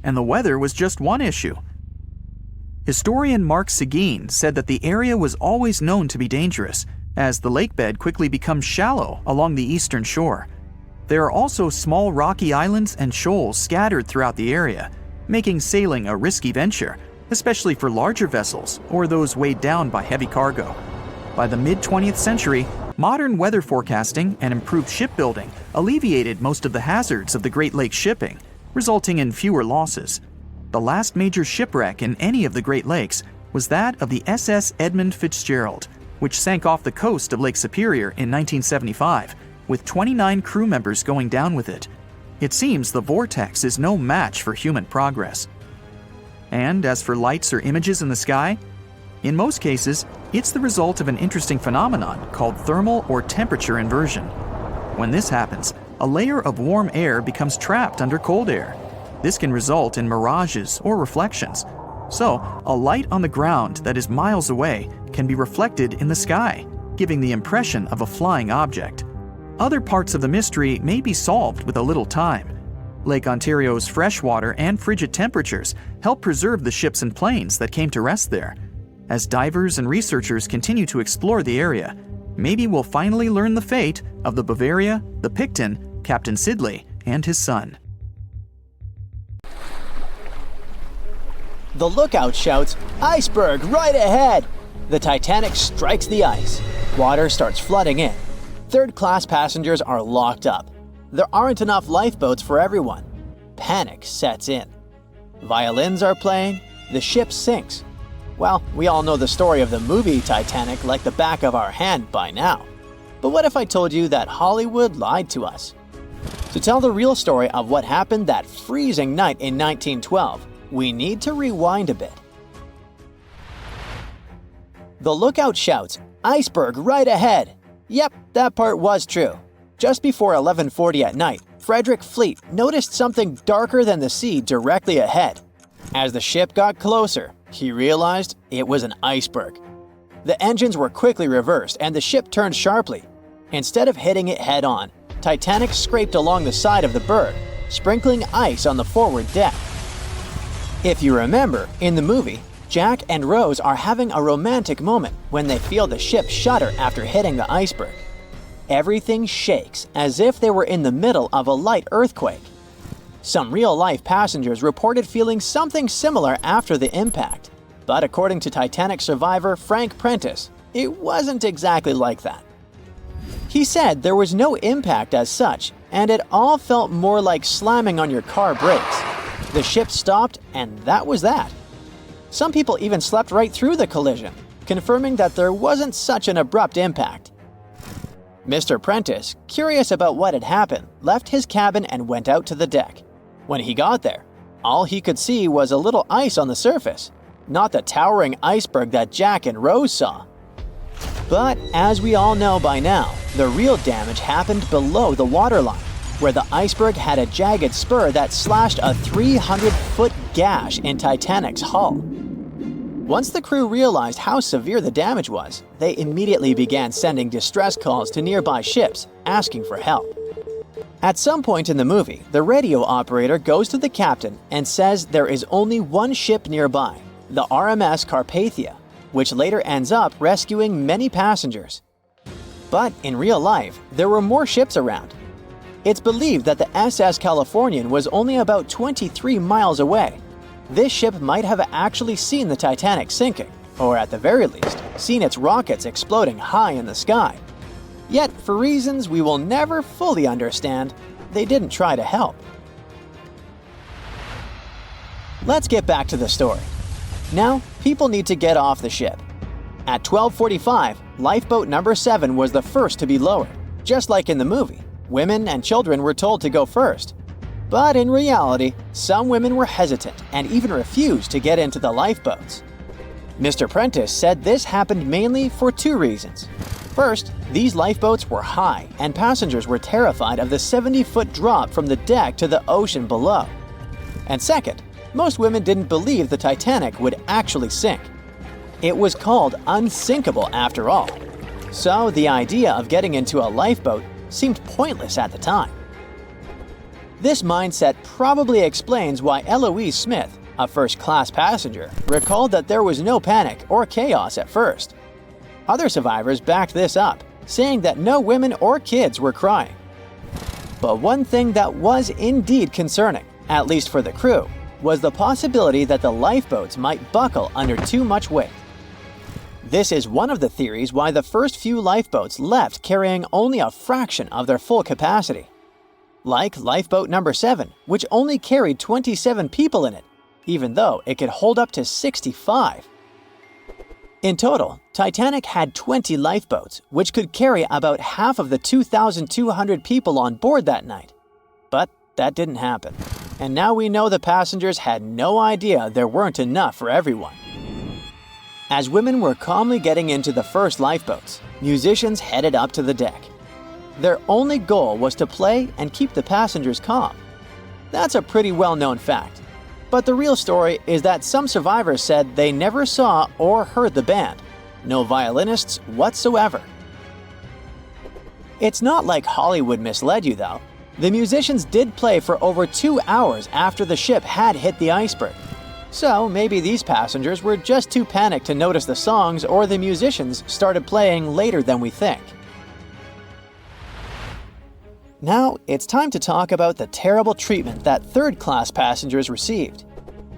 And the weather was just one issue. Historian Mark Seguin said that the area was always known to be dangerous, as the lakebed quickly becomes shallow along the eastern shore. There are also small rocky islands and shoals scattered throughout the area, making sailing a risky venture, especially for larger vessels or those weighed down by heavy cargo. By the mid-20th century, modern weather forecasting and improved shipbuilding alleviated most of the hazards of the Great Lakes shipping, resulting in fewer losses. The last major shipwreck in any of the Great Lakes was that of the SS Edmund Fitzgerald, which sank off the coast of Lake Superior in 1975, with 29 crew members going down with it. It seems the vortex is no match for human progress. And as for lights or images in the sky, In most cases, it's the result of an interesting phenomenon called thermal or temperature inversion. When this happens, a layer of warm air becomes trapped under cold air. This can result in mirages or reflections. So, a light on the ground that is miles away can be reflected in the sky, giving the impression of a flying object. Other parts of the mystery may be solved with a little time. Lake Ontario's freshwater and frigid temperatures help preserve the ships and planes that came to rest there. As divers and researchers continue to explore the area, maybe we'll finally learn the fate of the Bavaria, the Picton, Captain Sidley, and his son. The lookout shouts, "Iceberg right ahead!" The Titanic strikes the ice. Water starts flooding in. Third-class passengers are locked up. There aren't enough lifeboats for everyone. Panic sets in. Violins are playing. The ship sinks. Well, we all know the story of the movie Titanic like the back of our hand by now. But what if I told you that Hollywood lied to us? To tell the real story of what happened that freezing night in 1912, we need to rewind a bit. The lookout shouts, "Iceberg right ahead!" Yep, that part was true. Just before 11:40 at night, Frederick Fleet noticed something darker than the sea directly ahead. As the ship got closer, he realized it was an iceberg. The engines were quickly reversed and the ship turned sharply. Instead of hitting it head-on, Titanic scraped along the side of the berg, sprinkling ice on the forward deck. If you remember, in the movie, Jack and Rose are having a romantic moment when they feel the ship shudder after hitting the iceberg. Everything shakes as if they were in the middle of a light earthquake. Some real-life passengers reported feeling something similar after the impact, but according to Titanic survivor Frank Prentice, it wasn't exactly like that. He said there was no impact as such, and it all felt more like slamming on your car brakes. The ship stopped, and that was that. Some people even slept right through the collision, confirming that there wasn't such an abrupt impact. Mr. Prentice, curious about what had happened, left his cabin and went out to the deck. When he got there, all he could see was a little ice on the surface, not the towering iceberg that Jack and Rose saw. But as we all know by now, the real damage happened below the waterline, where the iceberg had a jagged spur that slashed a 300-foot gash in Titanic's hull. Once the crew realized how severe the damage was, they immediately began sending distress calls to nearby ships, asking for help. At some point in the movie, the radio operator goes to the captain and says there is only one ship nearby, the RMS Carpathia, which later ends up rescuing many passengers. But in real life, there were more ships around. It's believed that the SS Californian was only about 23 miles away. This ship might have actually seen the Titanic sinking, or at the very least, seen its rockets exploding high in the sky. Yet, for reasons we will never fully understand, they didn't try to help. Let's get back to the story. Now, people need to get off the ship. At 12:45, lifeboat number 7 was the first to be lowered, just like in the movie. Women and children were told to go first. But in reality, some women were hesitant and even refused to get into the lifeboats. Mr. Prentice said this happened mainly for 2 reasons. First, these lifeboats were high and passengers were terrified of the 70-foot drop from the deck to the ocean below. And second, most women didn't believe the Titanic would actually sink. It was called unsinkable after all. So the idea of getting into a lifeboat seemed pointless at the time. This mindset probably explains why Eloise Smith, a first-class passenger, recalled that there was no panic or chaos at first. Other survivors backed this up, saying that no women or kids were crying. But one thing that was indeed concerning, at least for the crew, was the possibility that the lifeboats might buckle under too much weight. This is one of the theories why the first few lifeboats left carrying only a fraction of their full capacity. Like lifeboat number 7, which only carried 27 people in it, even though it could hold up to 65. In total, Titanic had 20 lifeboats, which could carry about half of the 2,200 people on board that night. But that didn't happen. And now we know the passengers had no idea there weren't enough for everyone. As women were calmly getting into the first lifeboats, musicians headed up to the deck. Their only goal was to play and keep the passengers calm. That's a pretty well-known fact. But the real story is that some survivors said they never saw or heard the band. No violinists whatsoever. It's not like Hollywood misled you, though. The musicians did play for over 2 hours after the ship had hit the iceberg. So maybe these passengers were just too panicked to notice the songs, or the musicians started playing later than we think. Now, it's time to talk about the terrible treatment that third-class passengers received.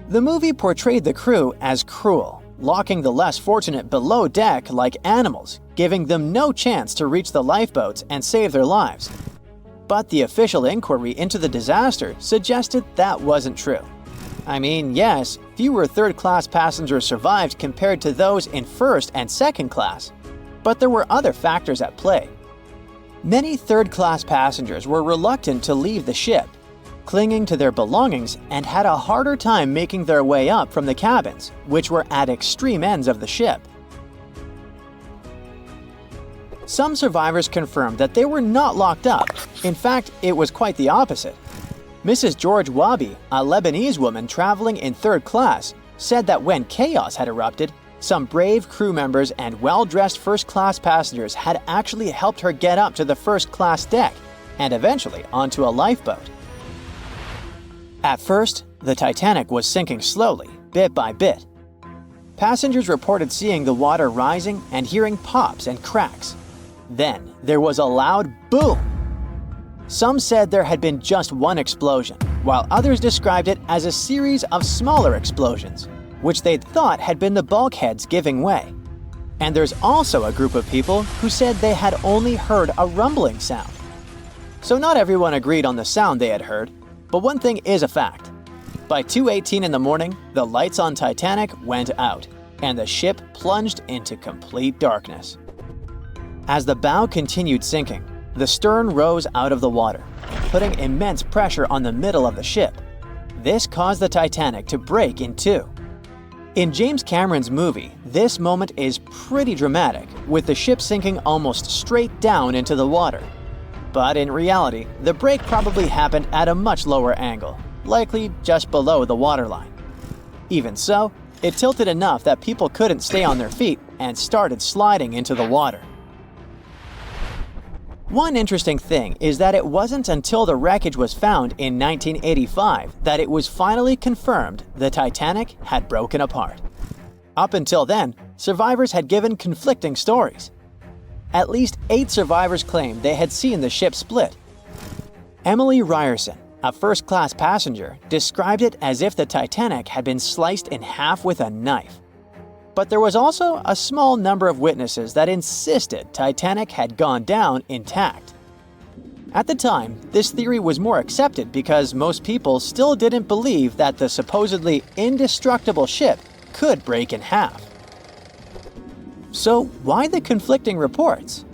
The movie portrayed the crew as cruel, locking the less fortunate below deck like animals, giving them no chance to reach the lifeboats and save their lives. But the official inquiry into the disaster suggested that wasn't true. I mean, yes, fewer third-class passengers survived compared to those in first and second class, but there were other factors at play. Many third-class passengers were reluctant to leave the ship, clinging to their belongings, and had a harder time making their way up from the cabins, which were at extreme ends of the ship. Some survivors confirmed that they were not locked up. In fact, it was quite the opposite. Mrs. George Wabi, a Lebanese woman traveling in third class, said that when chaos had erupted, some brave crew members and well-dressed first-class passengers had actually helped her get up to the first-class deck and eventually onto a lifeboat. At first, the Titanic was sinking slowly, bit by bit. Passengers reported seeing the water rising and hearing pops and cracks. Then, there was a loud boom. Some said there had been just one explosion, while others described it as a series of smaller explosions, which they'd thought had been the bulkheads giving way. And there's also a group of people who said they had only heard a rumbling sound. So not everyone agreed on the sound they had heard, but one thing is a fact. By 2:18 in the morning, the lights on Titanic went out, and the ship plunged into complete darkness. As the bow continued sinking, the stern rose out of the water, putting immense pressure on the middle of the ship. This caused the Titanic to break in two. In James Cameron's movie, this moment is pretty dramatic, with the ship sinking almost straight down into the water. But in reality, the break probably happened at a much lower angle, likely just below the waterline. Even so, it tilted enough that people couldn't stay on their feet and started sliding into the water. One interesting thing is that it wasn't until the wreckage was found in 1985 that it was finally confirmed the Titanic had broken apart. Up until then, survivors had given conflicting stories. At least 8 survivors claimed they had seen the ship split. Emily Ryerson, a first-class passenger, described it as if the Titanic had been sliced in half with a knife. But there was also a small number of witnesses that insisted Titanic had gone down intact. At the time, this theory was more accepted because most people still didn't believe that the supposedly indestructible ship could break in half. So why the conflicting reports?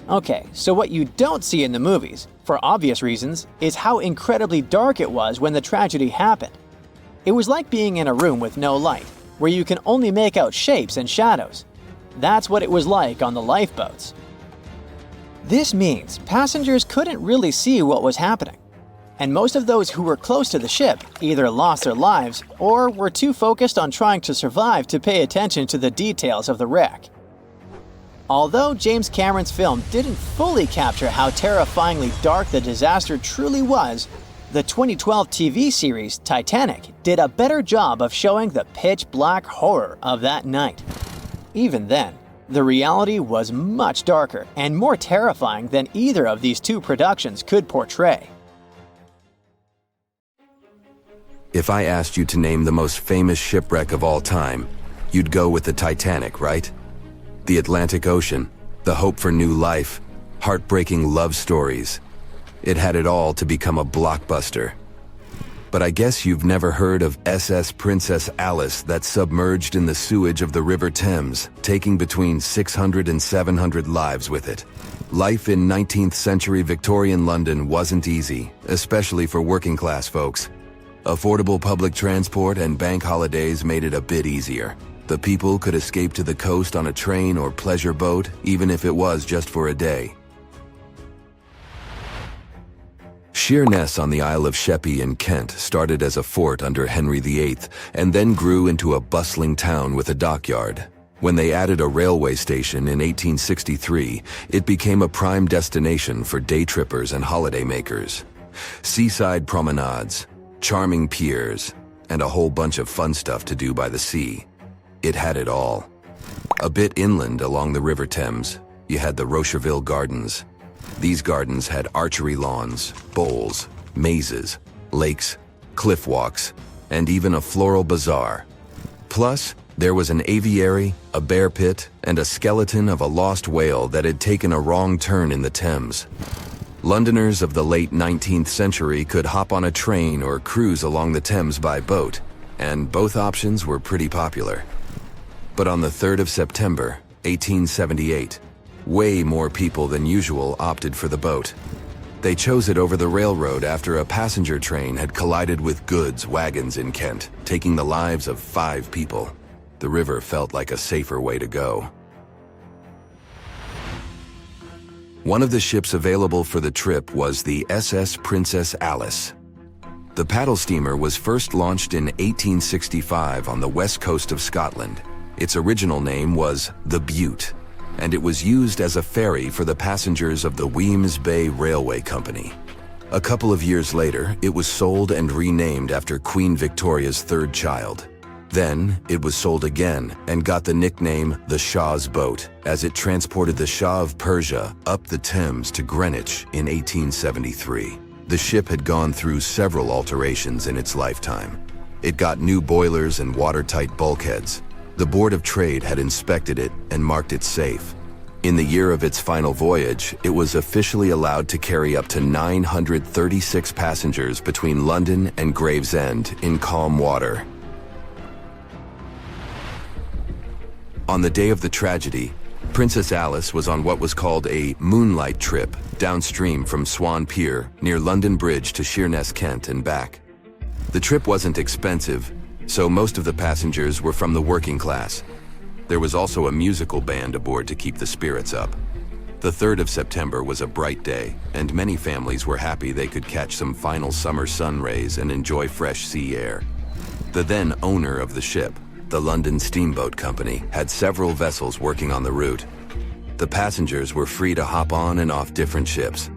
Okay, so what you don't see in the movies, for obvious reasons, is how incredibly dark it was when the tragedy happened. It was like being in a room with no light, where you can only make out shapes and shadows. That's what it was like on the lifeboats. This means passengers couldn't really see what was happening, and most of those who were close to the ship either lost their lives or were too focused on trying to survive to pay attention to the details of the wreck. Although James Cameron's film didn't fully capture how terrifyingly dark the disaster truly was, the 2012 TV series Titanic did a better job of showing the pitch-black horror of that night. Even then, the reality was much darker and more terrifying than either of these two productions could portray. If I asked you to name the most famous shipwreck of all time, you'd go with the Titanic, right? The Atlantic Ocean, the hope for new life, heartbreaking love stories. It had it all to become a blockbuster. But I guess you've never heard of SS Princess Alice that submerged in the sewage of the River Thames, taking between 600 and 700 lives with it. Life in 19th century Victorian London wasn't easy, especially for working class folks. Affordable public transport and bank holidays made it a bit easier. The people could escape to the coast on a train or pleasure boat, even if it was just for a day. Sheerness on the Isle of Sheppey in Kent started as a fort under Henry VIII and then grew into a bustling town with a dockyard. When they added a railway station in 1863, it became a prime destination for day trippers and holidaymakers. Seaside promenades, charming piers, and a whole bunch of fun stuff to do by the sea. It had it all. A bit inland along the River Thames, you had the Rocherville Gardens. These gardens had archery lawns, bowls, mazes, lakes, cliff walks, and even a floral bazaar. Plus, there was an aviary, a bear pit, and a skeleton of a lost whale that had taken a wrong turn in the Thames. Londoners of the late 19th century could hop on a train or cruise along the Thames by boat, and both options were pretty popular. But on the 3rd of September, 1878, way more people than usual opted for the boat. They chose it over the railroad after a passenger train had collided with goods wagons in Kent, taking the lives of 5 people. The river felt like a safer way to go. One of the ships available for the trip was the SS Princess Alice. The paddle steamer was first launched in 1865 on the west coast of Scotland. Its original name was the Bute, and it was used as a ferry for the passengers of the Wemyss Bay Railway Company. A couple of years later, it was sold and renamed after Queen Victoria's third child. Then, it was sold again and got the nickname the Shah's Boat, as it transported the Shah of Persia up the Thames to Greenwich in 1873. The ship had gone through several alterations in its lifetime. It got new boilers and watertight bulkheads. The Board of Trade had inspected it and marked it safe. In the year of its final voyage, it was officially allowed to carry up to 936 passengers between London and Gravesend in calm water. On the day of the tragedy, Princess Alice was on what was called a moonlight trip downstream from Swan Pier near London Bridge to Sheerness, Kent and back. The trip wasn't expensive, so most of the passengers were from the working class. There was also a musical band aboard to keep the spirits up. The 3rd of September was a bright day, and many families were happy they could catch some final summer sun rays and enjoy fresh sea air. The then owner of the ship, the London Steamboat Company, had several vessels working on the route. The passengers were free to hop on and off different ships.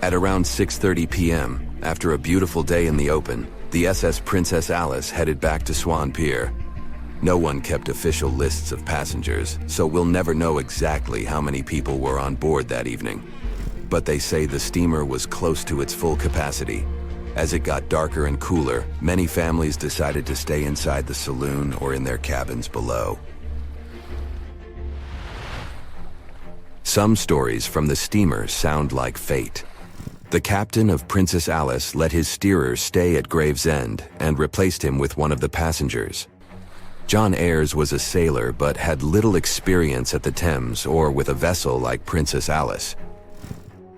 At around 6:30 p.m., after a beautiful day in the open, the SS Princess Alice headed back to Swan Pier. No one kept official lists of passengers, so we'll never know exactly how many people were on board that evening. But they say the steamer was close to its full capacity. As it got darker and cooler, many families decided to stay inside the saloon or in their cabins below. Some stories from the steamer sound like fate. The captain of Princess Alice let his steerer stay at Gravesend and replaced him with one of the passengers. John Ayres was a sailor but had little experience at the Thames or with a vessel like Princess Alice.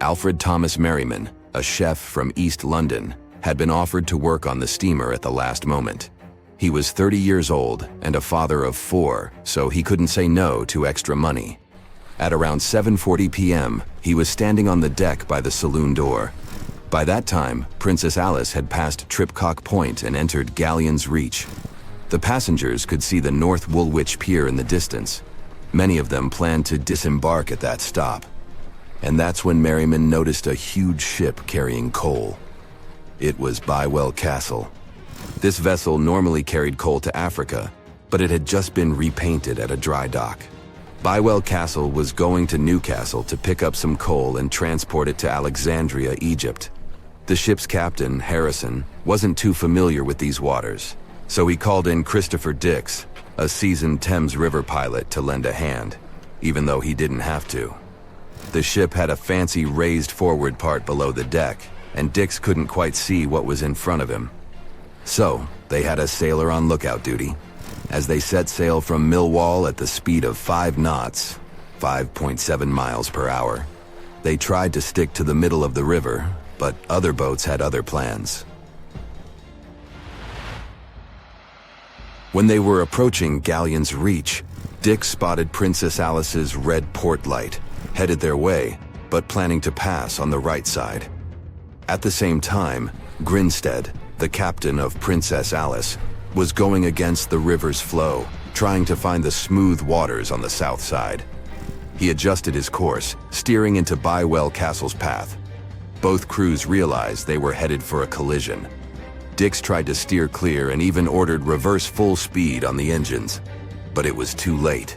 Alfred Thomas Merriman, a chef from East London, had been offered to work on the steamer at the last moment. He was 30 years old and a father of 4, so he couldn't say no to extra money. At around 7:40 p.m., he was standing on the deck by the saloon door. By that time, Princess Alice had passed Tripcock Point and entered Galleon's Reach. The passengers could see the North Woolwich Pier in the distance. Many of them planned to disembark at that stop. And that's when Merriman noticed a huge ship carrying coal. It was Bywell Castle. This vessel normally carried coal to Africa, but it had just been repainted at a dry dock. Bywell Castle was going to Newcastle to pick up some coal and transport it to Alexandria, Egypt. The ship's captain, Harrison, wasn't too familiar with these waters, so he called in Christopher Dix, a seasoned Thames River pilot, to lend a hand, even though he didn't have to. The ship had a fancy raised forward part below the deck, and Dix couldn't quite see what was in front of him. So, they had a sailor on lookout duty. As they set sail from Millwall at the speed of 5 knots, 5.7 miles per hour, they tried to stick to the middle of the river, but other boats had other plans. When they were approaching Galleon's Reach, Dick spotted Princess Alice's red port light, headed their way, but planning to pass on the right side. At the same time, Grinstead, the captain of Princess Alice, was going against the river's flow, trying to find the smooth waters on the south side. He adjusted his course, steering into Bywell Castle's path. Both crews realized they were headed for a collision. Dix tried to steer clear and even ordered reverse full speed on the engines, but it was too late.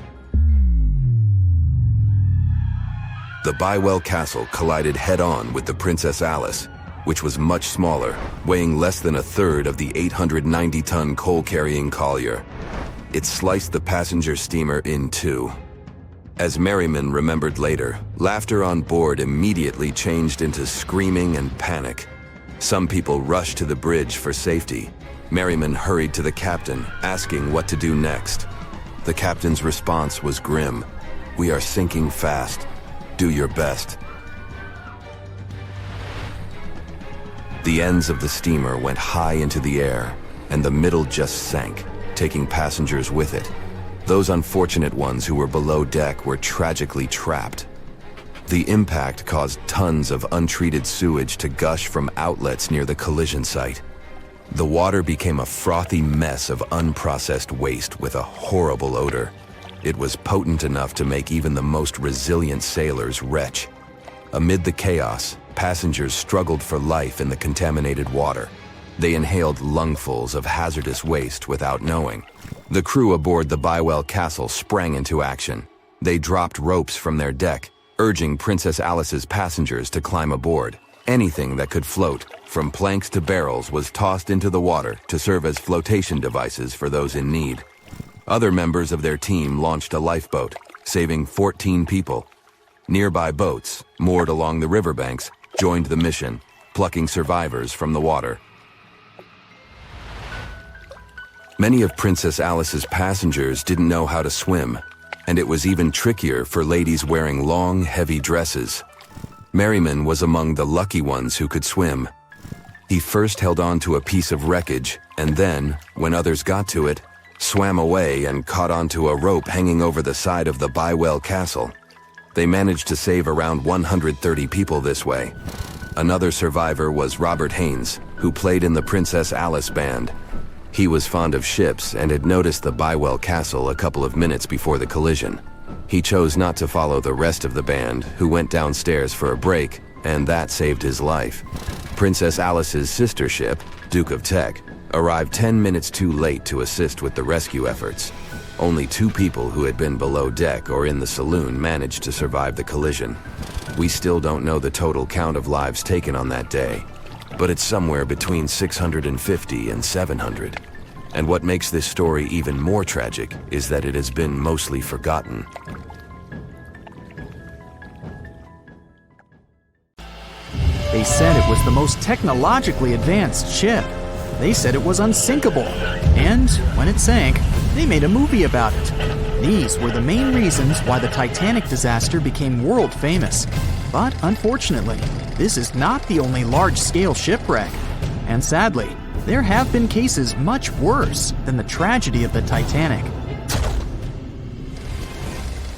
The Bywell Castle collided head-on with the Princess Alice, which was much smaller, weighing less than a third of the 890-ton coal-carrying collier. It sliced the passenger steamer in two. As Merriman remembered later, laughter on board immediately changed into screaming and panic. Some people rushed to the bridge for safety. Merriman hurried to the captain, asking what to do next. The captain's response was grim. "We are sinking fast. Do your best." The ends of the steamer went high into the air, and the middle just sank, taking passengers with it. Those unfortunate ones who were below deck were tragically trapped. The impact caused tons of untreated sewage to gush from outlets near the collision site. The water became a frothy mess of unprocessed waste with a horrible odor. It was potent enough to make even the most resilient sailors retch. Amid the chaos, passengers struggled for life in the contaminated water. They inhaled lungfuls of hazardous waste without knowing. The crew aboard the Bywell Castle sprang into action. They dropped ropes from their deck, urging Princess Alice's passengers to climb aboard. Anything that could float, from planks to barrels, was tossed into the water to serve as flotation devices for those in need. Other members of their team launched a lifeboat, saving 14 people. Nearby boats, moored along the riverbanks, joined the mission, plucking survivors from the water. Many of Princess Alice's passengers didn't know how to swim, and it was even trickier for ladies wearing long, heavy dresses. Merriman was among the lucky ones who could swim. He first held on to a piece of wreckage, and then, when others got to it, swam away and caught onto a rope hanging over the side of the Bywell Castle. They managed to save around 130 people this way. Another survivor was Robert Haynes, who played in the Princess Alice band. He was fond of ships and had noticed the Bywell Castle a couple of minutes before the collision. He chose not to follow the rest of the band, who went downstairs for a break, and that saved his life. Princess Alice's sister ship, Duke of Teck, arrived 10 minutes too late to assist with the rescue efforts. Only 2 people who had been below deck or in the saloon managed to survive the collision. We still don't know the total count of lives taken on that day, but it's somewhere between 650 and 700. And what makes this story even more tragic is that it has been mostly forgotten. They said it was the most technologically advanced ship. They said it was unsinkable. And when it sank, they made a movie about it. These were the main reasons why the Titanic disaster became world famous. But unfortunately, this is not the only large-scale shipwreck. And sadly, there have been cases much worse than the tragedy of the Titanic.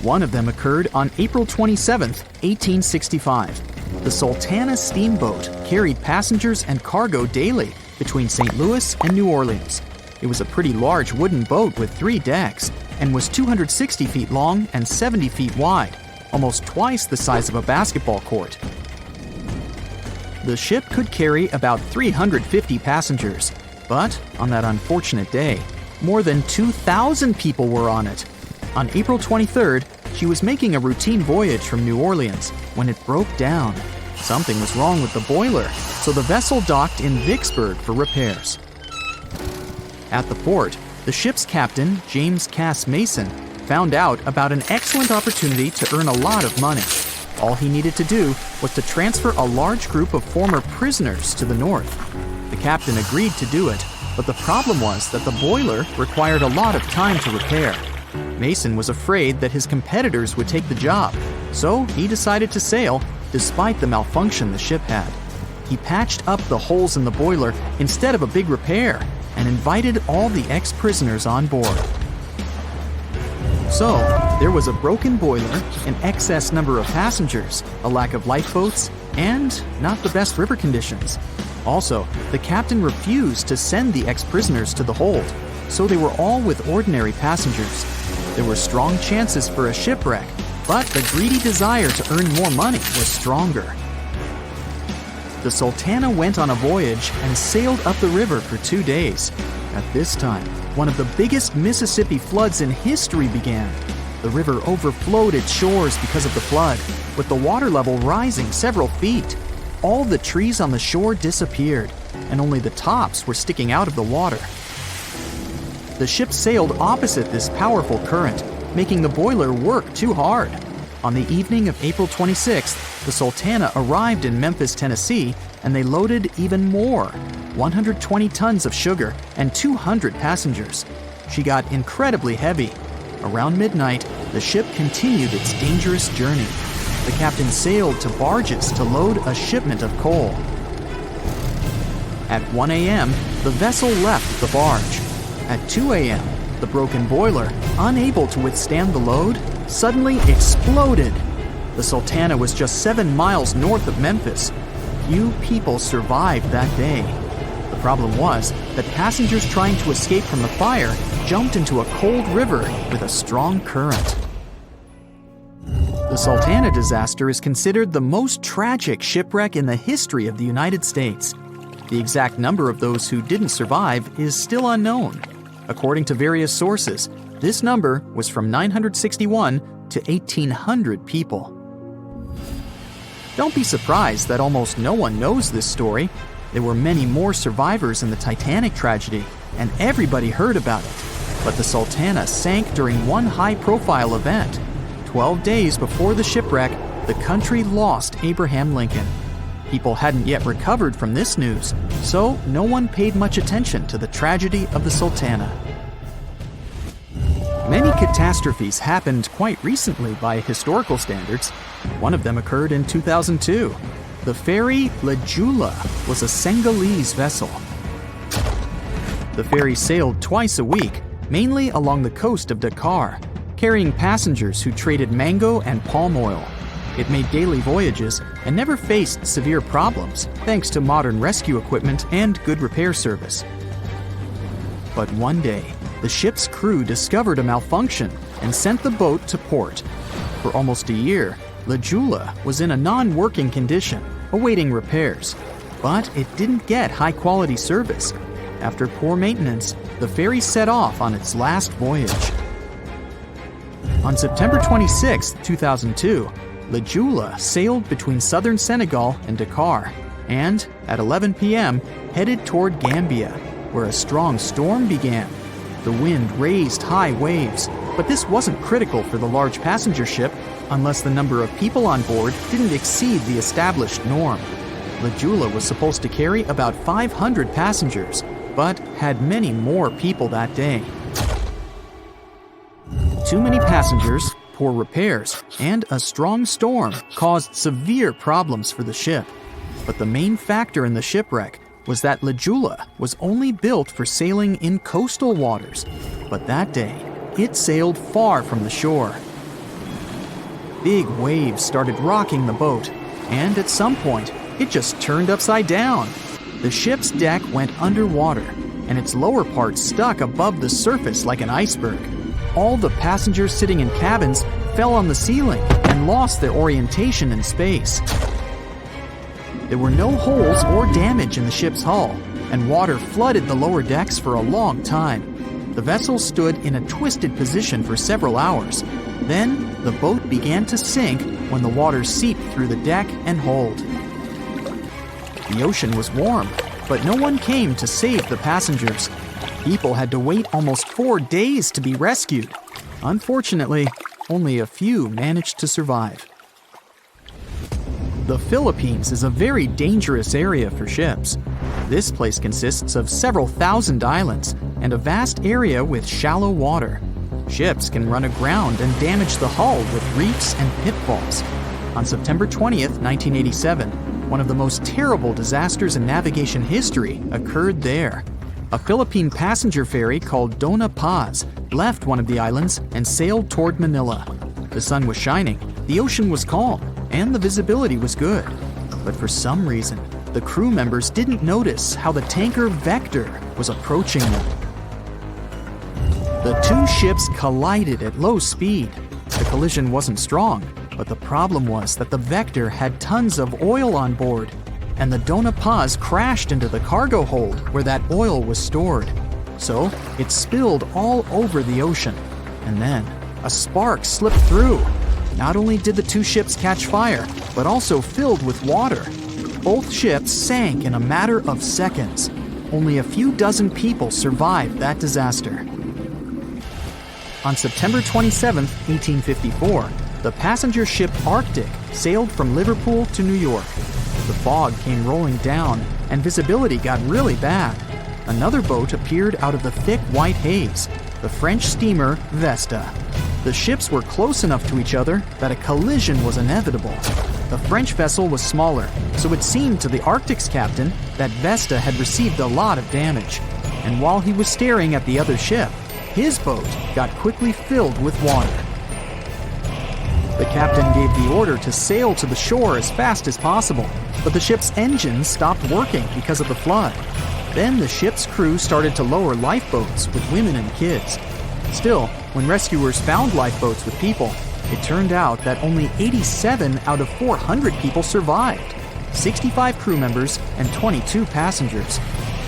One of them occurred on April 27, 1865. The Sultana Steamboat carried passengers and cargo daily between St. Louis and New Orleans. It was a pretty large wooden boat with 3 decks and was 260 feet long and 70 feet wide, almost twice the size of a basketball court. The ship could carry about 350 passengers, but on that unfortunate day, more than 2,000 people were on it. On April 23rd, she was making a routine voyage from New Orleans when it broke down. Something was wrong with the boiler, so the vessel docked in Vicksburg for repairs. At the port, the ship's captain, James Cass Mason, found out about an excellent opportunity to earn a lot of money. All he needed to do was to transfer a large group of former prisoners to the north. The captain agreed to do it, but the problem was that the boiler required a lot of time to repair. Mason was afraid that his competitors would take the job, so he decided to sail despite the malfunction the ship had. He patched up the holes in the boiler instead of a big repair, and invited all the ex-prisoners on board. So, there was a broken boiler, an excess number of passengers, a lack of lifeboats, and not the best river conditions. Also, the captain refused to send the ex-prisoners to the hold, so they were all with ordinary passengers. There were strong chances for a shipwreck, but the greedy desire to earn more money was stronger. The Sultana went on a voyage and sailed up the river for 2 days. At this time, one of the biggest Mississippi floods in history began. The river overflowed its shores because of the flood, with the water level rising several feet. All the trees on the shore disappeared, and only the tops were sticking out of the water. The ship sailed opposite this powerful current, making the boiler work too hard. On the evening of April 26th, the Sultana arrived in Memphis, Tennessee, and they loaded even more, 120 tons of sugar and 200 passengers. She got incredibly heavy. Around midnight, the ship continued its dangerous journey. The captain sailed to barges to load a shipment of coal. At 1 a.m., the vessel left the barge. At 2 a.m., the broken boiler, unable to withstand the load, suddenly exploded. The Sultana was just 7 miles north of Memphis. Few people survived that day. The problem was that passengers trying to escape from the fire jumped into a cold river with a strong current. The Sultana disaster is considered the most tragic shipwreck in the history of the United States. The exact number of those who didn't survive is still unknown. According to various sources, this number was from 961 to 1,800 people. Don't be surprised that almost no one knows this story. There were many more survivors in the Titanic tragedy, and everybody heard about it. But the Sultana sank during one high-profile event. 12 days before the shipwreck, the country lost Abraham Lincoln. People hadn't yet recovered from this news, so no one paid much attention to the tragedy of the Sultana. Many catastrophes happened quite recently by historical standards. One of them occurred in 2002. The Ferry Le Joola was a Senegalese vessel. The ferry sailed twice a week, mainly along the coast of Dakar, carrying passengers who traded mango and palm oil. It made daily voyages and never faced severe problems thanks to modern rescue equipment and good repair service. But one day, the ship's crew discovered a malfunction and sent the boat to port. For almost a year, Le Joola was in a non-working condition, awaiting repairs. But it didn't get high-quality service. After poor maintenance, the ferry set off on its last voyage. On September 26, 2002, Le Joola sailed between southern Senegal and Dakar, and at 11 p.m. headed toward Gambia, where a strong storm began. The wind raised high waves, but this wasn't critical for the large passenger ship unless the number of people on board didn't exceed the established norm. Le Joola was supposed to carry about 500 passengers, but had many more people that day. Too many passengers, poor repairs, and a strong storm caused severe problems for the ship. But the main factor in the shipwreck was that Le Joola was only built for sailing in coastal waters, but that day, it sailed far from the shore. Big waves started rocking the boat, and at some point, it just turned upside down. The ship's deck went underwater, and its lower part stuck above the surface like an iceberg. All the passengers sitting in cabins fell on the ceiling and lost their orientation in space. There were no holes or damage in the ship's hull, and water flooded the lower decks for a long time. The vessel stood in a twisted position for several hours. Then, the boat began to sink when the water seeped through the deck and hold. The ocean was warm, but no one came to save the passengers. People had to wait almost 4 days to be rescued. Unfortunately, only a few managed to survive. The Philippines is a very dangerous area for ships. This place consists of several thousand islands and a vast area with shallow water. Ships can run aground and damage the hull with reefs and pitfalls. On September 20th, 1987, one of the most terrible disasters in navigation history occurred there. A Philippine passenger ferry called Dona Paz left one of the islands and sailed toward Manila. The sun was shining, the ocean was calm, and the visibility was good. But for some reason, the crew members didn't notice how the tanker Vector was approaching them. The two ships collided at low speed. The collision wasn't strong, but the problem was that the Vector had tons of oil on board, and the Dona Paz crashed into the cargo hold where that oil was stored. So it spilled all over the ocean, and then a spark slipped through. Not only did the two ships catch fire, but also filled with water. Both ships sank in a matter of seconds. Only a few dozen people survived that disaster. On September 27, 1854, the passenger ship Arctic sailed from Liverpool to New York. The fog came rolling down, and visibility got really bad. Another boat appeared out of the thick white haze, the French steamer Vesta. The ships were close enough to each other that a collision was inevitable. The French vessel was smaller, so it seemed to the Arctic's captain that Vesta had received a lot of damage. And while he was staring at the other ship, his boat got quickly filled with water. The captain gave the order to sail to the shore as fast as possible, but the ship's engines stopped working because of the flood. Then the ship's crew started to lower lifeboats with women and kids. Still, when rescuers found lifeboats with people, it turned out that only 87 out of 400 people survived, 65 crew members and 22 passengers.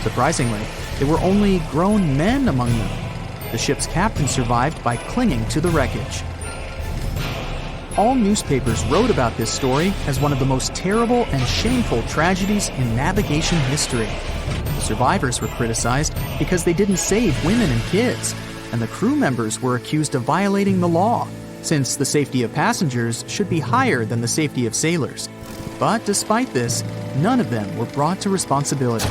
Surprisingly, there were only grown men among them. The ship's captain survived by clinging to the wreckage. All newspapers wrote about this story as one of the most terrible and shameful tragedies in navigation history. The survivors were criticized because they didn't save women and kids, and the crew members were accused of violating the law, since the safety of passengers should be higher than the safety of sailors. But despite this, none of them were brought to responsibility.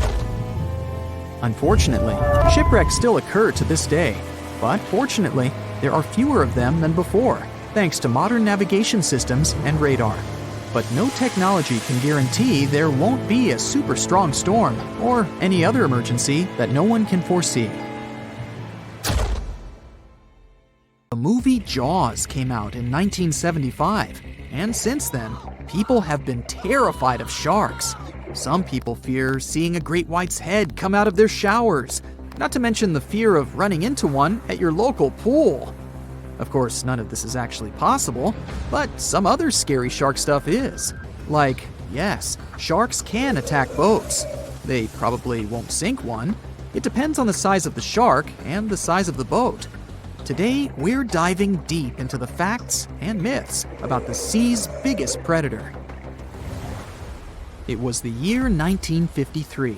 Unfortunately, shipwrecks still occur to this day, but fortunately, there are fewer of them than before, thanks to modern navigation systems and radar. But no technology can guarantee there won't be a super strong storm or any other emergency that no one can foresee. The movie Jaws came out in 1975, and since then, people have been terrified of sharks. Some people fear seeing a great white's head come out of their showers, not to mention the fear of running into one at your local pool. Of course, none of this is actually possible, but some other scary shark stuff is. Like, yes, sharks can attack boats. They probably won't sink one. It depends on the size of the shark and the size of the boat. Today, we're diving deep into the facts and myths about the sea's biggest predator. It was the year 1953.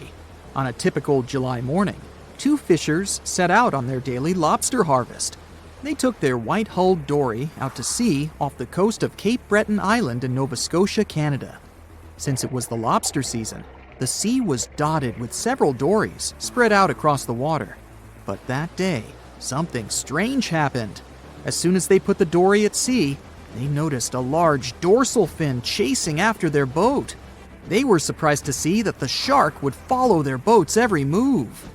On a typical July morning, two fishers set out on their daily lobster harvest. They took their white-hulled dory out to sea off the coast of Cape Breton Island in Nova Scotia, Canada. Since it was the lobster season, the sea was dotted with several dories spread out across the water. But that day, something strange happened. As soon as they put the dory at sea, they noticed a large dorsal fin chasing after their boat. They were surprised to see that the shark would follow their boat's every move.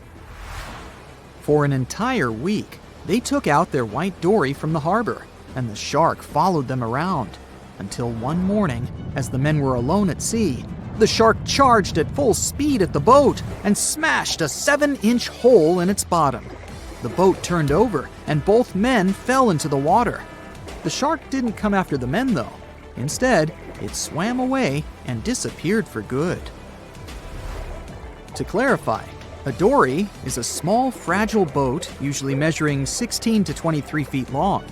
For an entire week, they took out their white dory from the harbor, and the shark followed them around. Until one morning, as the men were alone at sea, the shark charged at full speed at the boat and smashed a 7-inch hole in its bottom. The boat turned over, and both men fell into the water. The shark didn't come after the men, though. Instead, it swam away and disappeared for good. To clarify, a dory is a small, fragile boat usually measuring 16 to 23 feet long.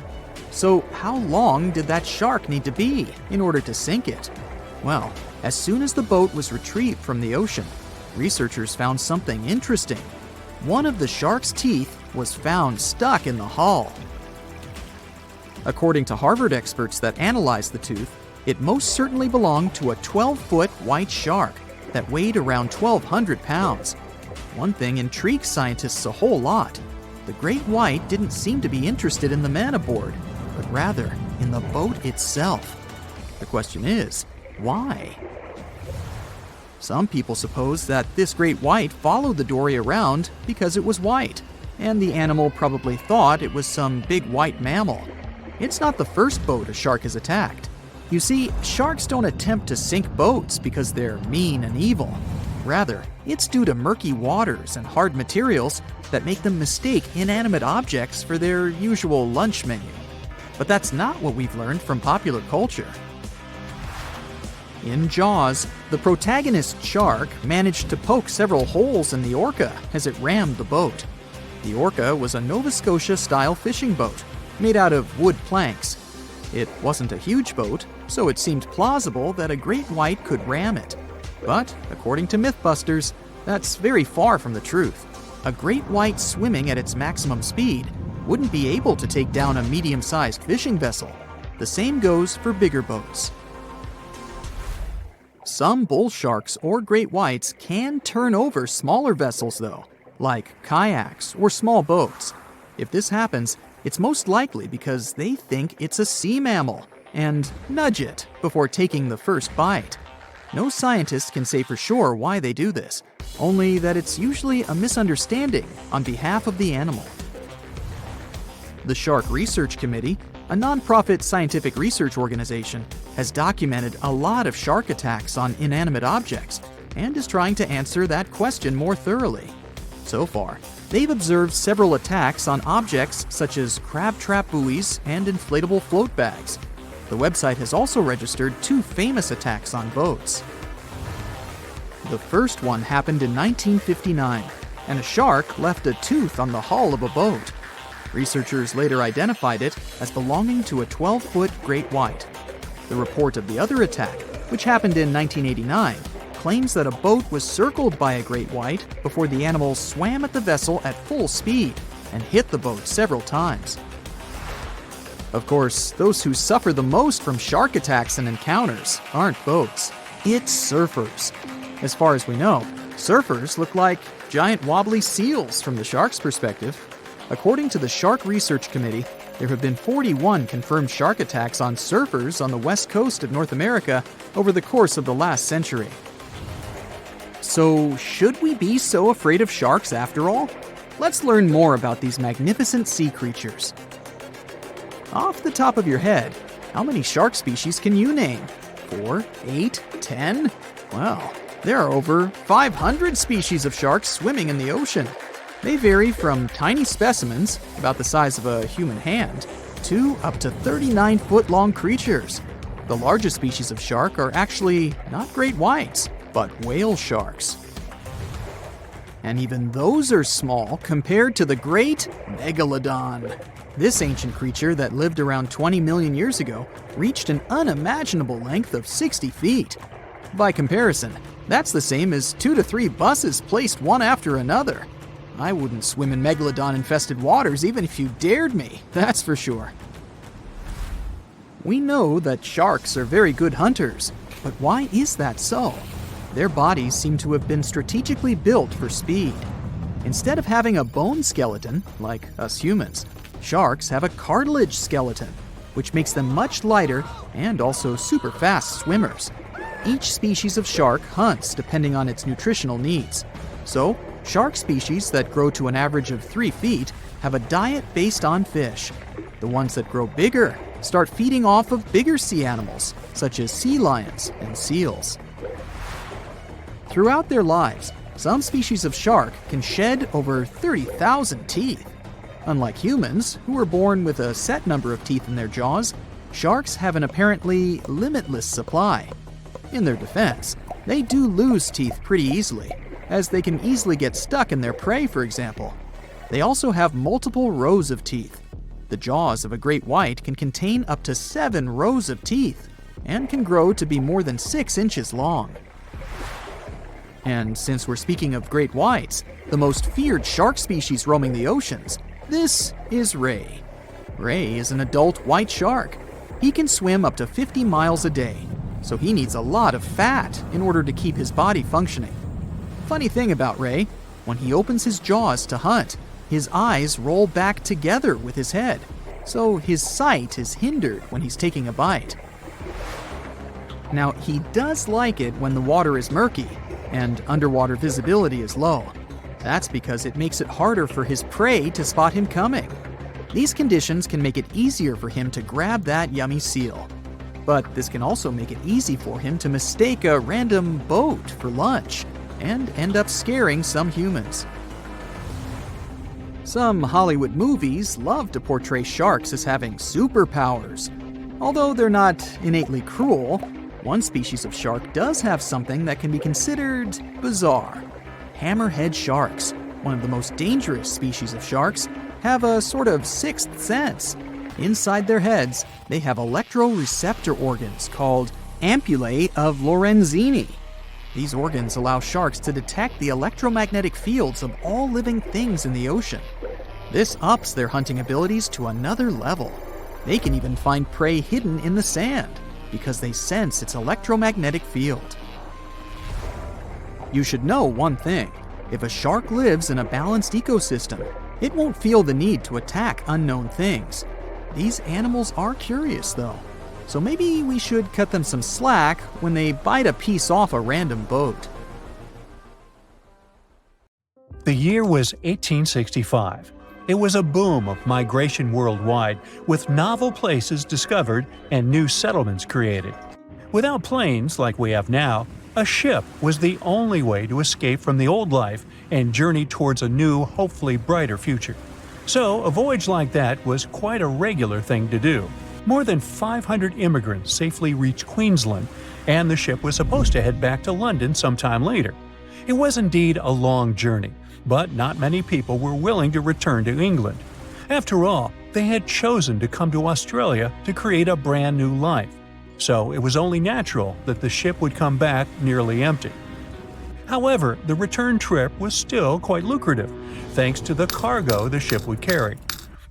So how long did that shark need to be in order to sink it? Well, as soon as the boat was retrieved from the ocean, researchers found something interesting. One of the shark's teeth was found stuck in the hull. According to Harvard experts that analyzed the tooth, it most certainly belonged to a 12-foot white shark that weighed around 1,200 pounds. One thing intrigues scientists a whole lot. The great white didn't seem to be interested in the man aboard, but rather in the boat itself. The question is, why? Some people suppose that this great white followed the dory around because it was white, and the animal probably thought it was some big white mammal. It's not the first boat a shark has attacked. You see, sharks don't attempt to sink boats because they're mean and evil. Rather, it's due to murky waters and hard materials that make them mistake inanimate objects for their usual lunch menu. But that's not what we've learned from popular culture. In Jaws, the protagonist shark managed to poke several holes in the orca as it rammed the boat. The orca was a Nova Scotia-style fishing boat made out of wood planks. It wasn't a huge boat, so it seemed plausible that a great white could ram it. But, according to Mythbusters, that's very far from the truth. A great white swimming at its maximum speed wouldn't be able to take down a medium-sized fishing vessel. The same goes for bigger boats. Some bull sharks or great whites can turn over smaller vessels though, like kayaks or small boats. If this happens, it's most likely because they think it's a sea mammal and nudge it before taking the first bite. No scientist can say for sure why they do this, only that it's usually a misunderstanding on behalf of the animal. The Shark Research Committee, a nonprofit scientific research organization, has documented a lot of shark attacks on inanimate objects and is trying to answer that question more thoroughly. So far, they've observed several attacks on objects such as crab trap buoys and inflatable float bags. The website has also registered 2 famous attacks on boats. The first one happened in 1959, and a shark left a tooth on the hull of a boat. Researchers later identified it as belonging to a 12-foot great white. The report of the other attack, which happened in 1989, claims that a boat was circled by a great white before the animal swam at the vessel at full speed and hit the boat several times. Of course, those who suffer the most from shark attacks and encounters aren't boats, it's surfers. As far as we know, surfers look like giant wobbly seals from the shark's perspective. According to the Shark Research Committee, there have been 41 confirmed shark attacks on surfers on the west coast of North America over the course of the last century. So, should we be so afraid of sharks after all? Let's learn more about these magnificent sea creatures. Off the top of your head, how many shark species can you name? 4, 8, 10? Well, there are over 500 species of sharks swimming in the ocean. They vary from tiny specimens, about the size of a human hand, to up to 39-foot-long creatures. The largest species of shark are actually not great whites, but whale sharks. And even those are small compared to the great megalodon. This ancient creature that lived around 20 million years ago reached an unimaginable length of 60 feet. By comparison, that's the same as 2 to 3 buses placed one after another. I wouldn't swim in megalodon-infested waters even if you dared me, that's for sure. We know that sharks are very good hunters, but why is that so? Their bodies seem to have been strategically built for speed. Instead of having a bone skeleton, like us humans, sharks have a cartilage skeleton, which makes them much lighter and also super fast swimmers. Each species of shark hunts depending on its nutritional needs. So, shark species that grow to an average of 3 feet have a diet based on fish. The ones that grow bigger start feeding off of bigger sea animals, such as sea lions and seals. Throughout their lives, some species of shark can shed over 30,000 teeth. Unlike humans, who are born with a set number of teeth in their jaws, sharks have an apparently limitless supply. In their defense, they do lose teeth pretty easily, as they can easily get stuck in their prey, for example. They also have multiple rows of teeth. The jaws of a great white can contain up to 7 rows of teeth, and can grow to be more than 6 inches long. And since we're speaking of great whites, the most feared shark species roaming the oceans, this is Ray. Ray is an adult white shark. He can swim up to 50 miles a day, so he needs a lot of fat in order to keep his body functioning. Funny thing about Ray, when he opens his jaws to hunt, his eyes roll back together with his head, so his sight is hindered when he's taking a bite. Now, he does like it when the water is murky and underwater visibility is low. That's because it makes it harder for his prey to spot him coming. These conditions can make it easier for him to grab that yummy seal. But this can also make it easy for him to mistake a random boat for lunch and end up scaring some humans. Some Hollywood movies love to portray sharks as having superpowers. Although they're not innately cruel, one species of shark does have something that can be considered bizarre. Hammerhead sharks, one of the most dangerous species of sharks, have a sort of sixth sense. Inside their heads, they have electroreceptor organs called ampullae of Lorenzini. These organs allow sharks to detect the electromagnetic fields of all living things in the ocean. This ups their hunting abilities to another level. They can even find prey hidden in the sand because they sense its electromagnetic field. You should know one thing. If a shark lives in a balanced ecosystem, it won't feel the need to attack unknown things. These animals are curious, though, so maybe we should cut them some slack when they bite a piece off a random boat. The year was 1865. It was a boom of migration worldwide, with novel places discovered and new settlements created. Without planes like we have now, a ship was the only way to escape from the old life and journey towards a new, hopefully brighter future. So, a voyage like that was quite a regular thing to do. More than 500 immigrants safely reached Queensland, and the ship was supposed to head back to London sometime later. It was indeed a long journey, but not many people were willing to return to England. After all, they had chosen to come to Australia to create a brand new life. So it was only natural that the ship would come back nearly empty. However, the return trip was still quite lucrative, thanks to the cargo the ship would carry.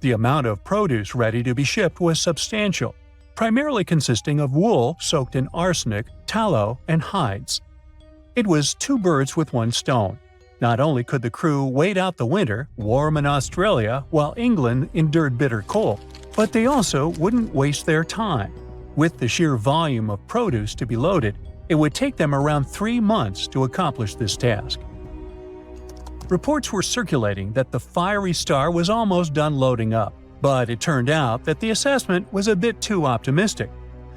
The amount of produce ready to be shipped was substantial, primarily consisting of wool soaked in arsenic, tallow, and hides. It was two birds with one stone. Not only could the crew wait out the winter, warm in Australia, while England endured bitter cold, but they also wouldn't waste their time. With the sheer volume of produce to be loaded, it would take them around 3 months to accomplish this task. Reports were circulating that the Fiery Star was almost done loading up, but it turned out that the assessment was a bit too optimistic.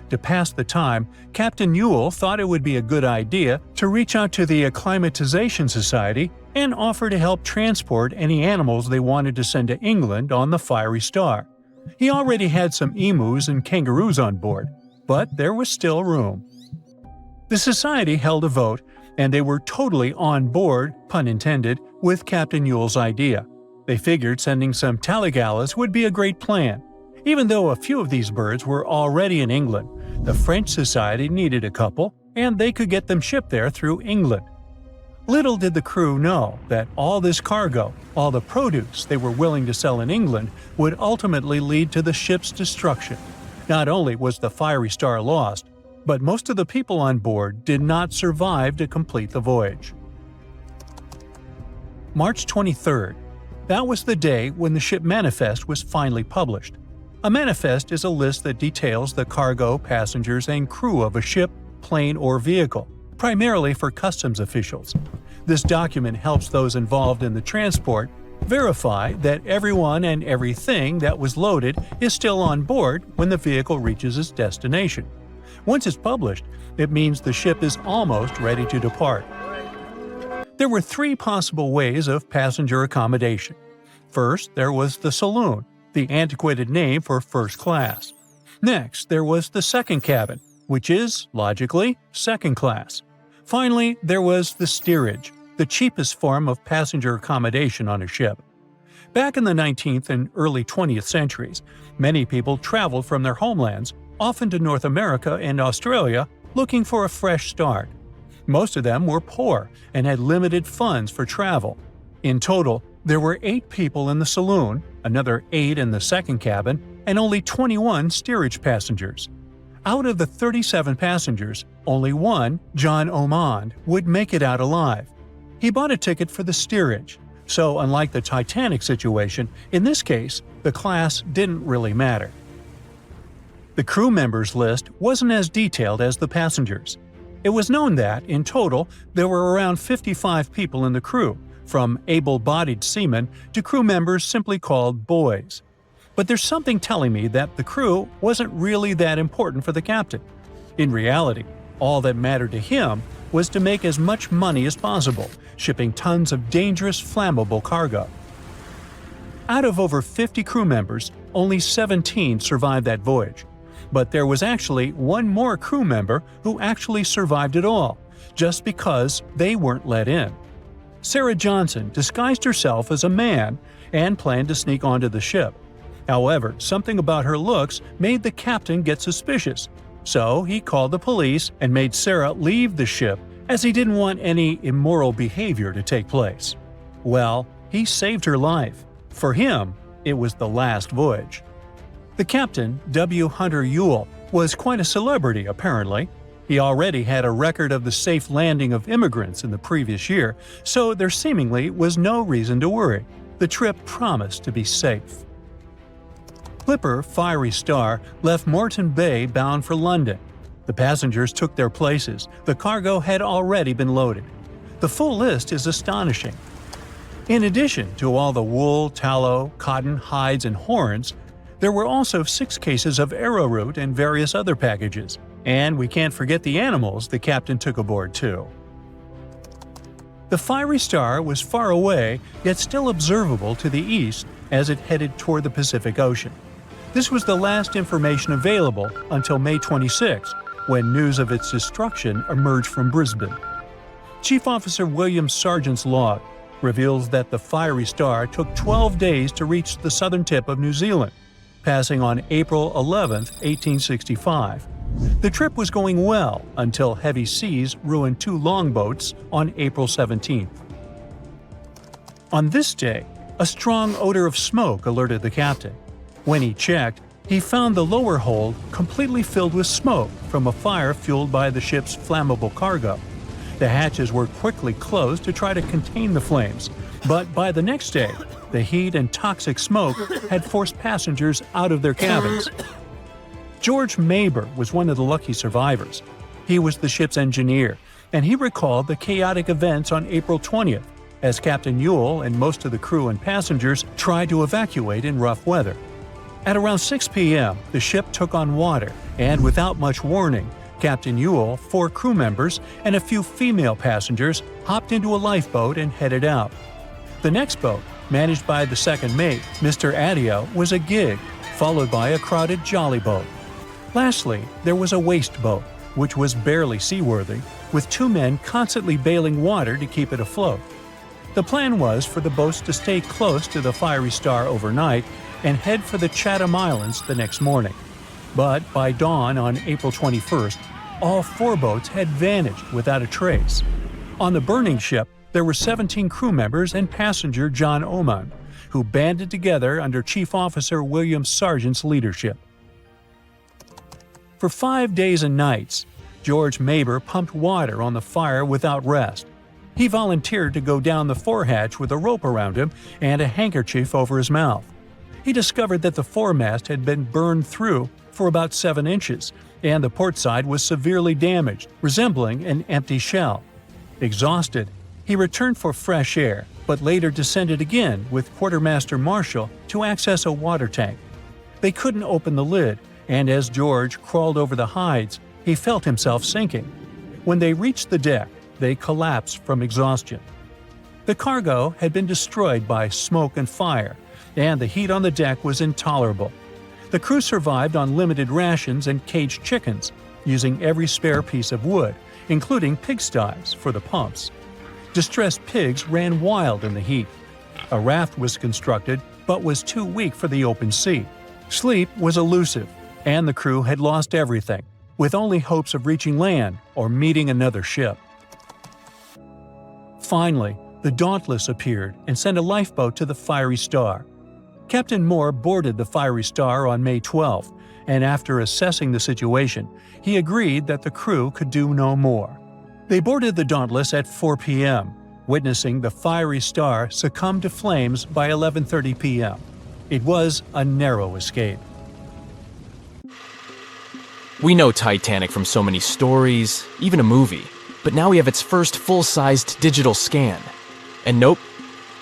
To pass the time, Captain Ewell thought it would be a good idea to reach out to the Acclimatization Society and offer to help transport any animals they wanted to send to England on the Fiery Star. He already had some emus and kangaroos on board, but there was still room. The society held a vote, and they were totally on board, pun intended, with Captain Ewell's idea. They figured sending some taligalas would be a great plan. Even though a few of these birds were already in England, the French Society needed a couple, and they could get them shipped there through England. Little did the crew know that all this cargo, all the produce they were willing to sell in England, would ultimately lead to the ship's destruction. Not only was the Fiery Star lost, but most of the people on board did not survive to complete the voyage. March 23rd. That was the day when the ship manifest was finally published. A manifest is a list that details the cargo, passengers, and crew of a ship, plane, or vehicle, primarily for customs officials. This document helps those involved in the transport verify that everyone and everything that was loaded is still on board when the vehicle reaches its destination. Once it's published, it means the ship is almost ready to depart. There were 3 possible ways of passenger accommodation. First, there was the saloon, the antiquated name for first class. Next, there was the second cabin, which is, logically, second class. Finally, there was the steerage, the cheapest form of passenger accommodation on a ship. Back in the 19th and early 20th centuries, many people traveled from their homelands, often to North America and Australia, looking for a fresh start. Most of them were poor and had limited funds for travel. In total, there were 8 people in the saloon, another 8 in the second cabin, and only 21 steerage passengers. Out of the 37 passengers, only one, John Ormond, would make it out alive. He bought a ticket for the steerage, so unlike the Titanic situation, in this case, the class didn't really matter. The crew members list wasn't as detailed as the passengers. It was known that, in total, there were around 55 people in the crew, from able-bodied seamen to crew members simply called boys. But there's something telling me that the crew wasn't really that important for the captain. In reality, all that mattered to him was to make as much money as possible, shipping tons of dangerous, flammable cargo. Out of over 50 crew members, only 17 survived that voyage. But there was actually one more crew member who actually survived it all, just because they weren't let in. Sarah Johnson disguised herself as a man and planned to sneak onto the ship. However, something about her looks made the captain get suspicious, so he called the police and made Sarah leave the ship as he didn't want any immoral behavior to take place. Well, he saved her life. For him, it was the last voyage. The captain, W. Hunter Ewell, was quite a celebrity apparently. He already had a record of the safe landing of immigrants in the previous year, so there seemingly was no reason to worry. The trip promised to be safe. Clipper Fiery Star left Moreton Bay bound for London. The passengers took their places. The cargo had already been loaded. The full list is astonishing. In addition to all the wool, tallow, cotton, hides, and horns, there were also 6 cases of arrowroot and various other packages. And we can't forget the animals the captain took aboard too. The Fiery Star was far away, yet still observable to the east as it headed toward the Pacific Ocean. This was the last information available until May 26, when news of its destruction emerged from Brisbane. Chief Officer William Sargent's log reveals that the Fiery Star took 12 days to reach the southern tip of New Zealand, passing on April 11, 1865. The trip was going well until heavy seas ruined 2 longboats on April 17. On this day, a strong odor of smoke alerted the captain. When he checked, he found the lower hold completely filled with smoke from a fire fueled by the ship's flammable cargo. The hatches were quickly closed to try to contain the flames, but by the next day, the heat and toxic smoke had forced passengers out of their cabins. George Maber was one of the lucky survivors. He was the ship's engineer, and he recalled the chaotic events on April 20th, as Captain Ewell and most of the crew and passengers tried to evacuate in rough weather. At around 6 p.m., the ship took on water, and without much warning, Captain Ewell, 4 crew members, and a few female passengers hopped into a lifeboat and headed out. The next boat, managed by the second mate, Mr. Adio, was a gig, followed by a crowded jolly boat. Lastly, there was a waste boat, which was barely seaworthy, with 2 men constantly bailing water to keep it afloat. The plan was for the boats to stay close to the Fiery Star overnight and head for the Chatham Islands the next morning. But by dawn on April 21st, all 4 boats had vanished without a trace. On the burning ship, there were 17 crew members and passenger John Oman, who banded together under Chief Officer William Sargent's leadership. For 5 days and nights, George Maber pumped water on the fire without rest. He volunteered to go down the forehatch with a rope around him and a handkerchief over his mouth. He discovered that the foremast had been burned through for about 7 inches, and the port side was severely damaged, resembling an empty shell. Exhausted, he returned for fresh air, but later descended again with Quartermaster Marshall to access a water tank. They couldn't open the lid, and as George crawled over the hides, he felt himself sinking. When they reached the deck, they collapsed from exhaustion. The cargo had been destroyed by smoke and fire, and the heat on the deck was intolerable. The crew survived on limited rations and caged chickens, using every spare piece of wood, including pigsties for the pumps. Distressed pigs ran wild in the heat. A raft was constructed, but was too weak for the open sea. Sleep was elusive, and the crew had lost everything, with only hopes of reaching land or meeting another ship. Finally, the Dauntless appeared and sent a lifeboat to the Fiery Star. Captain Moore boarded the Fiery Star on May 12th, and after assessing the situation, he agreed that the crew could do no more. They boarded the Dauntless at 4 p.m., witnessing the Fiery Star succumb to flames by 11:30 p.m. It was a narrow escape. We know Titanic from so many stories, even a movie, but now we have its first full-sized digital scan. And nope,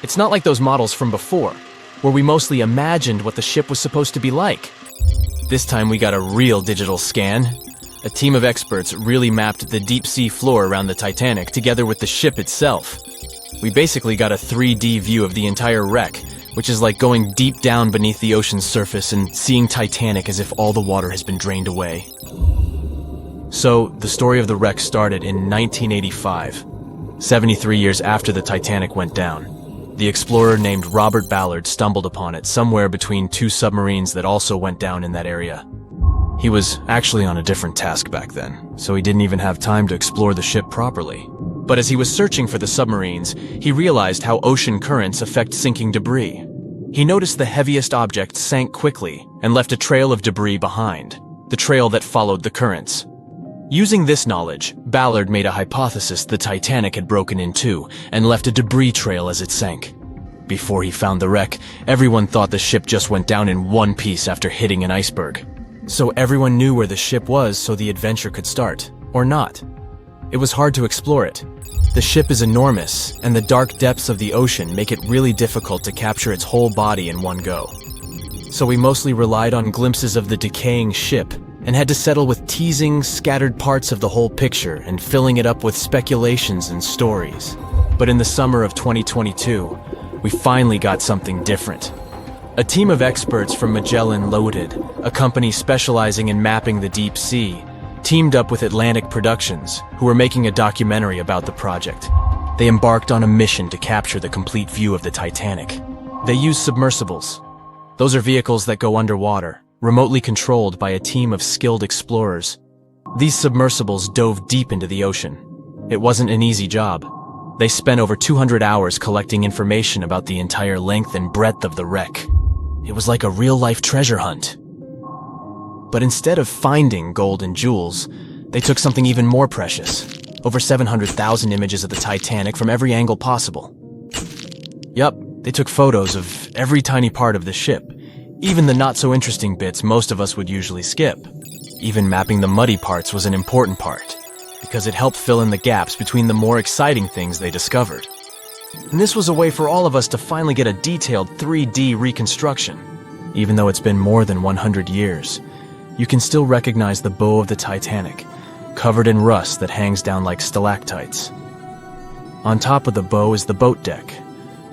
it's not like those models from before, where we mostly imagined what the ship was supposed to be like. This time we got a real digital scan. A team of experts really mapped the deep sea floor around the Titanic together with the ship itself. We basically got a 3D view of the entire wreck, which is like going deep down beneath the ocean's surface and seeing Titanic as if all the water has been drained away. So, the story of the wreck started in 1985, 73 years after the Titanic went down. The explorer named Robert Ballard stumbled upon it somewhere between two submarines that also went down in that area. He was actually on a different task back then, so he didn't even have time to explore the ship properly. But as he was searching for the submarines, he realized how ocean currents affect sinking debris. He noticed the heaviest object sank quickly and left a trail of debris behind, the trail that followed the currents. Using this knowledge, Ballard made a hypothesis the Titanic had broken in two and left a debris trail as it sank. Before he found the wreck, everyone thought the ship just went down in one piece after hitting an iceberg. So everyone knew where the ship was so the adventure could start, or not. It was hard to explore it. The ship is enormous, and the dark depths of the ocean make it really difficult to capture its whole body in one go. So we mostly relied on glimpses of the decaying ship, and had to settle with teasing scattered parts of the whole picture and filling it up with speculations and stories. But in the summer of 2022, we finally got something different. A team of experts from Magellan Loaded, a company specializing in mapping the deep sea, teamed up with Atlantic Productions, who were making a documentary about the project. They embarked on a mission to capture the complete view of the Titanic. They used submersibles. Those are vehicles that go underwater, remotely controlled by a team of skilled explorers. These submersibles dove deep into the ocean. It wasn't an easy job. They spent over 200 hours collecting information about the entire length and breadth of the wreck. It was like a real-life treasure hunt. But instead of finding gold and jewels, they took something even more precious. Over 700,000 images of the Titanic from every angle possible. Yup, they took photos of every tiny part of the ship, even the not-so-interesting bits most of us would usually skip. Even mapping the muddy parts was an important part, because it helped fill in the gaps between the more exciting things they discovered. And this was a way for all of us to finally get a detailed 3D reconstruction. Even though it's been more than 100 years, you can still recognize the bow of the Titanic, covered in rust that hangs down like stalactites. On top of the bow is the boat deck,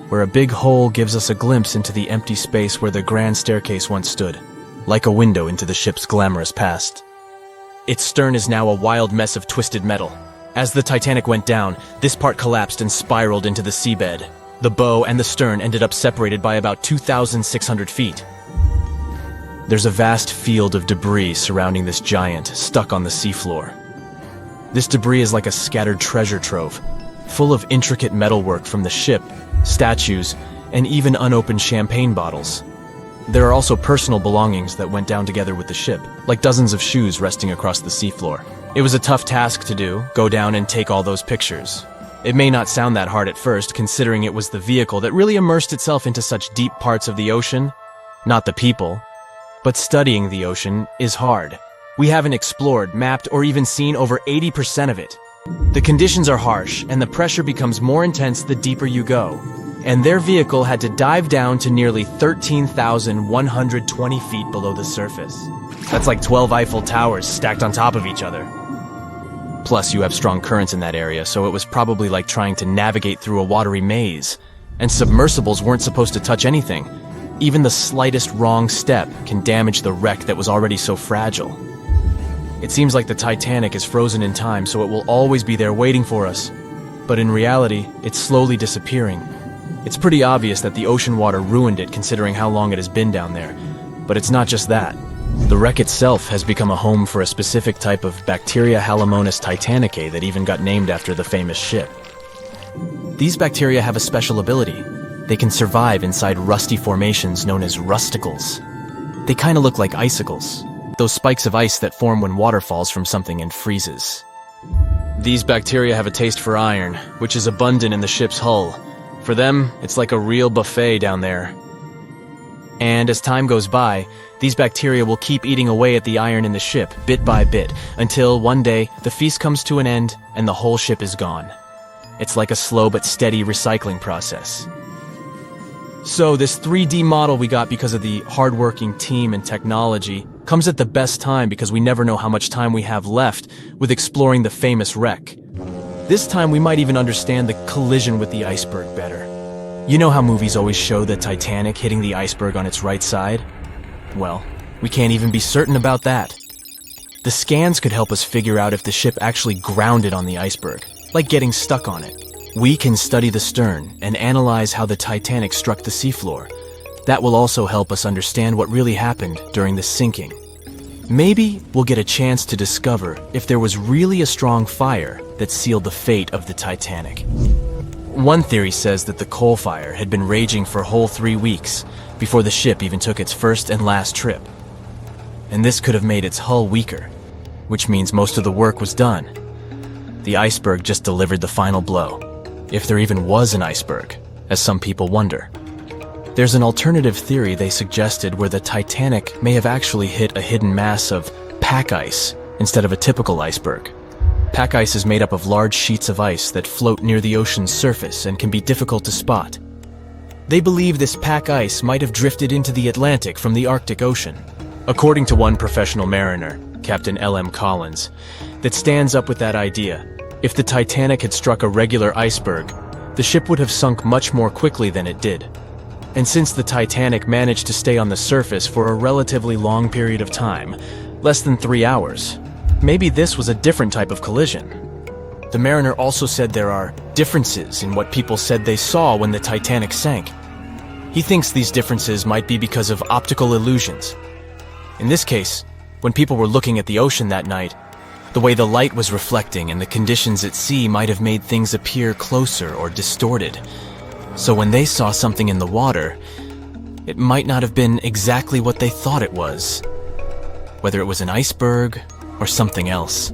where a big hole gives us a glimpse into the empty space where the grand staircase once stood, like a window into the ship's glamorous past. Its stern is now a wild mess of twisted metal. As the Titanic went down, this part collapsed and spiraled into the seabed. The bow and the stern ended up separated by about 2,600 feet. There's a vast field of debris surrounding this giant, stuck on the seafloor. This debris is like a scattered treasure trove, full of intricate metalwork from the ship, statues, and even unopened champagne bottles. There are also personal belongings that went down together with the ship, like dozens of shoes resting across the seafloor. It was a tough task to do, go down and take all those pictures. It may not sound that hard at first, considering it was the vehicle that really immersed itself into such deep parts of the ocean, not the people. But studying the ocean is hard. We haven't explored, mapped, or even seen over 80% of it. The conditions are harsh, and the pressure becomes more intense the deeper you go. And their vehicle had to dive down to nearly 13,120 feet below the surface. That's like 12 Eiffel Towers stacked on top of each other. Plus, you have strong currents in that area, so it was probably like trying to navigate through a watery maze. And submersibles weren't supposed to touch anything. Even the slightest wrong step can damage the wreck that was already so fragile. It seems like the Titanic is frozen in time, so it will always be there waiting for us. But in reality, it's slowly disappearing. It's pretty obvious that the ocean water ruined it considering how long it has been down there. But it's not just that. The wreck itself has become a home for a specific type of Bacteria Halomonas titanicae that even got named after the famous ship. These bacteria have a special ability. They can survive inside rusty formations known as rusticles. They kind of look like icicles, those spikes of ice that form when water falls from something and freezes. These bacteria have a taste for iron, which is abundant in the ship's hull. For them, it's like a real buffet down there. And as time goes by, these bacteria will keep eating away at the iron in the ship, bit by bit, until one day the feast comes to an end and the whole ship is gone. It's like a slow but steady recycling process. So this 3D model we got because of the hardworking team and technology comes at the best time because we never know how much time we have left with exploring the famous wreck. This time we might even understand the collision with the iceberg better. You know how movies always show the Titanic hitting the iceberg on its right side? Well, we can't even be certain about that. The scans could help us figure out if the ship actually grounded on the iceberg, like getting stuck on it. We can study the stern and analyze how the Titanic struck the seafloor. That will also help us understand what really happened during the sinking. Maybe we'll get a chance to discover if there was really a strong fire that sealed the fate of the Titanic. One theory says that the coal fire had been raging for a whole 3 weeks before the ship even took its first and last trip. And this could have made its hull weaker, which means most of the work was done. The iceberg just delivered the final blow, if there even was an iceberg, as some people wonder. There's an alternative theory they suggested where the Titanic may have actually hit a hidden mass of pack ice instead of a typical iceberg. Pack ice is made up of large sheets of ice that float near the ocean's surface and can be difficult to spot. They believe this pack ice might have drifted into the Atlantic from the Arctic Ocean. According to one professional mariner, Captain L.M. Collins, that stands up with that idea. If the Titanic had struck a regular iceberg, the ship would have sunk much more quickly than it did. And since the Titanic managed to stay on the surface for a relatively long period of time, less than 3 hours, maybe this was a different type of collision. The mariner also said there are differences in what people said they saw when the Titanic sank. He thinks these differences might be because of optical illusions. In this case, when people were looking at the ocean that night, the way the light was reflecting and the conditions at sea might have made things appear closer or distorted. So when they saw something in the water, it might not have been exactly what they thought it was, whether it was an iceberg or something else.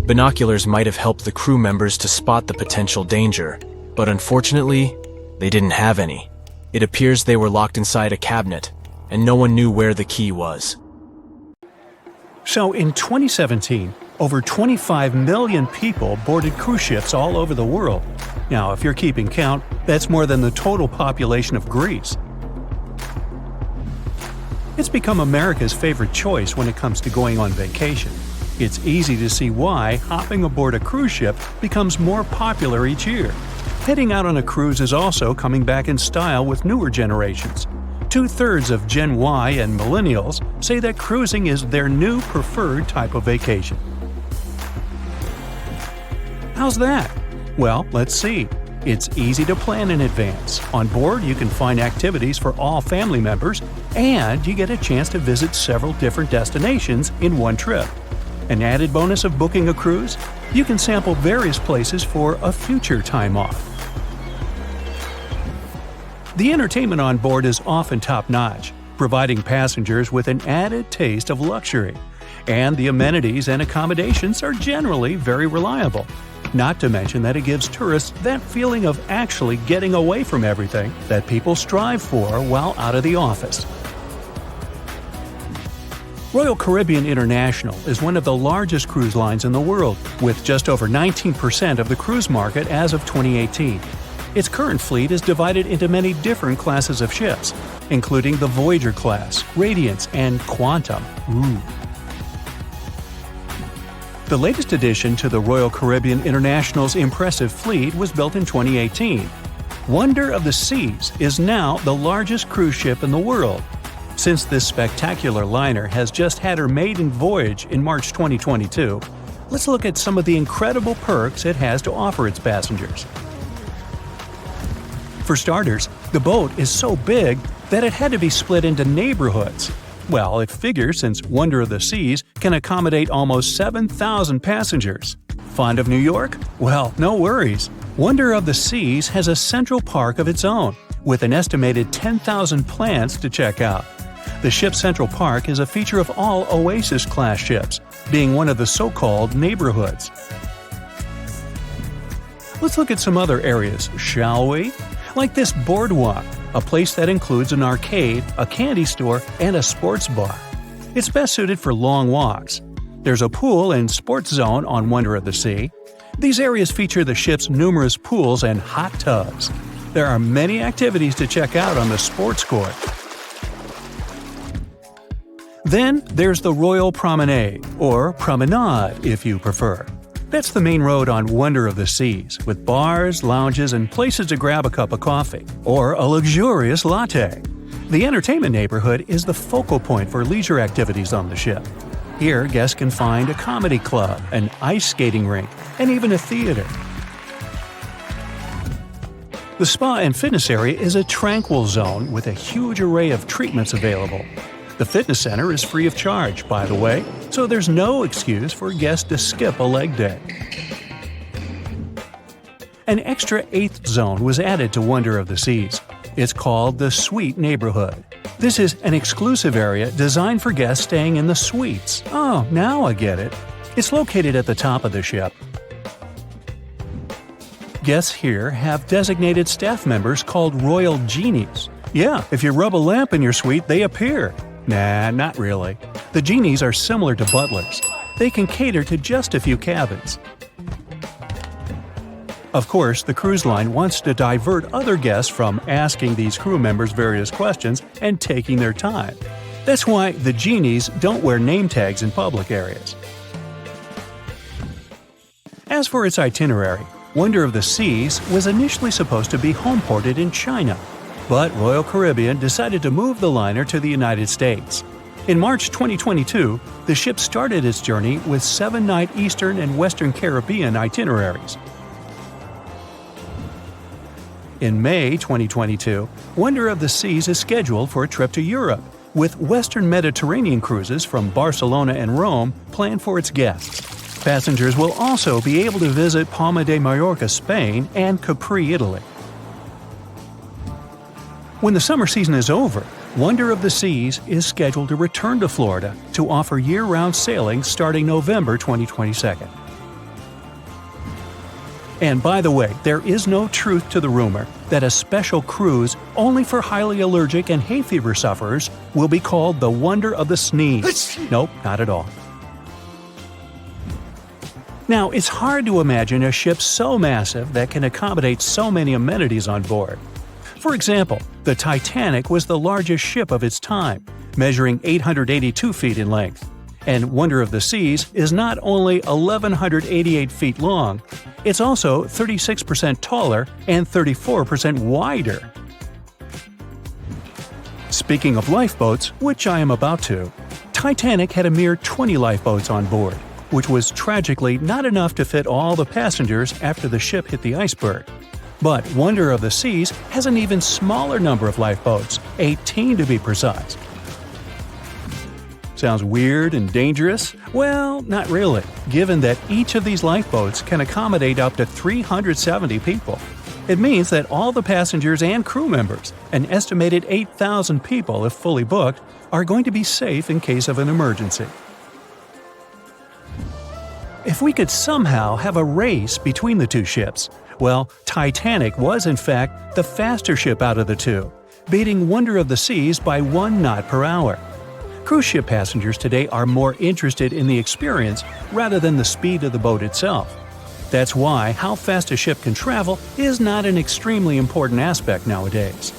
Binoculars might have helped the crew members to spot the potential danger, but unfortunately, they didn't have any. It appears they were locked inside a cabinet, and no one knew where the key was. So in 2017, over 25 million people boarded cruise ships all over the world. Now, if you're keeping count, that's more than the total population of Greece. It's become America's favorite choice when it comes to going on vacation. It's easy to see why hopping aboard a cruise ship becomes more popular each year. Heading out on a cruise is also coming back in style with newer generations. 2/3 of Gen Y and millennials say that cruising is their new preferred type of vacation. How's that? Well, let's see. It's easy to plan in advance. On board, you can find activities for all family members, and you get a chance to visit several different destinations in one trip. An added bonus of booking a cruise? You can sample various places for a future time off. The entertainment on board is often top-notch, providing passengers with an added taste of luxury. And the amenities and accommodations are generally very reliable. Not to mention that it gives tourists that feeling of actually getting away from everything that people strive for while out of the office. Royal Caribbean International is one of the largest cruise lines in the world, with just over 19% of the cruise market as of 2018. Its current fleet is divided into many different classes of ships, including the Voyager class, Radiance, and Quantum. The latest addition to the Royal Caribbean International's impressive fleet was built in 2018. Wonder of the Seas is now the largest cruise ship in the world. Since this spectacular liner has just had her maiden voyage in March 2022, let's look at some of the incredible perks it has to offer its passengers. For starters, the boat is so big that it had to be split into neighborhoods. Well, it figures since Wonder of the Seas can accommodate almost 7,000 passengers. Fond of New York? Well, no worries. Wonder of the Seas has a central park of its own, with an estimated 10,000 plants to check out. The ship's central park is a feature of all Oasis-class ships, being one of the so-called neighborhoods. Let's look at some other areas, shall we? Like this boardwalk. a place that includes an arcade, a candy store, and a sports bar. It's best suited for long walks. There's a pool and sports zone on Wonder of the Sea. These areas feature the ship's numerous pools and hot tubs. There are many activities to check out on the sports court. Then there's the Royal Promenade, or Promenade if you prefer. That's the main road on Wonder of the Seas, with bars, lounges, and places to grab a cup of coffee, or a luxurious latte. The entertainment neighborhood is the focal point for leisure activities on the ship. Here, guests can find a comedy club, an ice skating rink, and even a theater. The spa and fitness area is a tranquil zone with a huge array of treatments available. The fitness center is free of charge, by the way, so there's no excuse for guests to skip a leg day. An extra 8th zone was added to Wonder of the Seas. It's called the Suite Neighborhood. This is an exclusive area designed for guests staying in the suites. Oh, now I get it. It's located at the top of the ship. Guests here have designated staff members called Royal Genies. Yeah, if you rub a lamp in your suite, they appear. Nah, not really. The genies are similar to butlers. They can cater to just a few cabins. Of course, the cruise line wants to divert other guests from asking these crew members various questions and taking their time. That's why the genies don't wear name tags in public areas. As for its itinerary, Wonder of the Seas was initially supposed to be homeported in China, but Royal Caribbean decided to move the liner to the United States. In March 2022, the ship started its journey with 7-night Eastern and Western Caribbean itineraries. In May 2022, Wonder of the Seas is scheduled for a trip to Europe, with Western Mediterranean cruises from Barcelona and Rome planned for its guests. Passengers will also be able to visit Palma de Mallorca, Spain, and Capri, Italy. When the summer season is over, Wonder of the Seas is scheduled to return to Florida to offer year-round sailing starting November 2022. And by the way, there is no truth to the rumor that a special cruise only for highly allergic and hay fever sufferers will be called the Wonder of the Sneeze. Nope, not at all. Now, it's hard to imagine a ship so massive that can accommodate so many amenities on board. For example, the Titanic was the largest ship of its time, measuring 882 feet in length. And Wonder of the Seas is not only 1,188 feet long, it's also 36% taller and 34% wider. Speaking of lifeboats, which I am about to, Titanic had a mere 20 lifeboats on board, which was tragically not enough to fit all the passengers after the ship hit the iceberg. But Wonder of the Seas has an even smaller number of lifeboats, 18 to be precise. Sounds weird and dangerous? Well, not really, given that each of these lifeboats can accommodate up to 370 people. It means that all the passengers and crew members, an estimated 8,000 people if fully booked, are going to be safe in case of an emergency. If we could somehow have a race between the two ships, well, Titanic was in fact the faster ship out of the two, beating Wonder of the Seas by 1 knot per hour. Cruise ship passengers today are more interested in the experience rather than the speed of the boat itself. That's why how fast a ship can travel is not an extremely important aspect nowadays.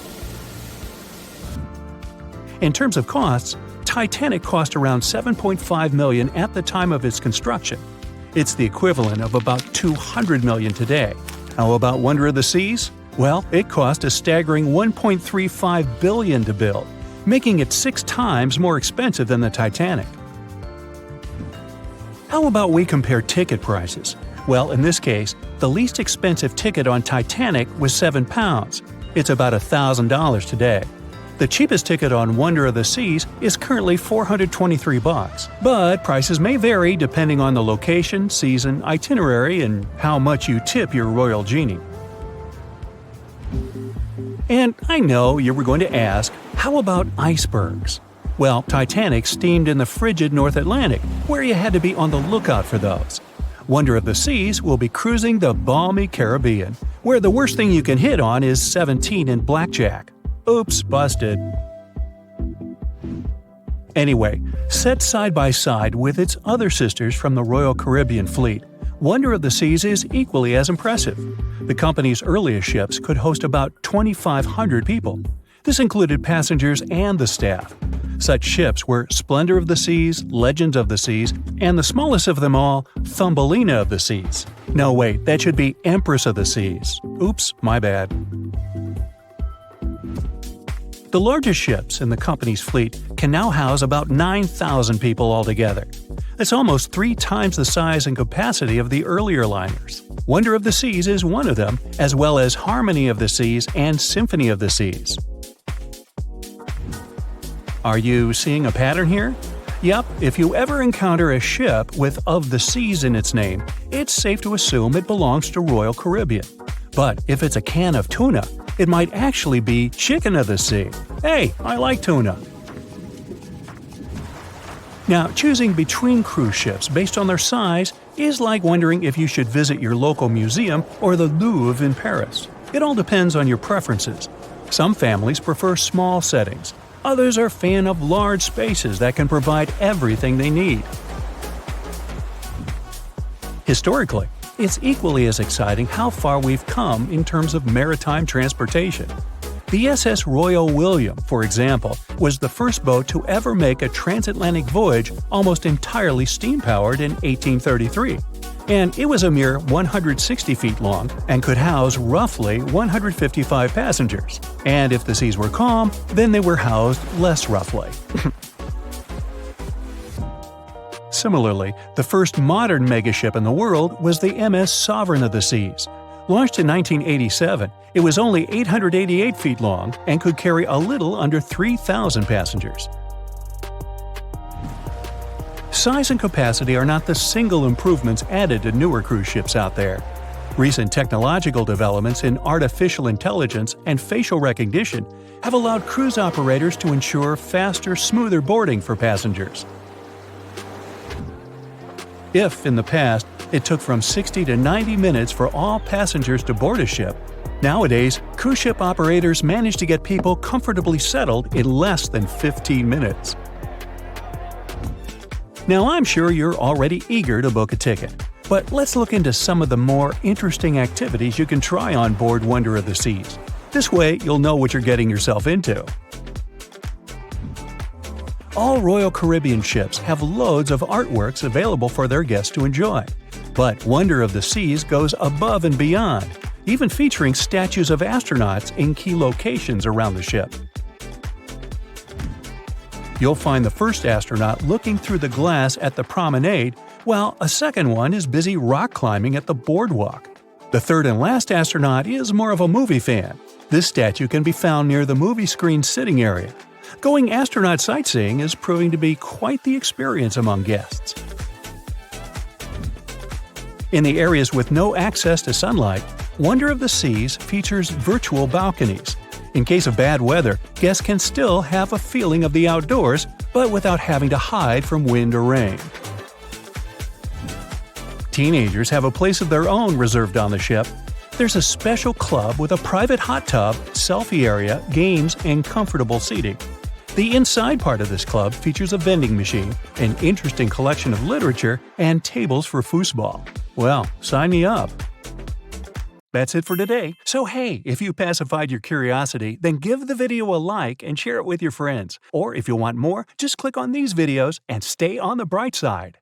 In terms of costs, Titanic cost around $7.5 million at the time of its construction. It's the equivalent of about $200 million today. How about Wonder of the Seas? Well, it cost a staggering $1.35 billion to build, making it 6 times more expensive than the Titanic. How about we compare ticket prices? Well, in this case, the least expensive ticket on Titanic was £7. It's about $1,000 today. The cheapest ticket on Wonder of the Seas is currently $423, but prices may vary depending on the location, season, itinerary, and how much you tip your Royal Genie. And I know you were going to ask, how about icebergs? Well, Titanic steamed in the frigid North Atlantic, where you had to be on the lookout for those. Wonder of the Seas will be cruising the balmy Caribbean, where the worst thing you can hit on is 17 and blackjack. Oops, busted. Anyway, set side by side with its other sisters from the Royal Caribbean Fleet, Wonder of the Seas is equally as impressive. The company's earliest ships could host about 2,500 people. This included passengers and the staff. Such ships were Splendor of the Seas, Legends of the Seas, and the smallest of them all, Thumbelina of the Seas. No, wait, that should be Empress of the Seas. Oops, my bad. The largest ships in the company's fleet can now house about 9,000 people altogether. That's almost 3 times the size and capacity of the earlier liners. Wonder of the Seas is one of them, as well as Harmony of the Seas and Symphony of the Seas. Are you seeing a pattern here? Yup, if you ever encounter a ship with Of the Seas in its name, it's safe to assume it belongs to Royal Caribbean. But if it's a can of tuna, it might actually be Chicken of the Sea. Hey, I like tuna. Now, choosing between cruise ships based on their size is like wondering if you should visit your local museum or the Louvre in Paris. It all depends on your preferences. Some families prefer small settings. Others are fan of large spaces that can provide everything they need. Historically, it's equally as exciting how far we've come in terms of maritime transportation. The SS Royal William, for example, was the first boat to ever make a transatlantic voyage almost entirely steam-powered in 1833. And it was a mere 160 feet long and could house roughly 155 passengers. And if the seas were calm, then they were housed less roughly. Similarly, the first modern megaship in the world was the MS Sovereign of the Seas. Launched in 1987, it was only 888 feet long and could carry a little under 3,000 passengers. Size and capacity are not the single improvements added to newer cruise ships out there. Recent technological developments in artificial intelligence and facial recognition have allowed cruise operators to ensure faster, smoother boarding for passengers. If, in the past, it took from 60 to 90 minutes for all passengers to board a ship, nowadays, cruise ship operators manage to get people comfortably settled in less than 15 minutes. Now, I'm sure you're already eager to book a ticket, but let's look into some of the more interesting activities you can try on board Wonder of the Seas. This way, you'll know what you're getting yourself into. All Royal Caribbean ships have loads of artworks available for their guests to enjoy. But Wonder of the Seas goes above and beyond, even featuring statues of astronauts in key locations around the ship. You'll find the first astronaut looking through the glass at the promenade, while a second one is busy rock climbing at the boardwalk. The third and last astronaut is more of a movie fan. This statue can be found near the movie screen sitting area. Going astronaut sightseeing is proving to be quite the experience among guests. In the areas with no access to sunlight, Wonder of the Seas features virtual balconies. In case of bad weather, guests can still have a feeling of the outdoors, but without having to hide from wind or rain. Teenagers have a place of their own reserved on the ship. There's a special club with a private hot tub, selfie area, games, and comfortable seating. The inside part of this club features a vending machine, an interesting collection of literature, and tables for foosball. Well, sign me up! That's it for today. So hey, if you pacified your curiosity, then give the video a like and share it with your friends. Or if you want more, just click on these videos and stay on the bright side.